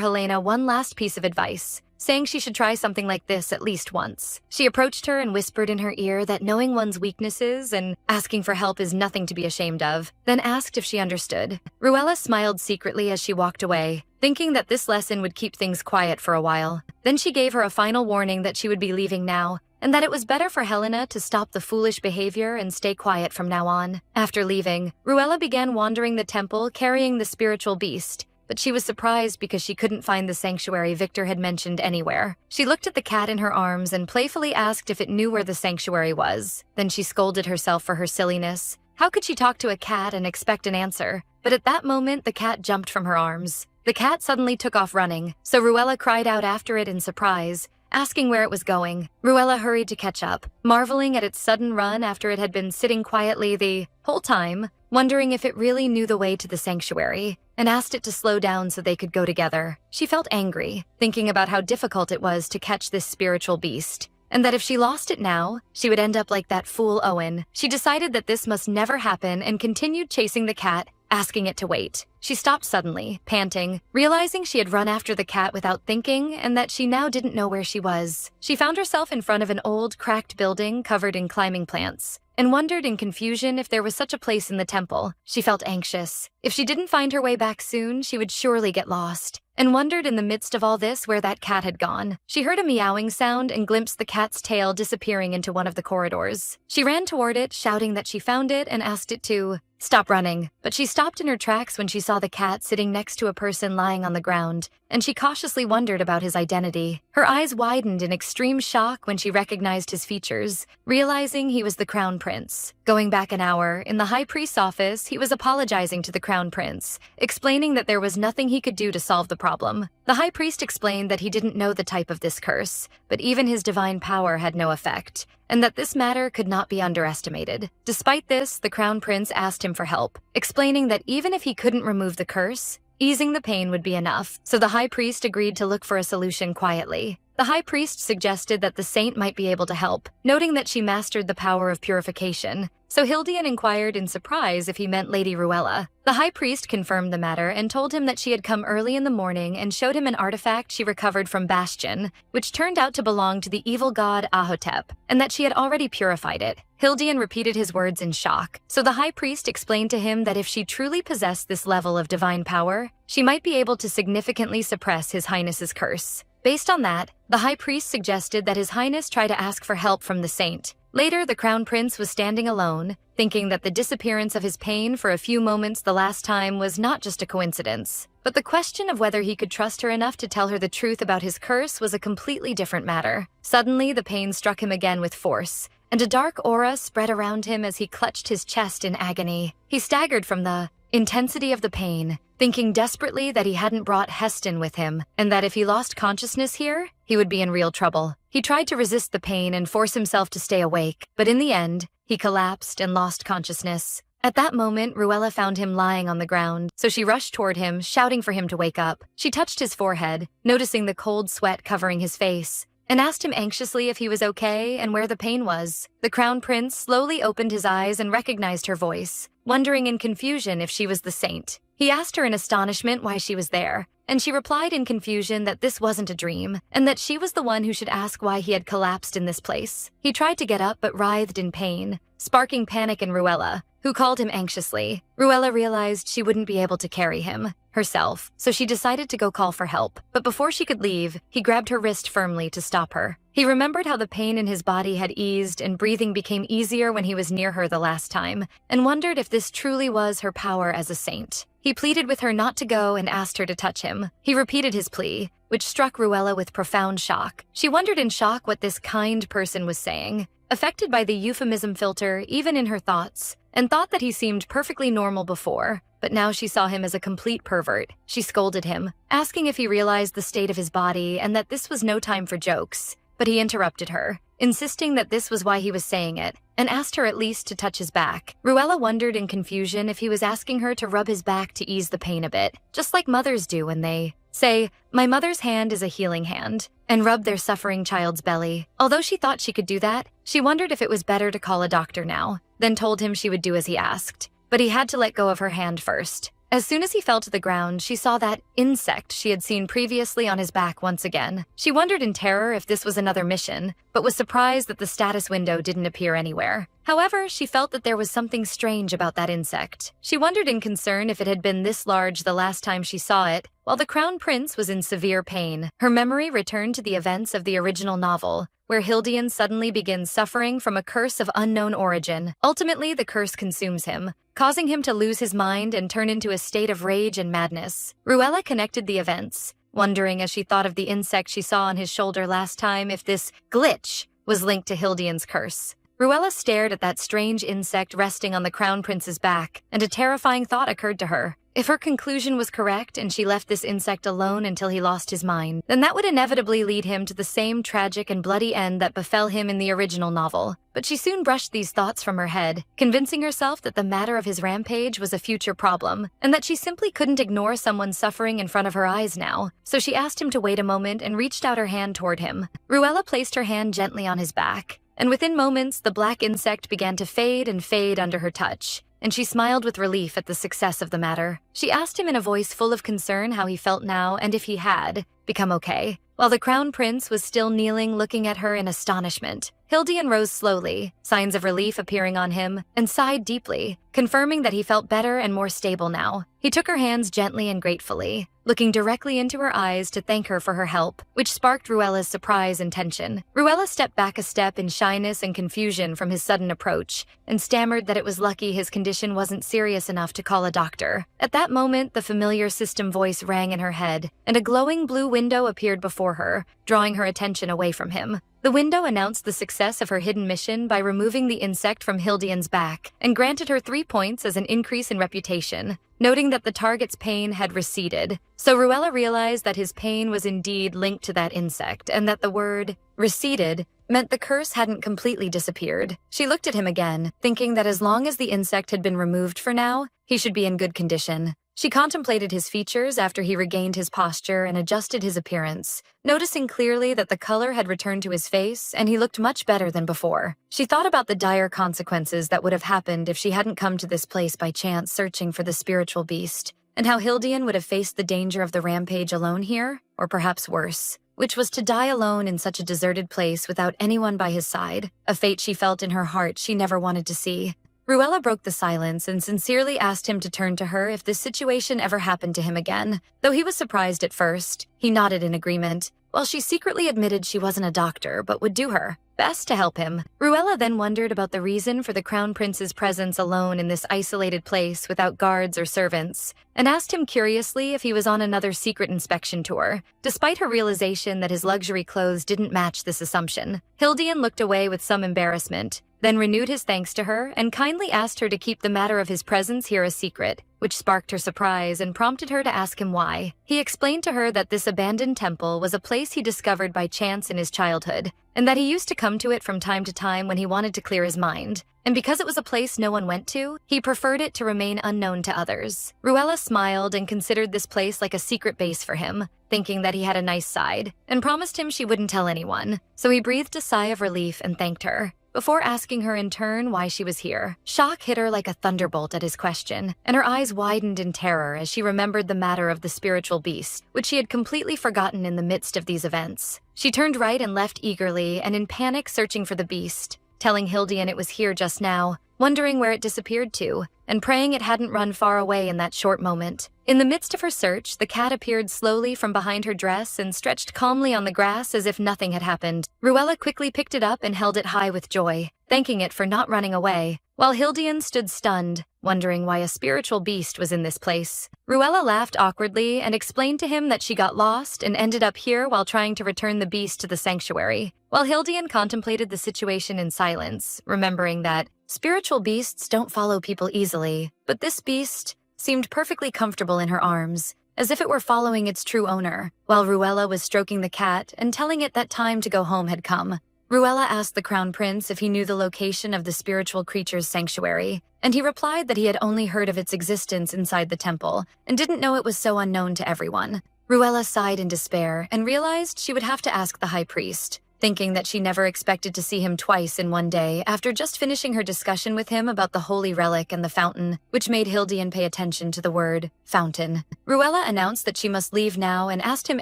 Helena one last piece of advice, saying she should try something like this at least once. She approached her and whispered in her ear that knowing one's weaknesses and asking for help is nothing to be ashamed of, then asked if she understood. Ruella smiled secretly as she walked away, thinking that this lesson would keep things quiet for a while. Then she gave her a final warning that she would be leaving now, and that it was better for Helena to stop the foolish behavior and stay quiet from now on. After leaving, Ruella began wandering the temple carrying the spiritual beast, but she was surprised because she couldn't find the sanctuary Victor had mentioned anywhere. She looked at the cat in her arms and playfully asked if it knew where the sanctuary was. Then she scolded herself for her silliness. How could she talk to a cat and expect an answer? But at that moment, the cat jumped from her arms. The cat suddenly took off running, so Ruella cried out after it in surprise, asking where it was going. Ruella hurried to catch up, marveling at its sudden run after it had been sitting quietly the whole time, wondering if it really knew the way to the sanctuary, and asked it to slow down so they could go together. She felt angry, thinking about how difficult it was to catch this spiritual beast, and that if she lost it now, she would end up like that fool Owen. She decided that this must never happen and continued chasing the cat, asking it to wait. She stopped suddenly, panting, realizing she had run after the cat without thinking and that she now didn't know where she was. She found herself in front of an old, cracked building covered in climbing plants, and wondered in confusion if there was such a place in the temple. She felt anxious. If she didn't find her way back soon, she would surely get lost, and wondered in the midst of all this where that cat had gone. She heard a meowing sound and glimpsed the cat's tail disappearing into one of the corridors. She ran toward it, shouting that she found it and asked it to stop running. But she stopped in her tracks when she saw the cat sitting next to a person lying on the ground, and she cautiously wondered about his identity. Her eyes widened in extreme shock when she recognized his features, realizing he was the Crown Prince. Going back an hour, in the High Priest's office, he was apologizing to the Crown Prince, explaining that there was nothing he could do to solve the problem. The High Priest explained that he didn't know the type of this curse, but even his divine power had no effect, and that this matter could not be underestimated. Despite this, the Crown Prince asked him for help, explaining that even if he couldn't remove the curse, easing the pain would be enough, so the high priest agreed to look for a solution quietly. The high priest suggested that the saint might be able to help, noting that she mastered the power of purification. So Hildian inquired in surprise if he meant Lady Ruella. The high priest confirmed the matter and told him that she had come early in the morning and showed him an artifact she recovered from Bastion, which turned out to belong to the evil god Ahotep, and that she had already purified it. Hildian repeated his words in shock, so the high priest explained to him that if she truly possessed this level of divine power, she might be able to significantly suppress His Highness's curse. Based on that, the high priest suggested that His Highness try to ask for help from the saint. Later, the crown prince was standing alone, thinking that the disappearance of his pain for a few moments the last time was not just a coincidence. But the question of whether he could trust her enough to tell her the truth about his curse was a completely different matter. Suddenly, the pain struck him again with force, and a dark aura spread around him as he clutched his chest in agony. He staggered from the intensity of the pain, thinking desperately that he hadn't brought Heston with him, and that if he lost consciousness here, he would be in real trouble. He tried to resist the pain and force himself to stay awake, but in the end, he collapsed and lost consciousness. At that moment, Ruella found him lying on the ground, so she rushed toward him, shouting for him to wake up. She touched his forehead, noticing the cold sweat covering his face, and asked him anxiously if he was okay and where the pain was. The crown prince slowly opened his eyes and recognized her voice, wondering in confusion if she was the saint. He asked her in astonishment why she was there, and she replied in confusion that this wasn't a dream, and that she was the one who should ask why he had collapsed in this place. He tried to get up but writhed in pain, sparking panic in Ruella, who called him anxiously. Ruella realized she wouldn't be able to carry him herself, so she decided to go call for help. But before she could leave, he grabbed her wrist firmly to stop her. He remembered how the pain in his body had eased and breathing became easier when he was near her the last time, and wondered if this truly was her power as a saint. He pleaded with her not to go and asked her to touch him. He repeated his plea, which struck Ruella with profound shock. She wondered in shock what this kind person was saying, affected by the euphemism filter even in her thoughts, and thought that he seemed perfectly normal before. But now she saw him as a complete pervert. She scolded him, asking if he realized the state of his body and that this was no time for jokes. But he interrupted her, insisting that this was why he was saying it, and asked her at least to touch his back. Ruella wondered in confusion if he was asking her to rub his back to ease the pain a bit, just like mothers do when they say, "My mother's hand is a healing hand," and rub their suffering child's belly. Although she thought she could do that, she wondered if it was better to call a doctor now, then told him she would do as he asked. But he had to let go of her hand first. As soon as he fell to the ground, she saw that insect she had seen previously on his back once again. She wondered in terror if this was another mission, but was surprised that the status window didn't appear anywhere. However, she felt that there was something strange about that insect. She wondered in concern if it had been this large the last time she saw it, while the crown prince was in severe pain. Her memory returned to the events of the original novel, where Hildian suddenly begins suffering from a curse of unknown origin. Ultimately, the curse consumes him, causing him to lose his mind and turn into a state of rage and madness. Ruella connected the events, wondering as she thought of the insect she saw on his shoulder last time if this glitch was linked to Hildian's curse. Ruella stared at that strange insect resting on the crown prince's back, and a terrifying thought occurred to her. If her conclusion was correct and she left this insect alone until he lost his mind, then that would inevitably lead him to the same tragic and bloody end that befell him in the original novel. But she soon brushed these thoughts from her head, convincing herself that the matter of his rampage was a future problem, and that she simply couldn't ignore someone suffering in front of her eyes now. So she asked him to wait a moment and reached out her hand toward him. Ruella placed her hand gently on his back, and within moments, the black insect began to fade and fade under her touch, and she smiled with relief at the success of the matter. She asked him in a voice full of concern how he felt now and if he had become okay, while the crown prince was still kneeling looking at her in astonishment. Hildian rose slowly, signs of relief appearing on him, and sighed deeply, confirming that he felt better and more stable now. He took her hands gently and gratefully, looking directly into her eyes to thank her for her help, which sparked Ruella's surprise and tension. Ruella stepped back a step in shyness and confusion from his sudden approach, and stammered that it was lucky his condition wasn't serious enough to call a doctor. At that moment, the familiar system voice rang in her head, and a glowing blue window appeared before her, drawing her attention away from him. The window announced the success of her hidden mission by removing the insect from Hildian's back, and granted her 3 points as an increase in reputation, noting that the target's pain had receded. So Ruella realized that his pain was indeed linked to that insect, and that the word receded meant the curse hadn't completely disappeared. She looked at him again, thinking that as long as the insect had been removed for now, he should be in good condition. She contemplated his features after he regained his posture and adjusted his appearance, noticing clearly that the color had returned to his face and he looked much better than before. She thought about the dire consequences that would have happened if she hadn't come to this place by chance searching for the spiritual beast, and how Hildian would have faced the danger of the rampage alone here, or perhaps worse, which was to die alone in such a deserted place without anyone by his side, a fate she felt in her heart she never wanted to see. Ruella broke the silence and sincerely asked him to turn to her if this situation ever happened to him again. Though he was surprised at first, he nodded in agreement, while she secretly admitted she wasn't a doctor but would do her best to help him. Ruella then wondered about the reason for the Crown Prince's presence alone in this isolated place without guards or servants, and asked him curiously if he was on another secret inspection tour, despite her realization that his luxury clothes didn't match this assumption. Hildian looked away with some embarrassment, then renewed his thanks to her and kindly asked her to keep the matter of his presence here a secret, which sparked her surprise and prompted her to ask him why. He explained to her that this abandoned temple was a place he discovered by chance in his childhood, and that he used to come to it from time to time when he wanted to clear his mind. And because it was a place no one went to, he preferred it to remain unknown to others. Ruella smiled and considered this place like a secret base for him, thinking that he had a nice side, and promised him she wouldn't tell anyone. So he breathed a sigh of relief and thanked her, before asking her in turn why she was here. Shock hit her like a thunderbolt at his question, and her eyes widened in terror as she remembered the matter of the spiritual beast, which she had completely forgotten in the midst of these events. She turned right and left eagerly and in panic searching for the beast, telling Hildian it was here just now, wondering where it disappeared to, and praying it hadn't run far away in that short moment. In the midst of her search, the cat appeared slowly from behind her dress and stretched calmly on the grass as if nothing had happened. Ruella quickly picked it up and held it high with joy, thanking it for not running away, while Hildian stood stunned, wondering why a spiritual beast was in this place. Ruella laughed awkwardly and explained to him that she got lost and ended up here while trying to return the beast to the sanctuary, while Hildian contemplated the situation in silence, remembering that spiritual beasts don't follow people easily, but this beast seemed perfectly comfortable in her arms, as if it were following its true owner, while Ruella was stroking the cat and telling it that time to go home had come. Ruella asked the Crown Prince if he knew the location of the spiritual creature's sanctuary, and he replied that he had only heard of its existence inside the temple and didn't know it was so unknown to everyone. Ruella sighed in despair and realized she would have to ask the High Priest, thinking that she never expected to see him twice in one day after just finishing her discussion with him about the holy relic and the fountain, which made Hildian pay attention to the word fountain. Ruella announced that she must leave now and asked him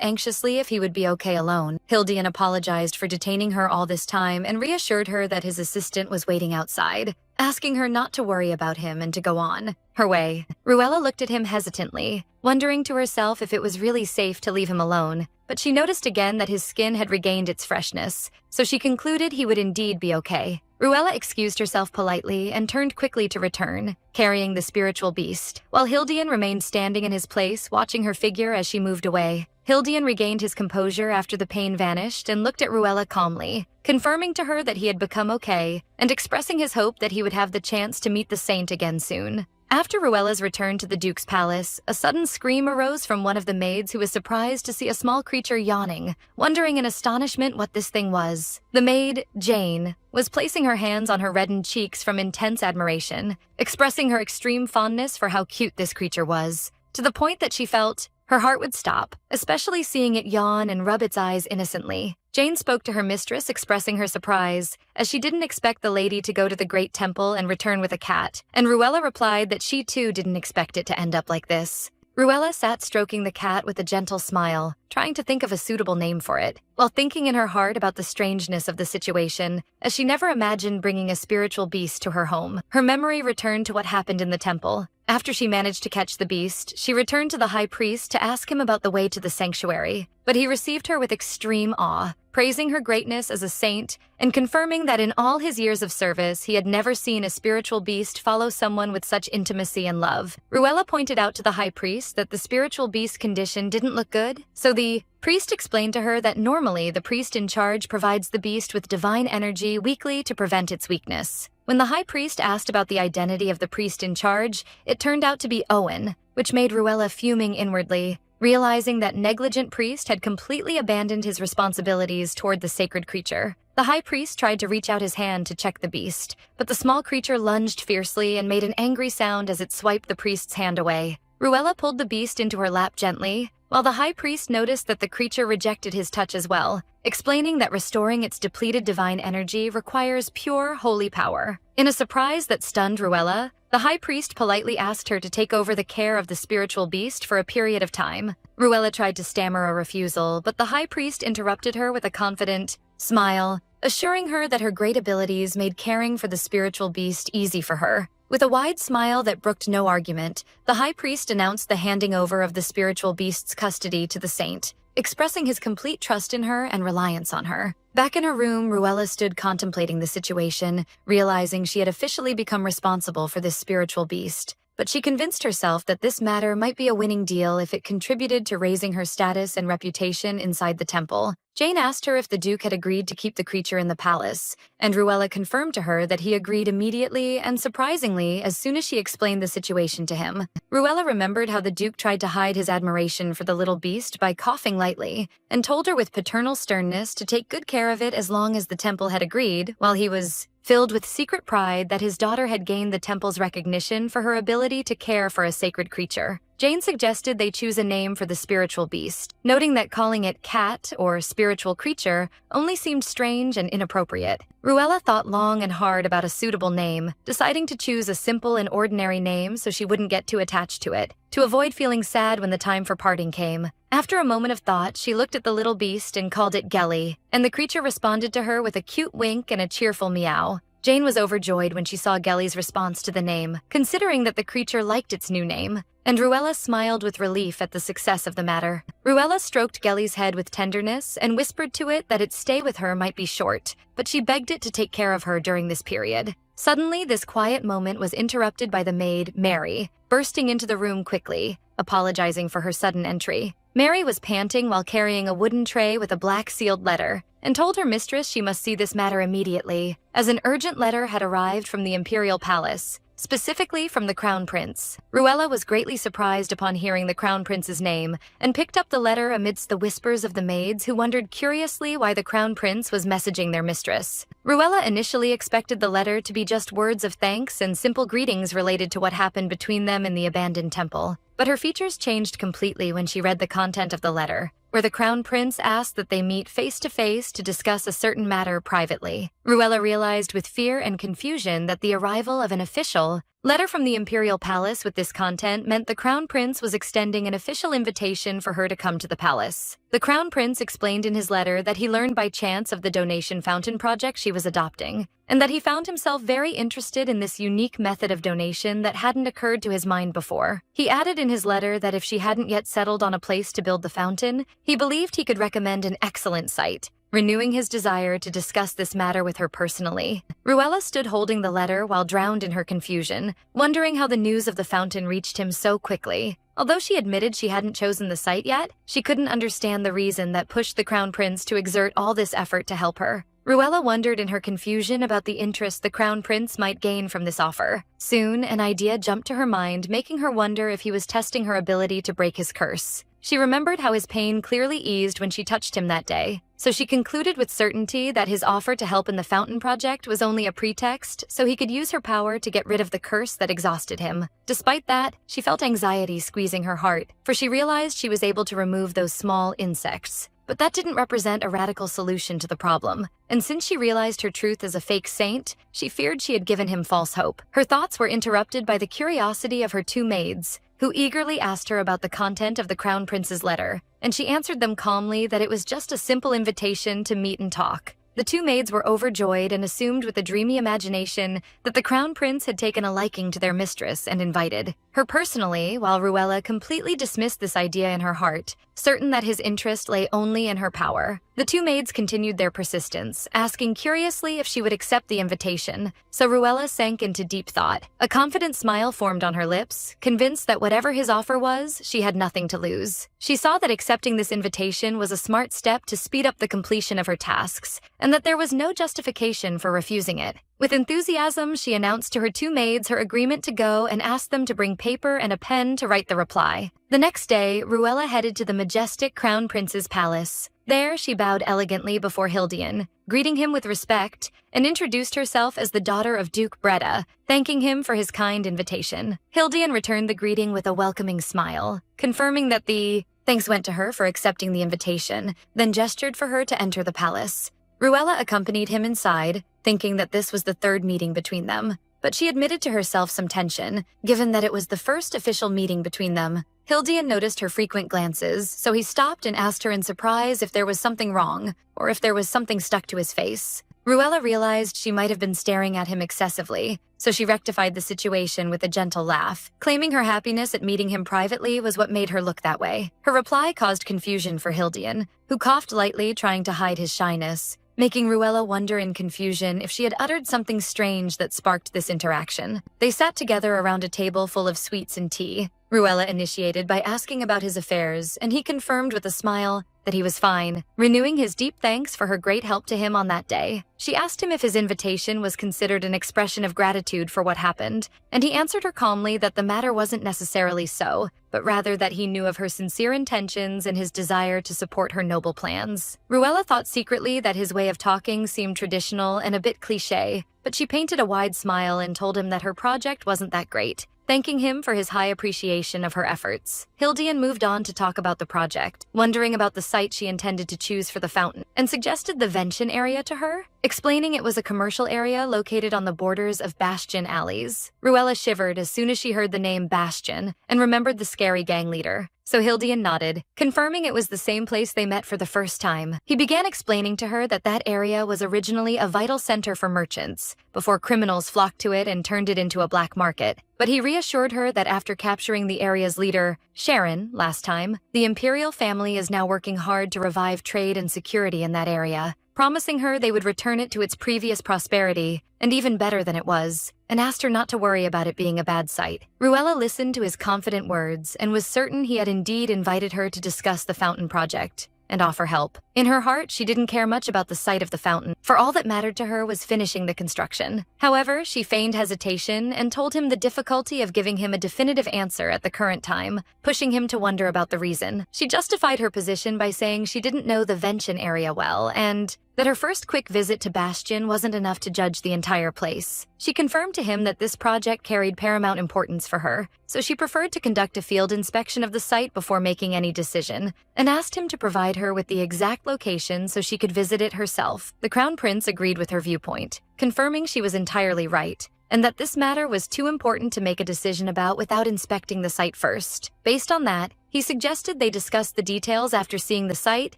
anxiously if he would be okay alone. Hildian apologized for detaining her all this time and reassured her that his assistant was waiting outside, asking her not to worry about him and to go on her way. Ruella looked at him hesitantly, wondering to herself if it was really safe to leave him alone, but she noticed again that his skin had regained its freshness, so she concluded he would indeed be okay. Ruella excused herself politely and turned quickly to return, carrying the spiritual beast, while Hildian remained standing in his place, watching her figure as she moved away. Hildian regained his composure after the pain vanished and looked at Ruella calmly, confirming to her that he had become okay and expressing his hope that he would have the chance to meet the saint again soon. After Ruella's return to the Duke's palace, a sudden scream arose from one of the maids who was surprised to see a small creature yawning, wondering in astonishment what this thing was. The maid, Jane, was placing her hands on her reddened cheeks from intense admiration, expressing her extreme fondness for how cute this creature was, to the point that she felt her heart would stop, especially seeing it yawn and rub its eyes innocently. Jane spoke to her mistress, expressing her surprise, as she didn't expect the lady to go to the Great Temple and return with a cat, and Ruella replied that she too didn't expect it to end up like this. Ruella sat stroking the cat with a gentle smile, trying to think of a suitable name for it, while thinking in her heart about the strangeness of the situation, as she never imagined bringing a spiritual beast to her home. Her memory returned to what happened in the temple. After she managed to catch the beast, she returned to the High Priest to ask him about the way to the sanctuary, but he received her with extreme awe, praising her greatness as a saint and confirming that in all his years of service he had never seen a spiritual beast follow someone with such intimacy and love. Ruella pointed out to the High Priest that the spiritual beast's condition didn't look good, so the priest explained to her that normally the priest in charge provides the beast with divine energy weekly to prevent its weakness. When the High Priest asked about the identity of the priest in charge, it turned out to be Owen, which made Ruella fuming inwardly, realizing that negligent priest had completely abandoned his responsibilities toward the sacred creature. The High Priest tried to reach out his hand to check the beast, but the small creature lunged fiercely and made an angry sound as it swiped the priest's hand away. Ruella pulled the beast into her lap gently, while the high priest noticed that the creature rejected his touch as well, explaining that restoring its depleted divine energy requires pure, holy power. In a surprise that stunned Ruella, the high priest politely asked her to take over the care of the spiritual beast for a period of time. Ruella tried to stammer a refusal, but the high priest interrupted her with a confident smile, assuring her that her great abilities made caring for the spiritual beast easy for her. With a wide smile that brooked no argument, the high priest announced the handing over of the spiritual beast's custody to the saint, expressing his complete trust in her and reliance on her. Back in her room, Ruella stood contemplating the situation, realizing she had officially become responsible for this spiritual beast. But she convinced herself that this matter might be a winning deal if it contributed to raising her status and reputation inside the temple. Jane asked her if the Duke had agreed to keep the creature in the palace, and Ruella confirmed to her that he agreed immediately and surprisingly as soon as she explained the situation to him. Ruella remembered how the Duke tried to hide his admiration for the little beast by coughing lightly, and told her with paternal sternness to take good care of it as long as the temple had agreed, while he was filled with secret pride that his daughter had gained the temple's recognition for her ability to care for a sacred creature. Jane suggested they choose a name for the spiritual beast, noting that calling it cat or spiritual creature only seemed strange and inappropriate. Ruella thought long and hard about a suitable name, deciding to choose a simple and ordinary name so she wouldn't get too attached to it, to avoid feeling sad when the time for parting came. After a moment of thought, she looked at the little beast and called it Gelly, and the creature responded to her with a cute wink and a cheerful meow. Jane was overjoyed when she saw Gelly's response to the name, considering that the creature liked its new name, and Ruella smiled with relief at the success of the matter. Ruella stroked Gelly's head with tenderness and whispered to it that its stay with her might be short, but she begged it to take care of her during this period. Suddenly, this quiet moment was interrupted by the maid, Mary, bursting into the room quickly, apologizing for her sudden entry. Mary was panting while carrying a wooden tray with a black sealed letter, and told her mistress she must see this matter immediately, as an urgent letter had arrived from the imperial palace, specifically from the Crown Prince. Ruella was greatly surprised upon hearing the Crown Prince's name, and picked up the letter amidst the whispers of the maids who wondered curiously why the Crown Prince was messaging their mistress. Ruella initially expected the letter to be just words of thanks and simple greetings related to what happened between them in the abandoned temple. But her features changed completely when she read the content of the letter, where the Crown Prince asked that they meet face-to-face to discuss a certain matter privately. Ruella realized with fear and confusion that the arrival of an official letter from the Imperial Palace with this content meant the Crown Prince was extending an official invitation for her to come to the palace. The Crown Prince explained in his letter that he learned by chance of the donation fountain project she was adopting, and that he found himself very interested in this unique method of donation that hadn't occurred to his mind before. He added in his letter that if she hadn't yet settled on a place to build the fountain, he believed he could recommend an excellent site, renewing his desire to discuss this matter with her personally. Ruella stood holding the letter while drowned in her confusion, wondering how the news of the fountain reached him so quickly. Although she admitted she hadn't chosen the site yet, she couldn't understand the reason that pushed the Crown Prince to exert all this effort to help her. Ruella wondered in her confusion about the interest the Crown Prince might gain from this offer. Soon, an idea jumped to her mind, making her wonder if he was testing her ability to break his curse. She remembered how his pain clearly eased when she touched him that day, so she concluded with certainty that his offer to help in the fountain project was only a pretext so he could use her power to get rid of the curse that exhausted him. Despite that, she felt anxiety squeezing her heart, for she realized she was able to remove those small insects. But that didn't represent a radical solution to the problem, and since she realized her truth as a fake saint, she feared she had given him false hope. Her thoughts were interrupted by the curiosity of her two maids, who eagerly asked her about the content of the Crown Prince's letter, and she answered them calmly that it was just a simple invitation to meet and talk. The two maids were overjoyed and assumed with a dreamy imagination that the Crown Prince had taken a liking to their mistress and invited her personally, while Ruella completely dismissed this idea in her heart, certain that his interest lay only in her power. The two maids continued their persistence, asking curiously if she would accept the invitation, so Ruella sank into deep thought. A confident smile formed on her lips, convinced that whatever his offer was, she had nothing to lose. She saw that accepting this invitation was a smart step to speed up the completion of her tasks, and that there was no justification for refusing it. With enthusiasm, she announced to her two maids her agreement to go and asked them to bring paper and a pen to write the reply. The next day, Ruella headed to the majestic Crown Prince's palace, There, she bowed elegantly before Hildian, greeting him with respect, and introduced herself as the daughter of Duke Breda, thanking him for his kind invitation. Hildian returned the greeting with a welcoming smile, confirming that the thanks went to her for accepting the invitation, then gestured for her to enter the palace. Ruella accompanied him inside, thinking that this was the third meeting between them, but she admitted to herself some tension, given that it was the first official meeting between them. Hildian noticed her frequent glances, so he stopped and asked her in surprise if there was something wrong, or if there was something stuck to his face. Ruella realized she might have been staring at him excessively, so she rectified the situation with a gentle laugh, claiming her happiness at meeting him privately was what made her look that way. Her reply caused confusion for Hildian, who coughed lightly, trying to hide his shyness, making Ruella wonder in confusion if she had uttered something strange that sparked this interaction. They sat together around a table full of sweets and tea. Ruella initiated by asking about his affairs, and he confirmed with a smile that he was fine, renewing his deep thanks for her great help to him on that day. She asked him if his invitation was considered an expression of gratitude for what happened, and he answered her calmly that the matter wasn't necessarily so, but rather that he knew of her sincere intentions and his desire to support her noble plans. Ruella thought secretly that his way of talking seemed traditional and a bit cliché, but she painted a wide smile and told him that her project wasn't that great, thanking him for his high appreciation of her efforts. Hildian moved on to talk about the project, wondering about the site she intended to choose for the fountain, and suggested the Vention area to her, explaining it was a commercial area located on the borders of Bastion alleys. Ruella shivered as soon as she heard the name Bastion and remembered the scary gang leader. So Hildian nodded, confirming it was the same place they met for the first time. He began explaining to her that that area was originally a vital center for merchants, before criminals flocked to it and turned it into a black market. But he reassured her that after capturing the area's leader, Sharon, last time, the imperial family is now working hard to revive trade and security in that area, promising her they would return it to its previous prosperity, and even better than it was, and asked her not to worry about it being a bad site. Ruella listened to his confident words and was certain he had indeed invited her to discuss the fountain project and offer help. In her heart, she didn't care much about the site of the fountain, for all that mattered to her was finishing the construction. However, she feigned hesitation and told him the difficulty of giving him a definitive answer at the current time, pushing him to wonder about the reason. She justified her position by saying she didn't know the Vention area well, and that her first quick visit to Bastion wasn't enough to judge the entire place. She confirmed to him that this project carried paramount importance for her, so she preferred to conduct a field inspection of the site before making any decision, and asked him to provide her with the exact location so she could visit it herself. The Crown Prince agreed with her viewpoint, confirming she was entirely right, and that this matter was too important to make a decision about without inspecting the site first. Based on that, he suggested they discuss the details after seeing the site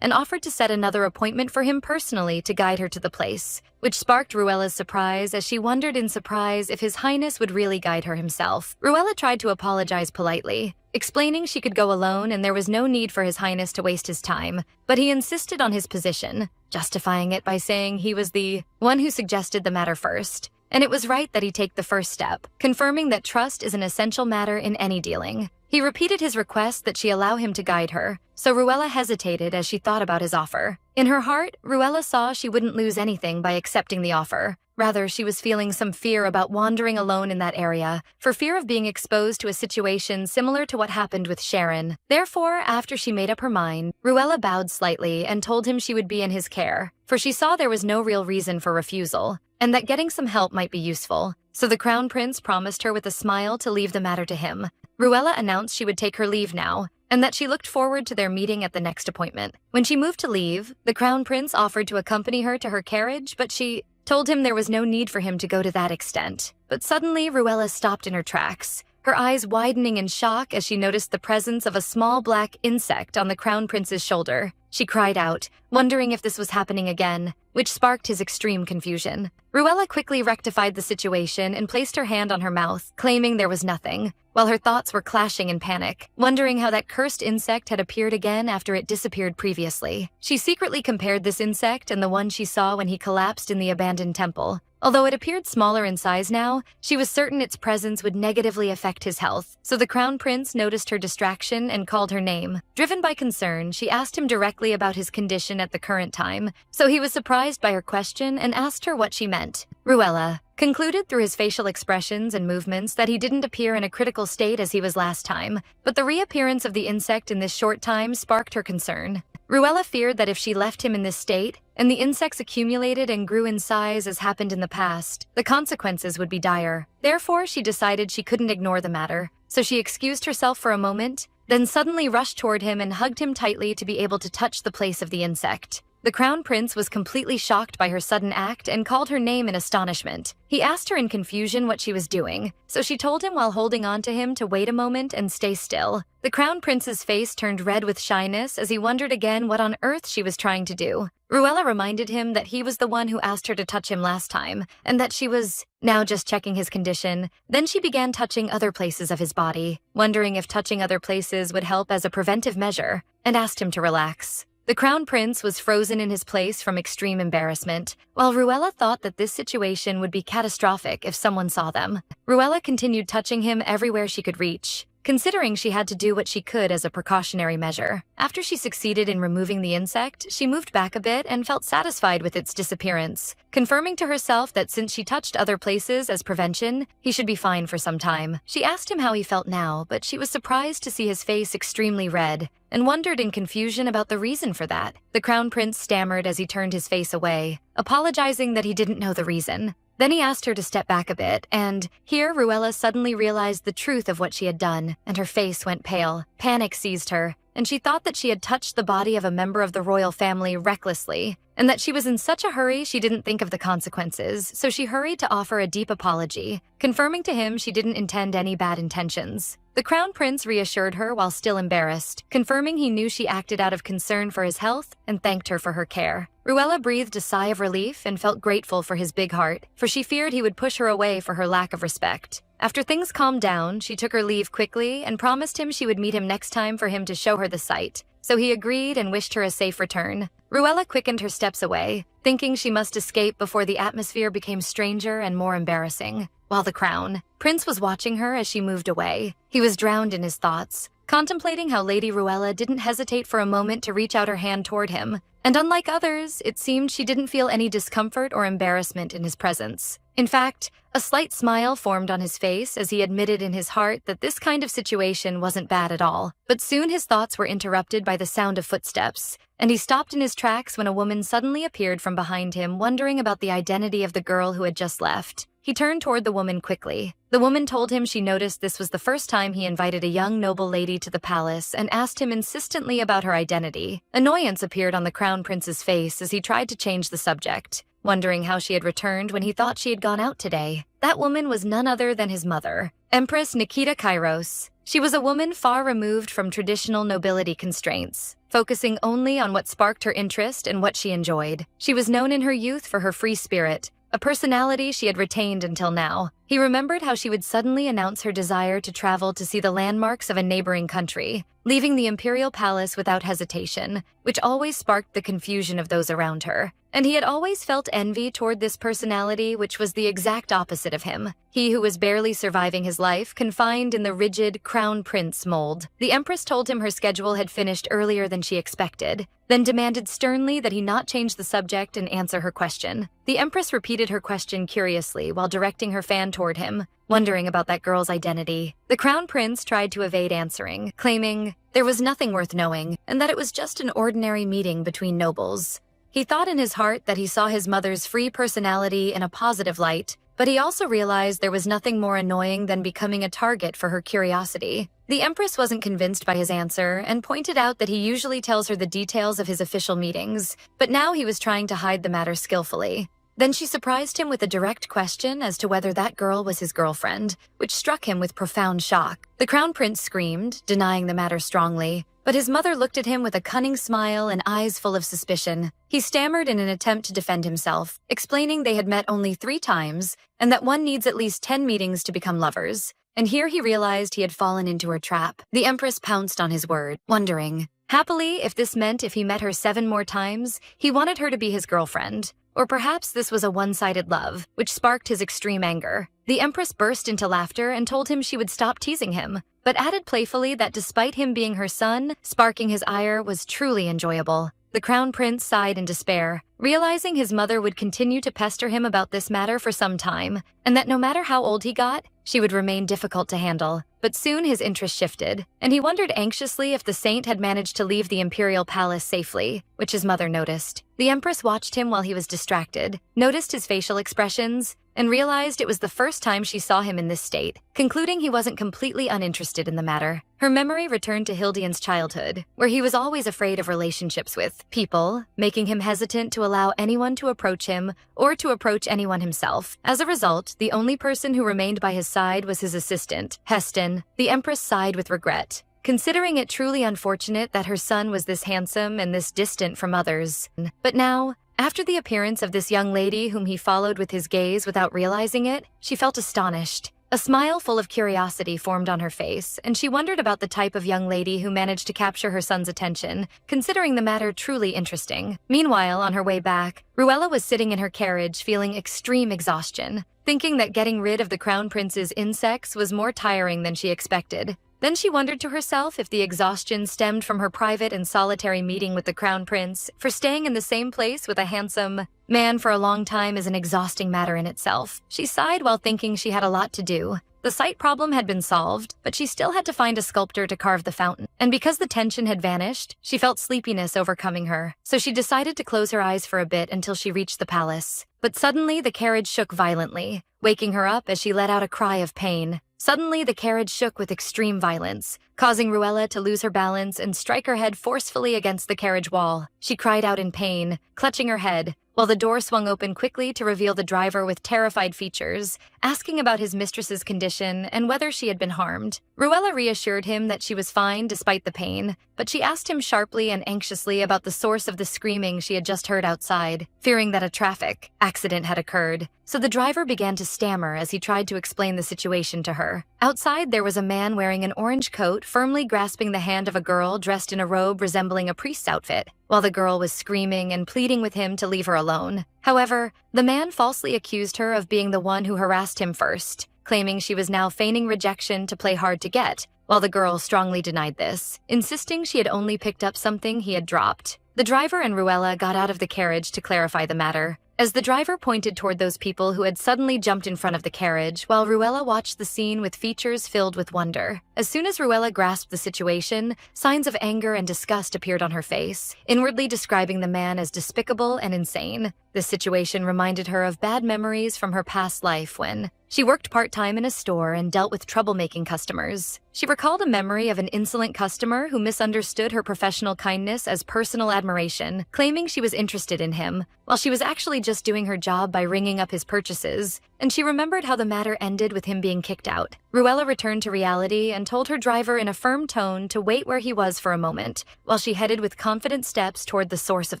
and offered to set another appointment for him personally to guide her to the place, which sparked Ruella's surprise as she wondered in surprise if His Highness would really guide her himself. Ruella tried to apologize politely, explaining she could go alone and there was no need for His Highness to waste his time, but he insisted on his position, justifying it by saying he was the one who suggested the matter first, and it was right that he take the first step, confirming that trust is an essential matter in any dealing. He repeated his request that she allow him to guide her, so Ruella hesitated as she thought about his offer. In her heart, Ruella saw she wouldn't lose anything by accepting the offer. Rather, she was feeling some fear about wandering alone in that area, for fear of being exposed to a situation similar to what happened with Sharon. Therefore, after she made up her mind, Ruella bowed slightly and told him she would be in his care, for she saw there was no real reason for refusal, and that getting some help might be useful. So the Crown Prince promised her with a smile to leave the matter to him. Ruella announced she would take her leave now, and that she looked forward to their meeting at the next appointment. When she moved to leave, the Crown Prince offered to accompany her to her carriage, but she told him there was no need for him to go to that extent. But suddenly, Ruella stopped in her tracks, her eyes widening in shock as she noticed the presence of a small black insect on the Crown Prince's shoulder. She cried out, wondering if this was happening again, which sparked his extreme confusion. Ruella quickly rectified the situation and placed her hand on her mouth, claiming there was nothing, while her thoughts were clashing in panic, wondering how that cursed insect had appeared again after it disappeared previously. She secretly compared this insect and the one she saw when he collapsed in the abandoned temple. Although it appeared smaller in size now, she was certain its presence would negatively affect his health, so the Crown Prince noticed her distraction and called her name. Driven by concern, she asked him directly about his condition at the current time, so he was surprised by her question and asked her what she meant. Ruella concluded through his facial expressions and movements that he didn't appear in a critical state as he was last time, but the reappearance of the insect in this short time sparked her concern. Ruella feared that if she left him in this state, and the insects accumulated and grew in size as happened in the past, the consequences would be dire. Therefore, she decided she couldn't ignore the matter, so she excused herself for a moment, then suddenly rushed toward him and hugged him tightly to be able to touch the place of the insect. The Crown Prince was completely shocked by her sudden act and called her name in astonishment. He asked her in confusion what she was doing, so she told him while holding on to him to wait a moment and stay still. The Crown Prince's face turned red with shyness as he wondered again what on earth she was trying to do. Ruella reminded him that he was the one who asked her to touch him last time, and that she was now just checking his condition. Then she began touching other places of his body, wondering if touching other places would help as a preventive measure, and asked him to relax. The Crown Prince was frozen in his place from extreme embarrassment, while Ruella thought that this situation would be catastrophic if someone saw them. Ruella continued touching him everywhere she could reach, considering she had to do what she could as a precautionary measure. After she succeeded in removing the insect, she moved back a bit and felt satisfied with its disappearance, confirming to herself that since she touched other places as prevention, he should be fine for some time. She asked him how he felt now, but she was surprised to see his face extremely red, and wondered in confusion about the reason for that. The Crown Prince stammered as he turned his face away, apologizing that he didn't know the reason. Then he asked her to step back a bit, and here Ruella suddenly realized the truth of what she had done, and her face went pale. Panic seized her, and she thought that she had touched the body of a member of the royal family recklessly, and that she was in such a hurry she didn't think of the consequences, so she hurried to offer a deep apology, confirming to him she didn't intend any bad intentions. The Crown Prince reassured her while still embarrassed, confirming he knew she acted out of concern for his health and thanked her for her care. Ruella breathed a sigh of relief and felt grateful for his big heart, for she feared he would push her away for her lack of respect. After things calmed down, she took her leave quickly and promised him she would meet him next time for him to show her the site, so he agreed and wished her a safe return. Ruella quickened her steps away, thinking she must escape before the atmosphere became stranger and more embarrassing. While the Crown Prince was watching her as she moved away, he was drowned in his thoughts, contemplating how Lady Ruella didn't hesitate for a moment to reach out her hand toward him, and unlike others, it seemed she didn't feel any discomfort or embarrassment in his presence. In fact, a slight smile formed on his face as he admitted in his heart that this kind of situation wasn't bad at all. But soon his thoughts were interrupted by the sound of footsteps, and he stopped in his tracks when a woman suddenly appeared from behind him, wondering about the identity of the girl who had just left. He turned toward the woman quickly. The woman told him she noticed this was the first time he invited a young noble lady to the palace and asked him insistently about her identity. Annoyance appeared on the Crown Prince's face as he tried to change the subject, wondering how she had returned when he thought she had gone out today. That woman was none other than his mother, Empress Nikita Kairos. She was a woman far removed from traditional nobility constraints, focusing only on what sparked her interest and what she enjoyed. She was known in her youth for her free spirit, a personality she had retained until now. He remembered how she would suddenly announce her desire to travel to see the landmarks of a neighboring country, leaving the imperial palace without hesitation, which always sparked the confusion of those around her. And he had always felt envy toward this personality, which was the exact opposite of him. He who was barely surviving his life, confined in the rigid Crown Prince mold. The Empress told him her schedule had finished earlier than she expected, then demanded sternly that he not change the subject and answer her question. The Empress repeated her question curiously while directing her fan toward him, wondering about that girl's identity. The Crown Prince tried to evade answering, claiming there was nothing worth knowing, and that it was just an ordinary meeting between nobles. He thought in his heart that he saw his mother's free personality in a positive light, but he also realized there was nothing more annoying than becoming a target for her curiosity. The Empress wasn't convinced by his answer and pointed out that he usually tells her the details of his official meetings, but now he was trying to hide the matter skillfully. Then she surprised him with a direct question as to whether that girl was his girlfriend, which struck him with profound shock. The Crown Prince screamed, denying the matter strongly, but his mother looked at him with a cunning smile and eyes full of suspicion. He stammered in an attempt to defend himself, explaining they had met only 3 times and that one needs at least 10 meetings to become lovers. And here he realized he had fallen into her trap. The Empress pounced on his word, wondering, happily, if this meant if he met her 7 more times, he wanted her to be his girlfriend. Or perhaps this was a one-sided love, which sparked his extreme anger. The Empress burst into laughter and told him she would stop teasing him, but added playfully that despite him being her son, sparking his ire was truly enjoyable. The Crown Prince sighed in despair, realizing his mother would continue to pester him about this matter for some time, and that no matter how old he got, she would remain difficult to handle. But soon his interest shifted, and he wondered anxiously if the saint had managed to leave the imperial palace safely, which his mother noticed. The empress watched him while he was distracted, noticed his facial expressions, and realized it was the first time she saw him in this state, concluding he wasn't completely uninterested in the matter. Her memory returned to Hildian's childhood, where he was always afraid of relationships with people, making him hesitant to allow anyone to approach him or to approach anyone himself. As a result, the only person who remained by his side was his assistant, Heston. The empress sighed with regret, considering it truly unfortunate that her son was this handsome and this distant from others. But now, after the appearance of this young lady whom he followed with his gaze without realizing it, she felt astonished. A smile full of curiosity formed on her face, and she wondered about the type of young lady who managed to capture her son's attention, considering the matter truly interesting. Meanwhile, on her way back, Ruella was sitting in her carriage feeling extreme exhaustion, thinking that getting rid of the Crown Prince's insects was more tiring than she expected. Then she wondered to herself if the exhaustion stemmed from her private and solitary meeting with the Crown Prince, for staying in the same place with a handsome man for a long time is an exhausting matter in itself. She sighed while thinking she had a lot to do. The sight problem had been solved, but she still had to find a sculptor to carve the fountain. And because the tension had vanished, she felt sleepiness overcoming her, so she decided to close her eyes for a bit until she reached the palace. But suddenly the carriage shook violently, waking her up as she let out a cry of pain. Suddenly, the carriage shook with extreme violence, causing Ruella to lose her balance and strike her head forcefully against the carriage wall. She cried out in pain, clutching her head, while the door swung open quickly to reveal the driver with terrified features, asking about his mistress's condition and whether she had been harmed. Ruella reassured him that she was fine despite the pain, but she asked him sharply and anxiously about the source of the screaming she had just heard outside, fearing that a traffic accident had occurred. So the driver began to stammer as he tried to explain the situation to her. Outside, there was a man wearing an orange coat firmly grasping the hand of a girl dressed in a robe resembling a priest's outfit, while the girl was screaming and pleading with him to leave her alone. However, the man falsely accused her of being the one who harassed him first, claiming she was now feigning rejection to play hard to get, while the girl strongly denied this, insisting she had only picked up something he had dropped. The driver and Ruella got out of the carriage to clarify the matter, as the driver pointed toward those people who had suddenly jumped in front of the carriage, while Ruella watched the scene with features filled with wonder. As soon as Ruella grasped the situation, signs of anger and disgust appeared on her face, inwardly describing the man as despicable and insane. This situation reminded her of bad memories from her past life when she worked part-time in a store and dealt with troublemaking customers. She recalled a memory of an insolent customer who misunderstood her professional kindness as personal admiration, claiming she was interested in him, while she was actually just doing her job by ringing up his purchases, and she remembered how the matter ended with him being kicked out. Ruella returned to reality and told her driver in a firm tone to wait where he was for a moment, while she headed with confident steps toward the source of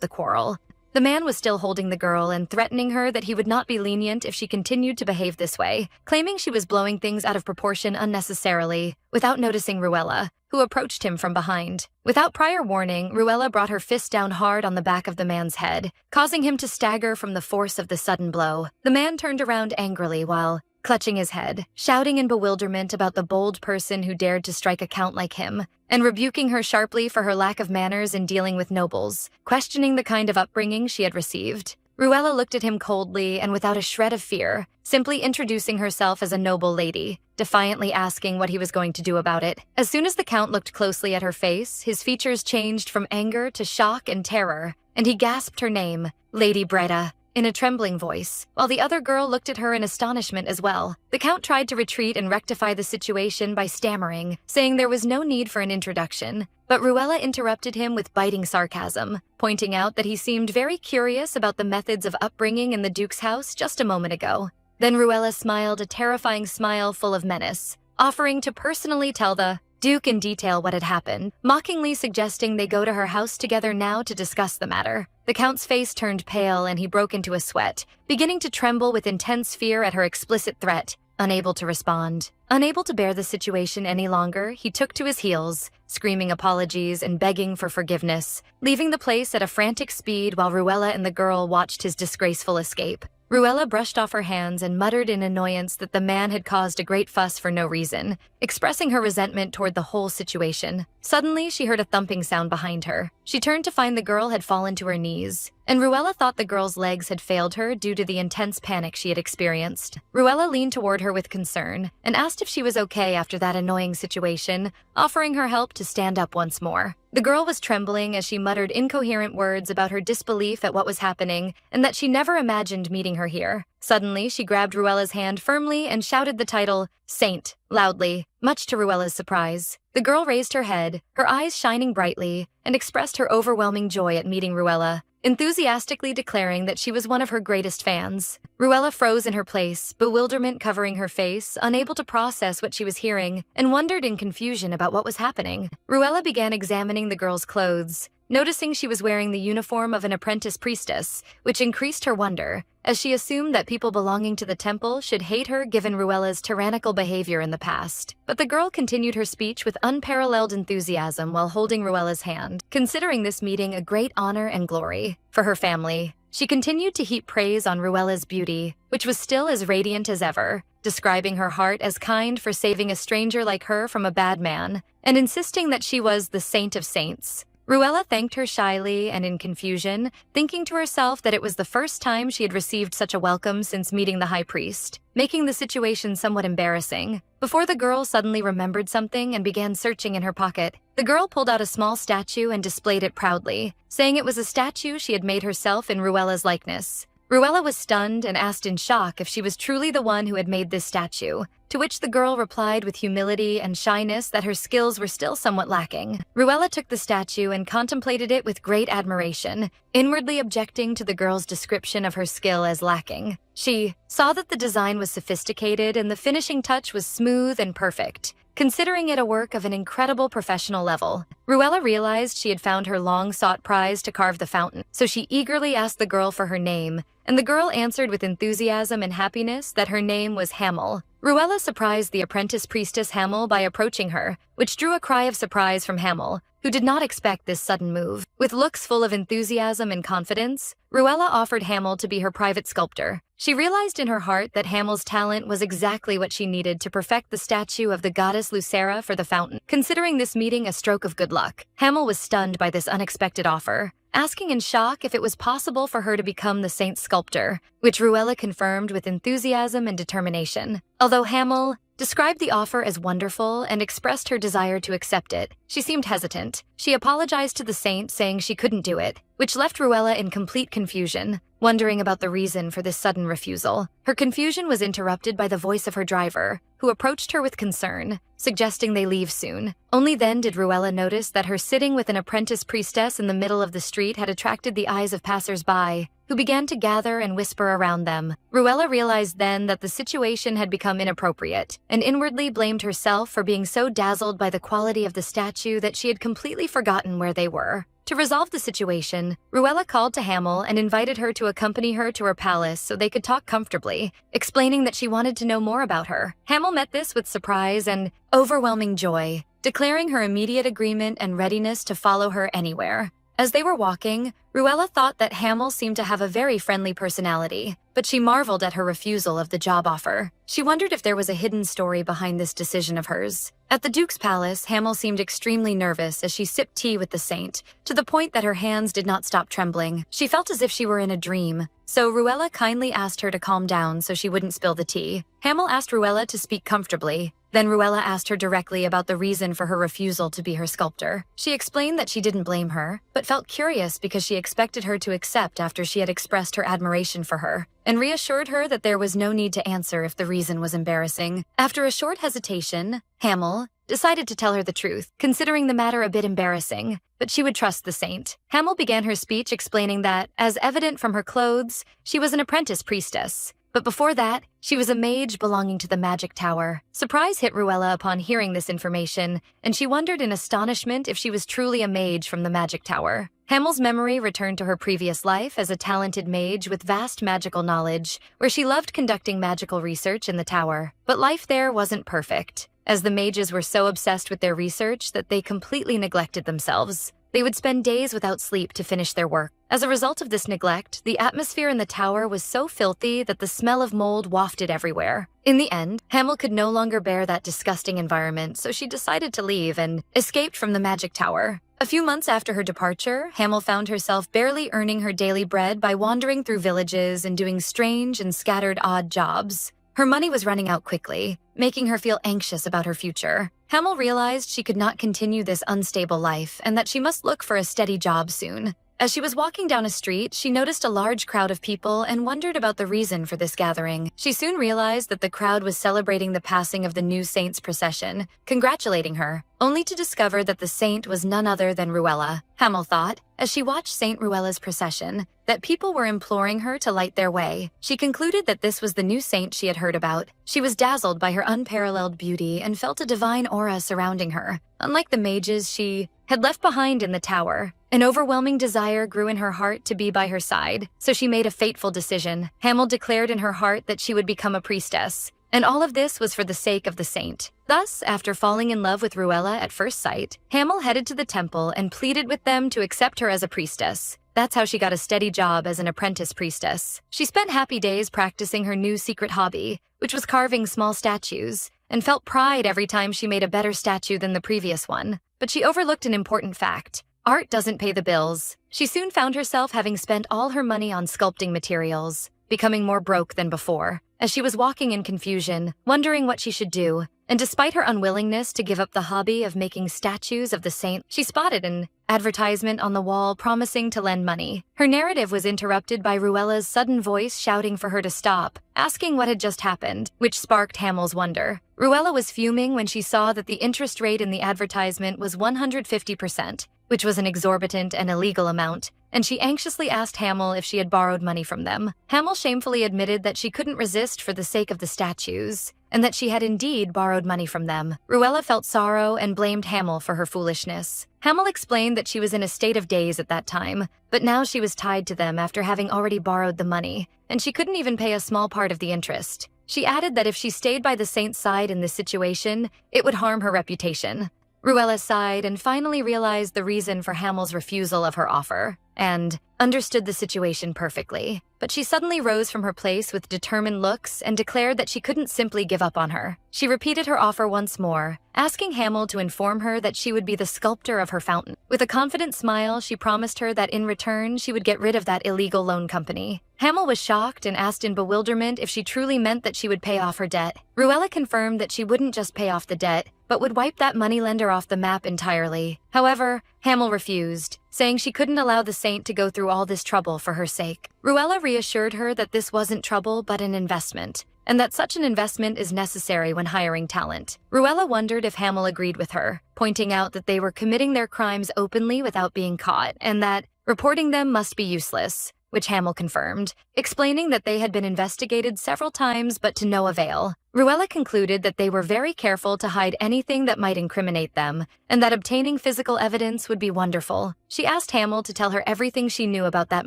the quarrel. The man was still holding the girl and threatening her that he would not be lenient if she continued to behave this way, claiming she was blowing things out of proportion unnecessarily, without noticing Ruella, who approached him from behind. Without prior warning, Ruella brought her fist down hard on the back of the man's head, causing him to stagger from the force of the sudden blow. The man turned around angrily while clutching his head, shouting in bewilderment about the bold person who dared to strike a count like him, and rebuking her sharply for her lack of manners in dealing with nobles, questioning the kind of upbringing she had received. Ruella looked at him coldly and without a shred of fear, simply introducing herself as a noble lady, defiantly asking what he was going to do about it. As soon as the count looked closely at her face, his features changed from anger to shock and terror, and he gasped her name, Lady Breda, in a trembling voice, while the other girl looked at her in astonishment as well. The Count tried to retreat and rectify the situation by stammering, saying there was no need for an introduction, but Ruella interrupted him with biting sarcasm, pointing out that he seemed very curious about the methods of upbringing in the Duke's house just a moment ago. Then Ruella smiled a terrifying smile full of menace, offering to personally tell the Duke in detail what had happened, mockingly suggesting they go to her house together now to discuss the matter. The Count's face turned pale and he broke into a sweat, beginning to tremble with intense fear at her explicit threat. Unable to respond, unable to bear the situation any longer, he took to his heels, screaming apologies and begging for forgiveness, leaving the place at a frantic speed while Ruella and the girl watched his disgraceful escape. Ruella brushed off her hands and muttered in annoyance that the man had caused a great fuss for no reason, expressing her resentment toward the whole situation. Suddenly, she heard a thumping sound behind her. She turned to find the girl had fallen to her knees, and Ruella thought the girl's legs had failed her due to the intense panic she had experienced. Ruella leaned toward her with concern and asked if she was okay after that annoying situation, offering her help to stand up once more. The girl was trembling as she muttered incoherent words about her disbelief at what was happening and that she never imagined meeting her here. Suddenly, she grabbed Ruella's hand firmly and shouted the title, Saint, loudly, much to Ruella's surprise. The girl raised her head, her eyes shining brightly, and expressed her overwhelming joy at meeting Ruella, enthusiastically declaring that she was one of her greatest fans. Ruella froze in her place, bewilderment covering her face, unable to process what she was hearing, and wondered in confusion about what was happening. Ruella began examining the girl's clothes, noticing she was wearing the uniform of an apprentice priestess, which increased her wonder, as she assumed that people belonging to the temple should hate her given Ruella's tyrannical behavior in the past. But the girl continued her speech with unparalleled enthusiasm while holding Ruella's hand, considering this meeting a great honor and glory for her family. She continued to heap praise on Ruella's beauty, which was still as radiant as ever, describing her heart as kind for saving a stranger like her from a bad man, and insisting that she was the saint of saints. Ruella thanked her shyly and in confusion, thinking to herself that it was the first time she had received such a welcome since meeting the high priest, making the situation somewhat embarrassing. Before the girl suddenly remembered something and began searching in her pocket, the girl pulled out a small statue and displayed it proudly, saying it was a statue she had made herself in Ruella's likeness. Ruella was stunned and asked in shock if she was truly the one who had made this statue, to which the girl replied with humility and shyness that her skills were still somewhat lacking. Ruella took the statue and contemplated it with great admiration, inwardly objecting to the girl's description of her skill as lacking. She saw that the design was sophisticated and the finishing touch was smooth and perfect, considering it a work of an incredible professional level. Ruella realized she had found her long-sought prize to carve the fountain, so she eagerly asked the girl for her name, and the girl answered with enthusiasm and happiness that her name was Hamel. Ruella surprised the apprentice priestess Hamel by approaching her, which drew a cry of surprise from Hamel, who did not expect this sudden move. With looks full of enthusiasm and confidence, Ruella offered Hamel to be her private sculptor. She realized in her heart that Hamel's talent was exactly what she needed to perfect the statue of the goddess Lucera for the fountain. Considering this meeting a stroke of good luck, Hamel was stunned by this unexpected offer, asking in shock if it was possible for her to become the saint's sculptor, which Ruella confirmed with enthusiasm and determination. Although Hamel described the offer as wonderful and expressed her desire to accept it, she seemed hesitant. She apologized to the saint, saying she couldn't do it, which left Ruella in complete confusion, wondering about the reason for this sudden refusal. Her confusion was interrupted by the voice of her driver, who approached her with concern, suggesting they leave soon. Only then did Ruella notice that her sitting with an apprentice priestess in the middle of the street had attracted the eyes of passers-by, who began to gather and whisper around them. Ruella realized then that the situation had become inappropriate, and inwardly blamed herself for being so dazzled by the quality of the statue that she had completely forgotten where they were. To resolve the situation, Ruella called to Hamel and invited her to accompany her to her palace so they could talk comfortably, explaining that she wanted to know more about her. Hamel met this with surprise and overwhelming joy, declaring her immediate agreement and readiness to follow her anywhere. As they were walking, Ruella thought that Hamel seemed to have a very friendly personality, but she marveled at her refusal of the job offer. She wondered if there was a hidden story behind this decision of hers. At the Duke's palace, Hamel seemed extremely nervous as she sipped tea with the saint, to the point that her hands did not stop trembling. She felt as if she were in a dream, so Ruella kindly asked her to calm down so she wouldn't spill the tea. Hamel asked Ruella to speak comfortably. Then Ruella asked her directly about the reason for her refusal to be her sculptor. She explained that she didn't blame her, but felt curious because she expected her to accept after she had expressed her admiration for her, and reassured her that there was no need to answer if the reason was embarrassing. After a short hesitation, Hamel decided to tell her the truth, considering the matter a bit embarrassing, but she would trust the saint. Hamel began her speech explaining that, as evident from her clothes, she was an apprentice priestess. But before that, she was a mage belonging to the magic tower. Surprise hit Ruella upon hearing this information, and she wondered in astonishment if she was truly a mage from the magic tower. Hamel's memory returned to her previous life as a talented mage with vast magical knowledge, where she loved conducting magical research in the tower. But life there wasn't perfect, as the mages were so obsessed with their research that they completely neglected themselves. They would spend days without sleep to finish their work. As a result of this neglect, the atmosphere in the tower was so filthy that the smell of mold wafted everywhere. In the end, Hamel could no longer bear that disgusting environment, so she decided to leave and escaped from the magic tower. A few months after her departure, Hamel found herself barely earning her daily bread by wandering through villages and doing strange and scattered odd jobs. Her money was running out quickly, making her feel anxious about her future. Hamel realized she could not continue this unstable life and that she must look for a steady job soon. As she was walking down a street, she noticed a large crowd of people and wondered about the reason for this gathering. She soon realized that the crowd was celebrating the passing of the new saint's procession, congratulating her, only to discover that the saint was none other than Ruella. Hamel thought, as she watched Saint Ruella's procession, that people were imploring her to light their way. She concluded that this was the new saint she had heard about. She was dazzled by her unparalleled beauty and felt a divine aura surrounding her. Unlike the mages she had left behind in the tower, an overwhelming desire grew in her heart to be by her side, so she made a fateful decision. Hamel declared in her heart that she would become a priestess, and all of this was for the sake of the saint. Thus, after falling in love with Ruella at first sight, Hamel headed to the temple and pleaded with them to accept her as a priestess. That's how she got a steady job as an apprentice priestess. She spent happy days practicing her new secret hobby, which was carving small statues, and felt pride every time she made a better statue than the previous one. But she overlooked an important fact. Art doesn't pay the bills. She soon found herself having spent all her money on sculpting materials, becoming more broke than before. As she was walking in confusion, wondering what she should do, and despite her unwillingness to give up the hobby of making statues of the saint, she spotted an advertisement on the wall promising to lend money. Her narrative was interrupted by Ruella's sudden voice shouting for her to stop, asking what had just happened, which sparked Hamel's wonder. Ruella was fuming when she saw that the interest rate in the advertisement was 150%, which was an exorbitant and illegal amount, and she anxiously asked Hamel if she had borrowed money from them. Hamel shamefully admitted that she couldn't resist for the sake of the statues, and that she had indeed borrowed money from them. Ruella felt sorrow and blamed Hamel for her foolishness. Hamel explained that she was in a state of daze at that time, but now she was tied to them after having already borrowed the money, and she couldn't even pay a small part of the interest. She added that if she stayed by the saint's side in this situation, it would harm her reputation. Ruella sighed and finally realized the reason for Hamel's refusal of her offer, and understood the situation perfectly. But she suddenly rose from her place with determined looks and declared that she couldn't simply give up on her. She repeated her offer once more, asking Hamel to inform her that she would be the sculptor of her fountain. With a confident smile, she promised her that in return she would get rid of that illegal loan company. Hamel was shocked and asked in bewilderment if she truly meant that she would pay off her debt. Ruella confirmed that she wouldn't just pay off the debt, but would wipe that moneylender off the map entirely. However, Hamel refused, saying she couldn't allow the saint to go through all this trouble for her sake. Ruella reassured her that this wasn't trouble but an investment, and that such an investment is necessary when hiring talent. Ruella wondered if Hamel agreed with her, pointing out that they were committing their crimes openly without being caught, and that reporting them must be useless, which Hamel confirmed, explaining that they had been investigated several times but to no avail. Ruella concluded that they were very careful to hide anything that might incriminate them, and that obtaining physical evidence would be wonderful. She asked Hamel to tell her everything she knew about that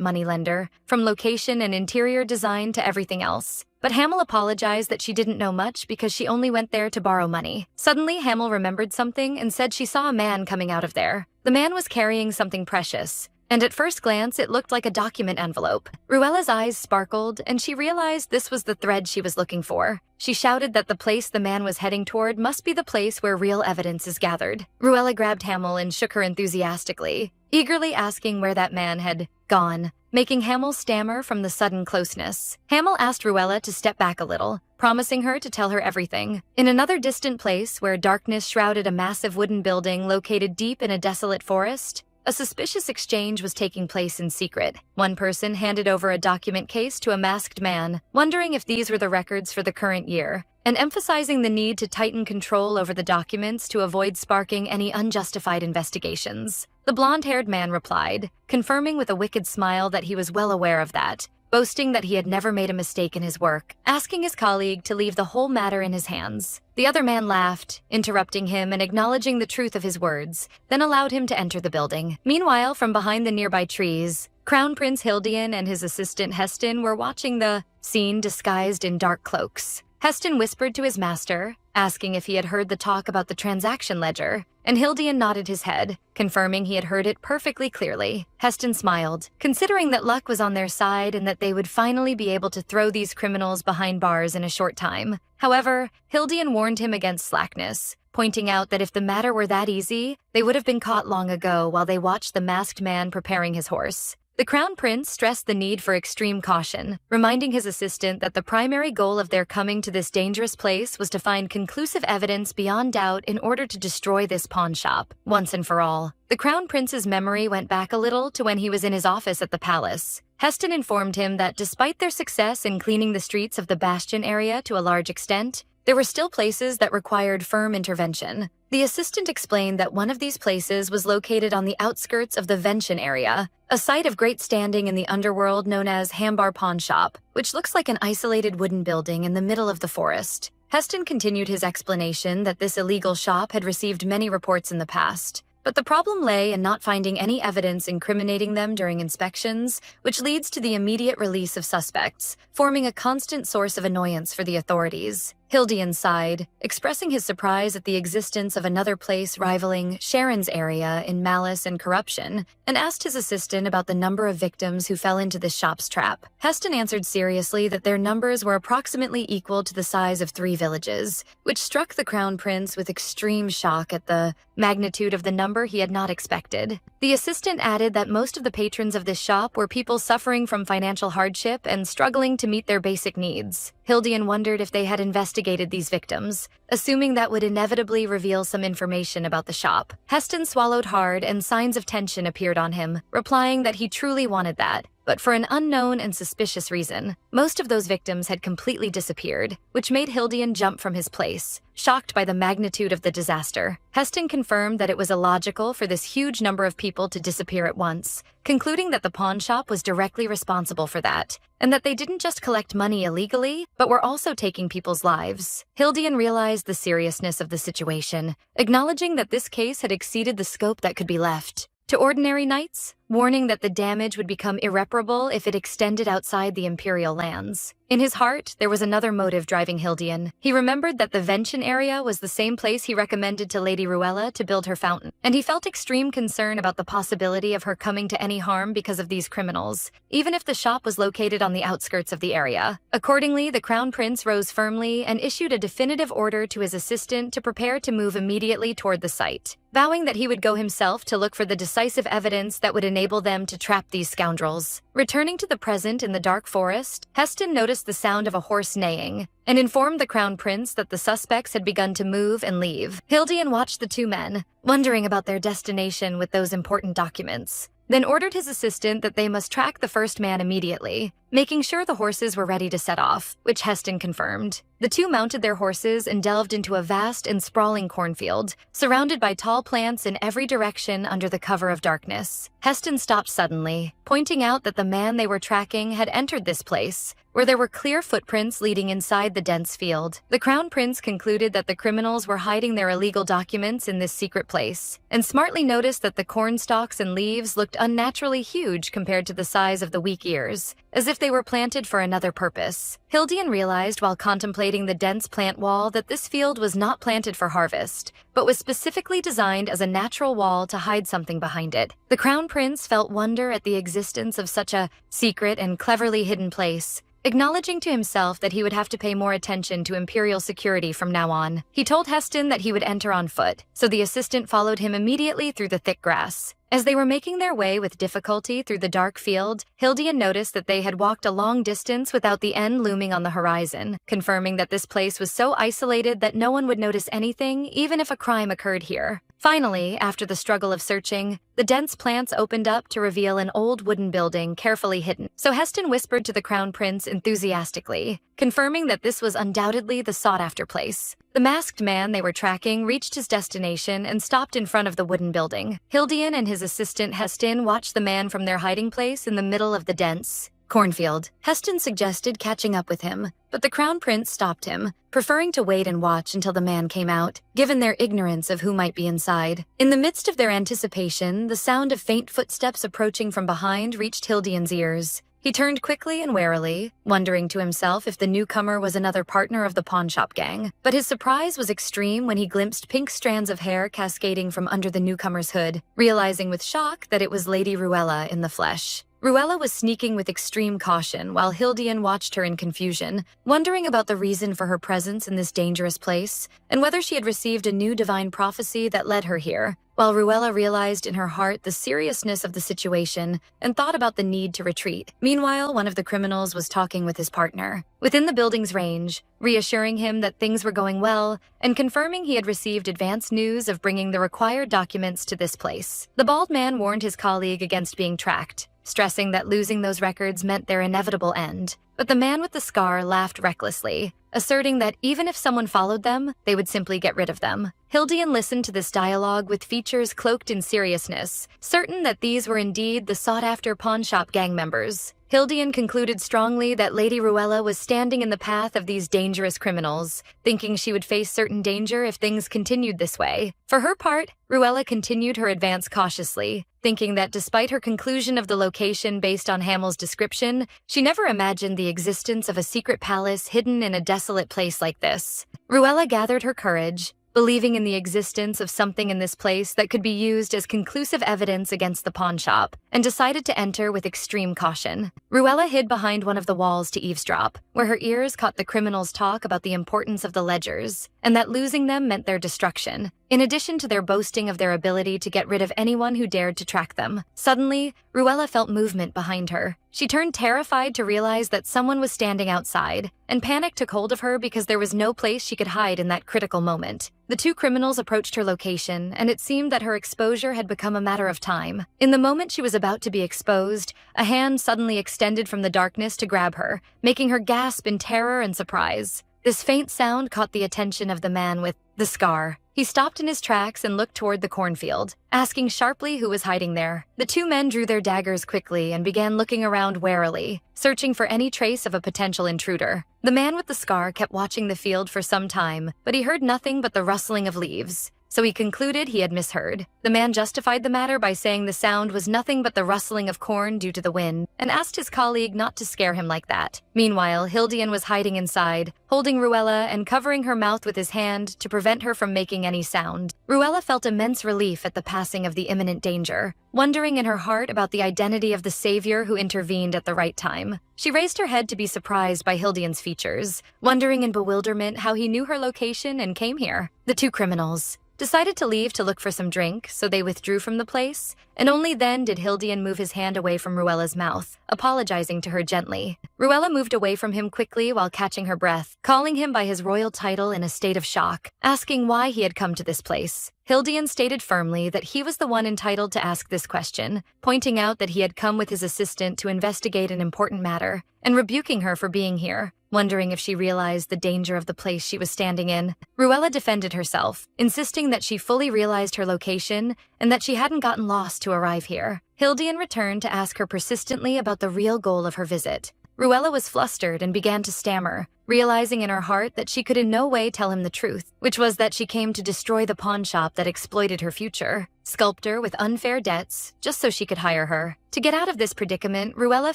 moneylender, from location and interior design to everything else. But Hamel apologized that she didn't know much because she only went there to borrow money. Suddenly, Hamel remembered something and said she saw a man coming out of there. The man was carrying something precious, and at first glance, it looked like a document envelope. Ruella's eyes sparkled, and she realized this was the thread she was looking for. She shouted that the place the man was heading toward must be the place where real evidence is gathered. Ruella grabbed Hamel and shook her enthusiastically, eagerly asking where that man had gone, making Hamel stammer from the sudden closeness. Hamel asked Ruella to step back a little, promising her to tell her everything. In another distant place where darkness shrouded a massive wooden building located deep in a desolate forest, a suspicious exchange was taking place in secret. One person handed over a document case to a masked man, wondering if these were the records for the current year, and emphasizing the need to tighten control over the documents to avoid sparking any unjustified investigations. The blonde-haired man replied, confirming with a wicked smile that he was well aware of that, boasting that he had never made a mistake in his work, asking his colleague to leave the whole matter in his hands. The other man laughed, interrupting him and acknowledging the truth of his words, then allowed him to enter the building. Meanwhile, from behind the nearby trees, Crown Prince Hildian and his assistant Heston were watching the scene disguised in dark cloaks. Heston whispered to his master, asking if he had heard the talk about the transaction ledger, and Hildian nodded his head, confirming he had heard it perfectly clearly. Heston smiled, considering that luck was on their side and that they would finally be able to throw these criminals behind bars in a short time. However, Hildian warned him against slackness, pointing out that if the matter were that easy, they would have been caught long ago while they watched the masked man preparing his horse. The Crown Prince stressed the need for extreme caution, reminding his assistant that the primary goal of their coming to this dangerous place was to find conclusive evidence beyond doubt in order to destroy this pawn shop, once and for all. The Crown Prince's memory went back a little to when he was in his office at the palace. Heston informed him that despite their success in cleaning the streets of the Bastion area to a large extent, there were still places that required firm intervention. The assistant explained that one of these places was located on the outskirts of the Vention area, a site of great standing in the underworld known as Hambar Pawn Shop, which looks like an isolated wooden building in the middle of the forest. Heston continued his explanation that this illegal shop had received many reports in the past, but the problem lay in not finding any evidence incriminating them during inspections, which leads to the immediate release of suspects, forming a constant source of annoyance for the authorities. Hildian sighed, expressing his surprise at the existence of another place rivaling Sharon's area in malice and corruption, and asked his assistant about the number of victims who fell into this shop's trap. Heston answered seriously that their numbers were approximately equal to the size of 3 villages, which struck the Crown Prince with extreme shock at the magnitude of the number he had not expected. The assistant added that most of the patrons of this shop were people suffering from financial hardship and struggling to meet their basic needs. Hildian wondered if they had investigated these victims, assuming that would inevitably reveal some information about the shop. Heston swallowed hard and signs of tension appeared on him, replying that he truly wanted that, but for an unknown and suspicious reason. Most of those victims had completely disappeared, which made Hildian jump from his place, shocked by the magnitude of the disaster. Heston confirmed that it was illogical for this huge number of people to disappear at once, concluding that the pawn shop was directly responsible for that, and that they didn't just collect money illegally, but were also taking people's lives. Hildian realized the seriousness of the situation, acknowledging that this case had exceeded the scope that could be left to ordinary knights, warning that the damage would become irreparable if it extended outside the imperial lands. In his heart, there was another motive driving Hildian. He remembered that the Vention area was the same place he recommended to Lady Ruella to build her fountain, and he felt extreme concern about the possibility of her coming to any harm because of these criminals, even if the shop was located on the outskirts of the area. Accordingly, the Crown Prince rose firmly and issued a definitive order to his assistant to prepare to move immediately toward the site, vowing that he would go himself to look for the decisive evidence that would enable them to trap these scoundrels. Returning to the present in the dark forest, Heston noticed the sound of a horse neighing, and informed the Crown Prince that the suspects had begun to move and leave. Hildian watched the 2 men, wondering about their destination with those important documents, then ordered his assistant that they must track the first man immediately, making sure the horses were ready to set off, which Heston confirmed. The 2 mounted their horses and delved into a vast and sprawling cornfield, surrounded by tall plants in every direction under the cover of darkness. Heston stopped suddenly, pointing out that the man they were tracking had entered this place, where there were clear footprints leading inside the dense field. The Crown Prince concluded that the criminals were hiding their illegal documents in this secret place, and smartly noticed that the corn stalks and leaves looked unnaturally huge compared to the size of the weak ears, as if they were planted for another purpose. Hildian realized while contemplating the dense plant wall that this field was not planted for harvest, but was specifically designed as a natural wall to hide something behind it. The Crown Prince felt wonder at the existence of such a secret and cleverly hidden place, acknowledging to himself that he would have to pay more attention to imperial security from now on. He told Heston that he would enter on foot, so the assistant followed him immediately through the thick grass. As they were making their way with difficulty through the dark field, Hildian noticed that they had walked a long distance without the end looming on the horizon, confirming that this place was so isolated that no one would notice anything, even if a crime occurred here. Finally, after the struggle of searching, the dense plants opened up to reveal an old wooden building carefully hidden. So Heston whispered to the Crown Prince enthusiastically, confirming that this was undoubtedly the sought-after place. The masked man they were tracking reached his destination and stopped in front of the wooden building. Hildian and his assistant Heston watched the man from their hiding place in the middle of the dense cornfield. Heston suggested catching up with him, but the Crown Prince stopped him, preferring to wait and watch until the man came out, given their ignorance of who might be inside. In the midst of their anticipation, the sound of faint footsteps approaching from behind reached Hildian's ears. He turned quickly and warily, wondering to himself if the newcomer was another partner of the pawnshop gang. But his surprise was extreme when he glimpsed pink strands of hair cascading from under the newcomer's hood, realizing with shock that it was Lady Ruella in the flesh. Ruella was sneaking with extreme caution while Hildian watched her in confusion, wondering about the reason for her presence in this dangerous place and whether she had received a new divine prophecy that led her here, while Ruella realized in her heart the seriousness of the situation and thought about the need to retreat. Meanwhile, one of the criminals was talking with his partner, within the building's range, reassuring him that things were going well and confirming he had received advance news of bringing the required documents to this place. The bald man warned his colleague against being tracked, stressing that losing those records meant their inevitable end. But the man with the scar laughed recklessly, asserting that even if someone followed them, they would simply get rid of them. Hildian listened to this dialogue with features cloaked in seriousness, certain that these were indeed the sought-after pawnshop gang members. Hildian concluded strongly that Lady Ruella was standing in the path of these dangerous criminals, thinking she would face certain danger if things continued this way. For her part, Ruella continued her advance cautiously, thinking that despite her conclusion of the location based on Hamel's description, she never imagined the existence of a secret palace hidden in a desolate place like this. Ruella gathered her courage, believing in the existence of something in this place that could be used as conclusive evidence against the pawnshop, and decided to enter with extreme caution. Ruella hid behind one of the walls to eavesdrop, where her ears caught the criminals' talk about the importance of the ledgers, and that losing them meant their destruction, in addition to their boasting of their ability to get rid of anyone who dared to track them. Suddenly, Ruella felt movement behind her. She turned terrified to realize that someone was standing outside, and panic took hold of her because there was no place she could hide in that critical moment. The two criminals approached her location, and it seemed that her exposure had become a matter of time. In the moment she was about to be exposed, a hand suddenly extended from the darkness to grab her, making her gasp in terror and surprise. This faint sound caught the attention of the man with the scar. He stopped in his tracks and looked toward the cornfield, asking sharply who was hiding there. The two men drew their daggers quickly and began looking around warily, searching for any trace of a potential intruder. The man with the scar kept watching the field for some time, but he heard nothing but the rustling of leaves, so he concluded he had misheard. The man justified the matter by saying the sound was nothing but the rustling of corn due to the wind, and asked his colleague not to scare him like that. Meanwhile, Hildian was hiding inside, holding Ruella and covering her mouth with his hand to prevent her from making any sound. Ruella felt immense relief at the passing of the imminent danger, wondering in her heart about the identity of the savior who intervened at the right time. She raised her head to be surprised by Hildian's features, wondering in bewilderment how he knew her location and came here. The two criminals decided to leave to look for some drink, so they withdrew from the place, and only then did Hildian move his hand away from Ruella's mouth, apologizing to her gently. Ruella moved away from him quickly while catching her breath, calling him by his royal title in a state of shock, asking why he had come to this place. Hildian stated firmly that he was the one entitled to ask this question, pointing out that he had come with his assistant to investigate an important matter, and rebuking her for being here, wondering if she realized the danger of the place she was standing in. Ruella defended herself, insisting that she fully realized her location and that she hadn't gotten lost to arrive here. Hildian returned to ask her persistently about the real goal of her visit. Ruella was flustered and began to stammer, realizing in her heart that she could in no way tell him the truth, which was that she came to destroy the pawnshop that exploited her future sculptor with unfair debts, just so she could hire her. To get out of this predicament, Ruella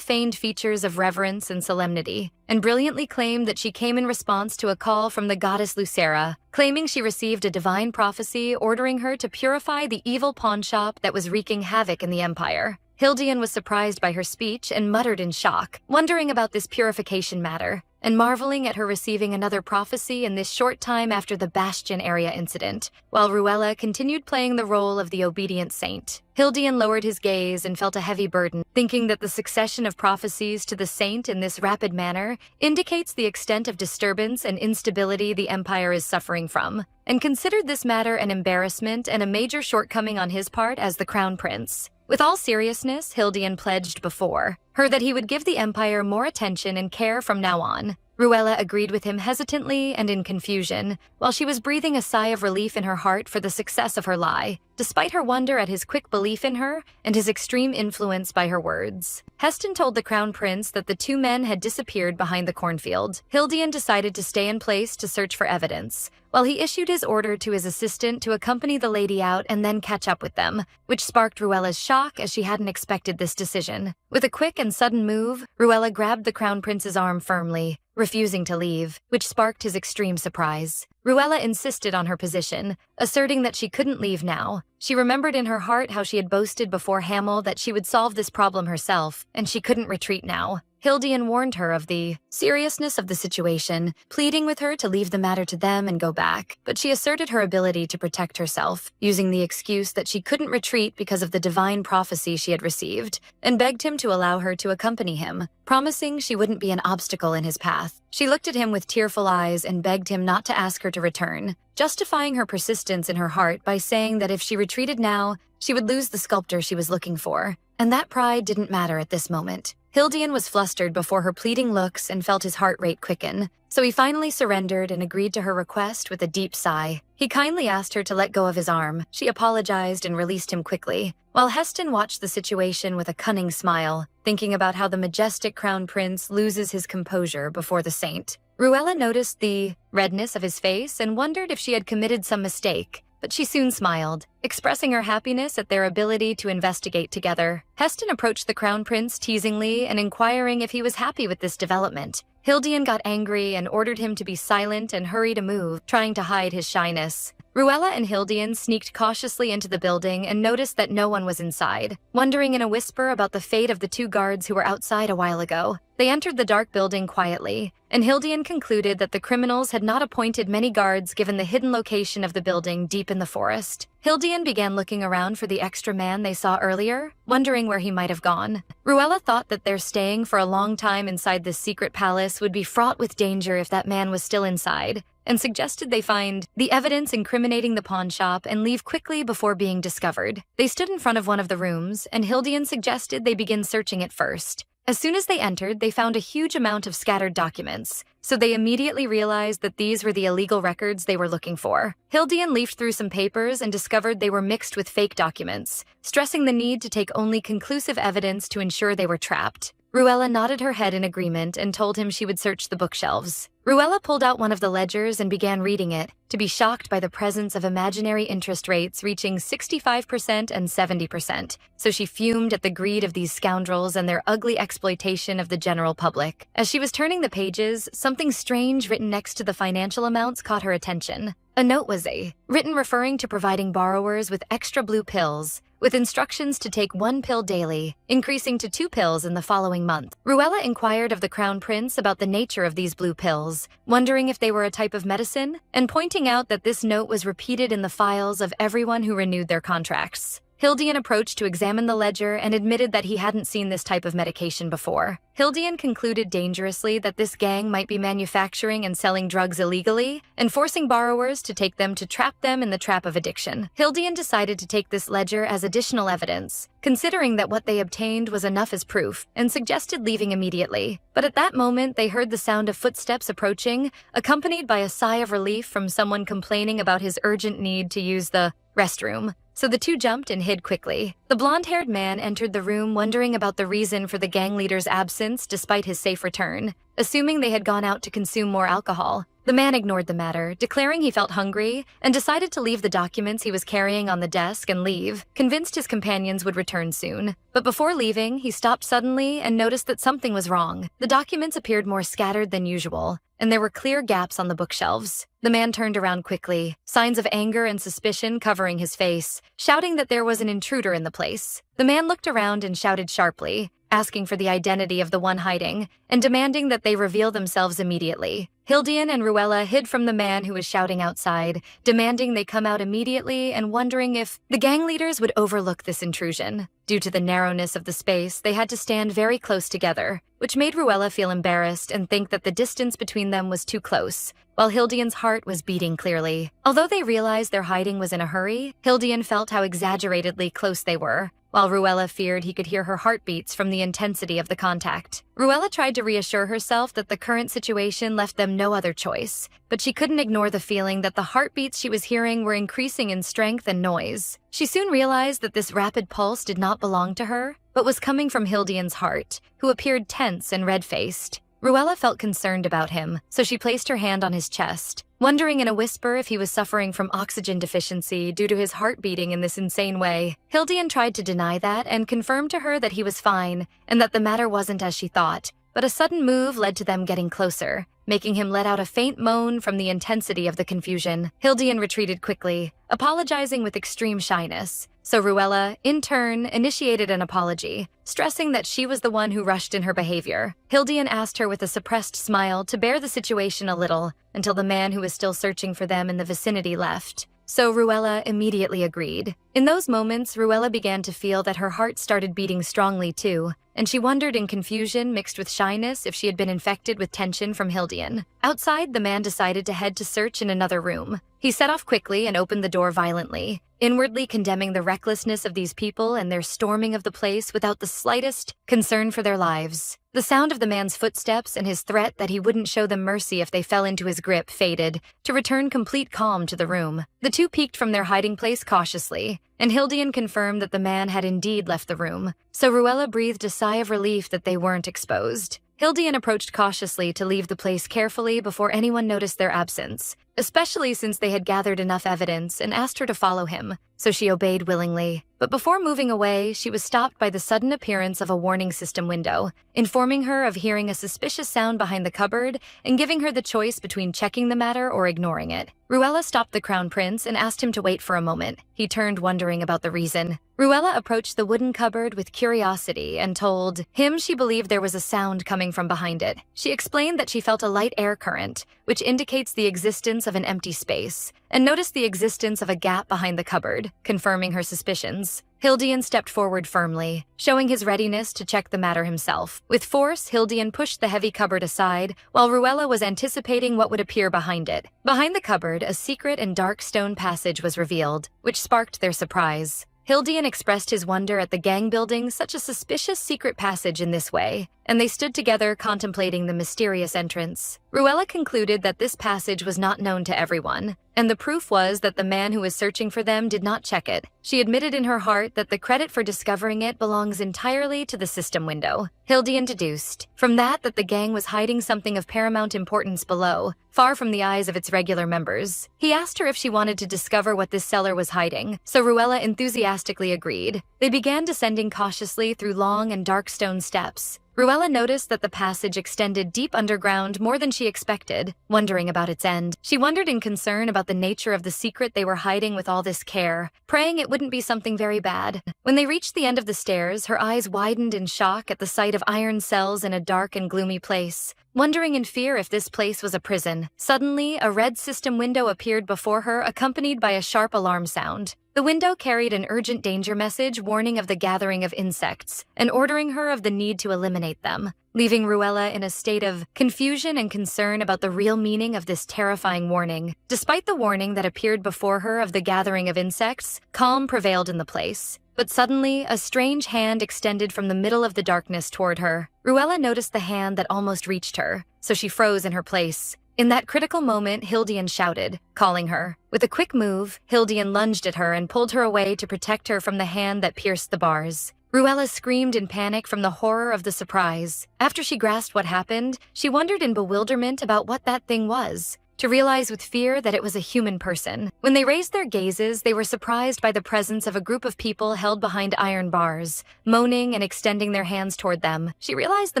feigned features of reverence and solemnity, and brilliantly claimed that she came in response to a call from the goddess Lucera, claiming she received a divine prophecy ordering her to purify the evil pawnshop that was wreaking havoc in the empire. Hildian was surprised by her speech and muttered in shock, wondering about this purification matter, and marveling at her receiving another prophecy in this short time after the Bastion area incident, while Ruella continued playing the role of the obedient saint. Hildian lowered his gaze and felt a heavy burden, thinking that the succession of prophecies to the saint in this rapid manner indicates the extent of disturbance and instability the empire is suffering from, and considered this matter an embarrassment and a major shortcoming on his part as the crown prince. With all seriousness, Hildian pledged before her that he would give the empire more attention and care from now on. Ruella agreed with him hesitantly and in confusion, while she was breathing a sigh of relief in her heart for the success of her lie. despite her wonder at his quick belief in her and his extreme influence by her words. Heston told the Crown Prince that the two men had disappeared behind the cornfield. Hildian decided to stay in place to search for evidence, while he issued his order to his assistant to accompany the lady out and then catch up with them, which sparked Ruella's shock as she hadn't expected this decision. With a quick and sudden move, Ruella grabbed the Crown Prince's arm firmly, refusing to leave, which sparked his extreme surprise. Ruella insisted on her position, asserting that she couldn't leave now. She remembered in her heart how she had boasted before Hamel that she would solve this problem herself, and she couldn't retreat now. Hildian warned her of the seriousness of the situation, pleading with her to leave the matter to them and go back, but she asserted her ability to protect herself, using the excuse that she couldn't retreat because of the divine prophecy she had received, and begged him to allow her to accompany him, promising she wouldn't be an obstacle in his path. She looked at him with tearful eyes and begged him not to ask her to return, justifying her persistence in her heart by saying that if she retreated now, she would lose the sculptor she was looking for, and that pride didn't matter at this moment. Hildian was flustered before her pleading looks and felt his heart rate quicken, so he finally surrendered and agreed to her request with a deep sigh. He kindly asked her to let go of his arm. She apologized and released him quickly, while Heston watched the situation with a cunning smile, thinking about how the majestic Crown Prince loses his composure before the saint. Ruella noticed the redness of his face and wondered if she had committed some mistake, but she soon smiled, expressing her happiness at their ability to investigate together. Heston approached the Crown Prince teasingly and inquiring if he was happy with this development. Hildian got angry and ordered him to be silent and hurry to move, trying to hide his shyness. Ruella and Hildian sneaked cautiously into the building and noticed that no one was inside, wondering in a whisper about the fate of the two guards who were outside a while ago. They entered the dark building quietly, and Hildian concluded that the criminals had not appointed many guards given the hidden location of the building deep in the forest. Hildian began looking around for the extra man they saw earlier, wondering where he might have gone. Ruella thought that their staying for a long time inside this secret palace would be fraught with danger if that man was still inside, and suggested they find the evidence incriminating the pawn shop and leave quickly before being discovered. They stood in front of one of the rooms, and Hildian suggested they begin searching it first. As soon as they entered, they found a huge amount of scattered documents, so they immediately realized that these were the illegal records they were looking for. Hildian leafed through some papers and discovered they were mixed with fake documents, stressing the need to take only conclusive evidence to ensure they were trapped. Ruella nodded her head in agreement and told him she would search the bookshelves. Ruella pulled out one of the ledgers and began reading it, to be shocked by the presence of imaginary interest rates reaching 65% and 70%, so she fumed at the greed of these scoundrels and their ugly exploitation of the general public. As she was turning the pages, something strange written next to the financial amounts caught her attention. A note was written referring to providing borrowers with extra blue pills, with instructions to take 1 pill daily, increasing to 2 pills in the following month. Ruella inquired of the Crown Prince about the nature of these blue pills, wondering if they were a type of medicine, and pointing out that this note was repeated in the files of everyone who renewed their contracts. Hildian approached to examine the ledger and admitted that he hadn't seen this type of medication before. Hildian concluded dangerously that this gang might be manufacturing and selling drugs illegally and forcing borrowers to take them to trap them in the trap of addiction. Hildian decided to take this ledger as additional evidence, considering that what they obtained was enough as proof, and suggested leaving immediately. But at that moment, they heard the sound of footsteps approaching, accompanied by a sigh of relief from someone complaining about his urgent need to use the restroom. So the two jumped and hid quickly. The blonde-haired man entered the room wondering about the reason for the gang leader's absence despite his safe return, assuming they had gone out to consume more alcohol. The man ignored the matter, declaring he felt hungry, and decided to leave the documents he was carrying on the desk and leave, convinced his companions would return soon. But before leaving, he stopped suddenly and noticed that something was wrong. The documents appeared more scattered than usual, and there were clear gaps on the bookshelves. The man turned around quickly, signs of anger and suspicion covering his face, shouting that there was an intruder in the place. The man looked around and shouted sharply, asking for the identity of the one hiding, and demanding that they reveal themselves immediately. Hildian and Ruella hid from the man who was shouting outside, demanding they come out immediately and wondering if the gang leaders would overlook this intrusion. Due to the narrowness of the space, they had to stand very close together, which made Ruella feel embarrassed and think that the distance between them was too close, while Hildian's heart was beating clearly. Although they realized their hiding was in a hurry, Hildian felt how exaggeratedly close they were, while Ruella feared he could hear her heartbeats from the intensity of the contact. Ruella tried to reassure herself that the current situation left them no other choice, but she couldn't ignore the feeling that the heartbeats she was hearing were increasing in strength and noise. She soon realized that this rapid pulse did not belong to her, but was coming from Hildian's heart, who appeared tense and red-faced. Ruella felt concerned about him, so she placed her hand on his chest, wondering in a whisper if he was suffering from oxygen deficiency due to his heart beating in this insane way. Hildian tried to deny that and confirmed to her that he was fine and that the matter wasn't as she thought, but a sudden move led to them getting closer, making him let out a faint moan from the intensity of the confusion. Hildian retreated quickly, apologizing with extreme shyness, so Ruella, in turn, initiated an apology, stressing that she was the one who rushed in her behavior. Hildian asked her with a suppressed smile to bear the situation a little until the man who was still searching for them in the vicinity left. So Ruella immediately agreed. In those moments, Ruella began to feel that her heart started beating strongly too, and she wondered in confusion mixed with shyness if she had been infected with tension from Hildian. Outside, the man decided to head to search in another room. He set off quickly and opened the door violently, inwardly condemning the recklessness of these people and their storming of the place without the slightest concern for their lives. The sound of the man's footsteps and his threat that he wouldn't show them mercy if they fell into his grip faded, to return complete calm to the room. The two peeked from their hiding place cautiously, and Hildian confirmed that the man had indeed left the room, so Ruella breathed a sigh of relief that they weren't exposed. Hildian approached cautiously to leave the place carefully before anyone noticed their absence, especially since they had gathered enough evidence and asked her to follow him, so she obeyed willingly. But before moving away, she was stopped by the sudden appearance of a warning system window, informing her of hearing a suspicious sound behind the cupboard and giving her the choice between checking the matter or ignoring it. Ruella stopped the Crown Prince and asked him to wait for a moment. He turned, wondering about the reason. Ruella approached the wooden cupboard with curiosity and told him she believed there was a sound coming from behind it. She explained that she felt a light air current, which indicates the existence of an empty space, and noticed the existence of a gap behind the cupboard, confirming her suspicions. Hildian stepped forward firmly, showing his readiness to check the matter himself. With force, Hildian pushed the heavy cupboard aside, while Ruella was anticipating what would appear behind it. Behind the cupboard, a secret and dark stone passage was revealed, which sparked their surprise. Hildian expressed his wonder at the gang building such a suspicious secret passage in this way, and they stood together contemplating the mysterious entrance. Ruella concluded that this passage was not known to everyone, and the proof was that the man who was searching for them did not check it. She admitted in her heart that the credit for discovering it belongs entirely to the system window. Hildian deduced from that the gang was hiding something of paramount importance below, far from the eyes of its regular members. He asked her if she wanted to discover what this cellar was hiding, so Ruella enthusiastically agreed. They began descending cautiously through long and dark stone steps. Ruella noticed that the passage extended deep underground more than she expected, wondering about its end. She wondered in concern about the nature of the secret they were hiding with all this care, praying it wouldn't be something very bad. When they reached the end of the stairs, her eyes widened in shock at the sight of iron cells in a dark and gloomy place. Wondering in fear if this place was a prison, suddenly a red system window appeared before her, accompanied by a sharp alarm sound. The window carried an urgent danger message warning of the gathering of insects and ordering her of the need to eliminate them, leaving Ruella in a state of confusion and concern about the real meaning of this terrifying warning. Despite the warning that appeared before her of the gathering of insects, calm prevailed in the place. But suddenly, a strange hand extended from the middle of the darkness toward her. Ruella noticed the hand that almost reached her, so she froze in her place. In that critical moment, Hildian shouted, calling her. With a quick move, Hildian lunged at her and pulled her away to protect her from the hand that pierced the bars. Ruella screamed in panic from the horror of the surprise. After she grasped what happened, she wondered in bewilderment about what that thing was, to realize with fear that it was a human person. When they raised their gazes, they were surprised by the presence of a group of people held behind iron bars, moaning and extending their hands toward them. She realized the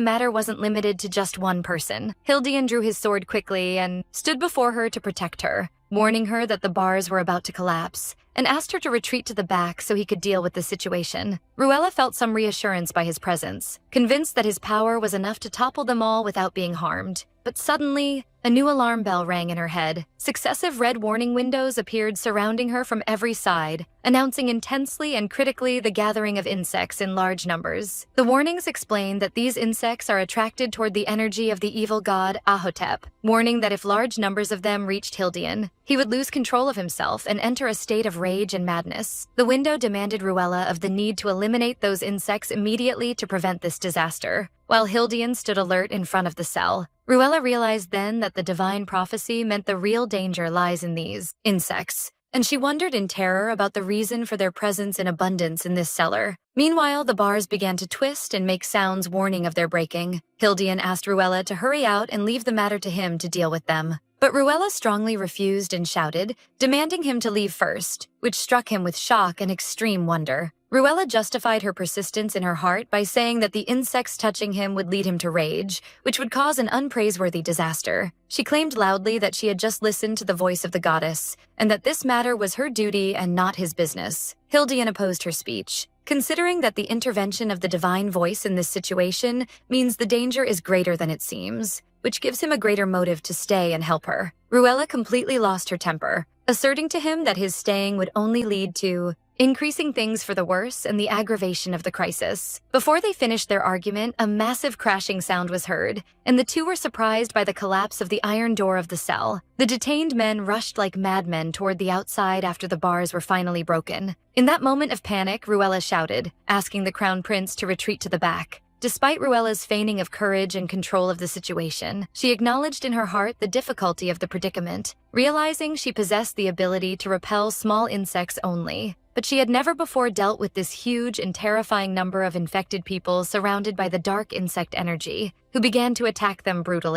matter wasn't limited to just one person. Hildian drew his sword quickly and stood before her to protect her, warning her that the bars were about to collapse, and asked her to retreat to the back so he could deal with the situation. Ruella felt some reassurance by his presence, convinced that his power was enough to topple them all without being harmed. But suddenly, A new alarm bell rang in her head. Successive red warning windows appeared surrounding her from every side, announcing intensely and critically the gathering of insects in large numbers. The warnings explained that these insects are attracted toward the energy of the evil god Ahotep, warning that if large numbers of them reached Hildian, he would lose control of himself and enter a state of rage and madness. The window demanded Ruella of the need to eliminate those insects immediately to prevent this disaster. While Hildian stood alert in front of the cell, Ruella realized then that the divine prophecy meant the real danger lies in these insects, and she wondered in terror about the reason for their presence in abundance in this cellar. Meanwhile, the bars began to twist and make sounds warning of their breaking. Hildian asked Ruella to hurry out and leave the matter to him to deal with them. But Ruella strongly refused and shouted, demanding him to leave first, which struck him with shock and extreme wonder. Ruella justified her persistence in her heart by saying that the insects touching him would lead him to rage, which would cause an unpraiseworthy disaster. She claimed loudly that she had just listened to the voice of the goddess, and that this matter was her duty and not his business. Hildian opposed her speech, considering that the intervention of the divine voice in this situation means the danger is greater than it seems, which gives him a greater motive to stay and help her. Ruella completely lost her temper, asserting to him that his staying would only lead to increasing things for the worse and the aggravation of the crisis. Before they finished their argument, a massive crashing sound was heard, and the two were surprised by the collapse of the iron door of the cell. The detained men rushed like madmen toward the outside after the bars were finally broken. In that moment of panic, Ruella shouted, asking the Crown Prince to retreat to the back. Despite Ruella's feigning of courage and control of the situation, she acknowledged in her heart the difficulty of the predicament, realizing she possessed the ability to repel small insects only. But she had never before dealt with this huge and terrifying number of infected people surrounded by the dark insect energy, who began to attack them brutally.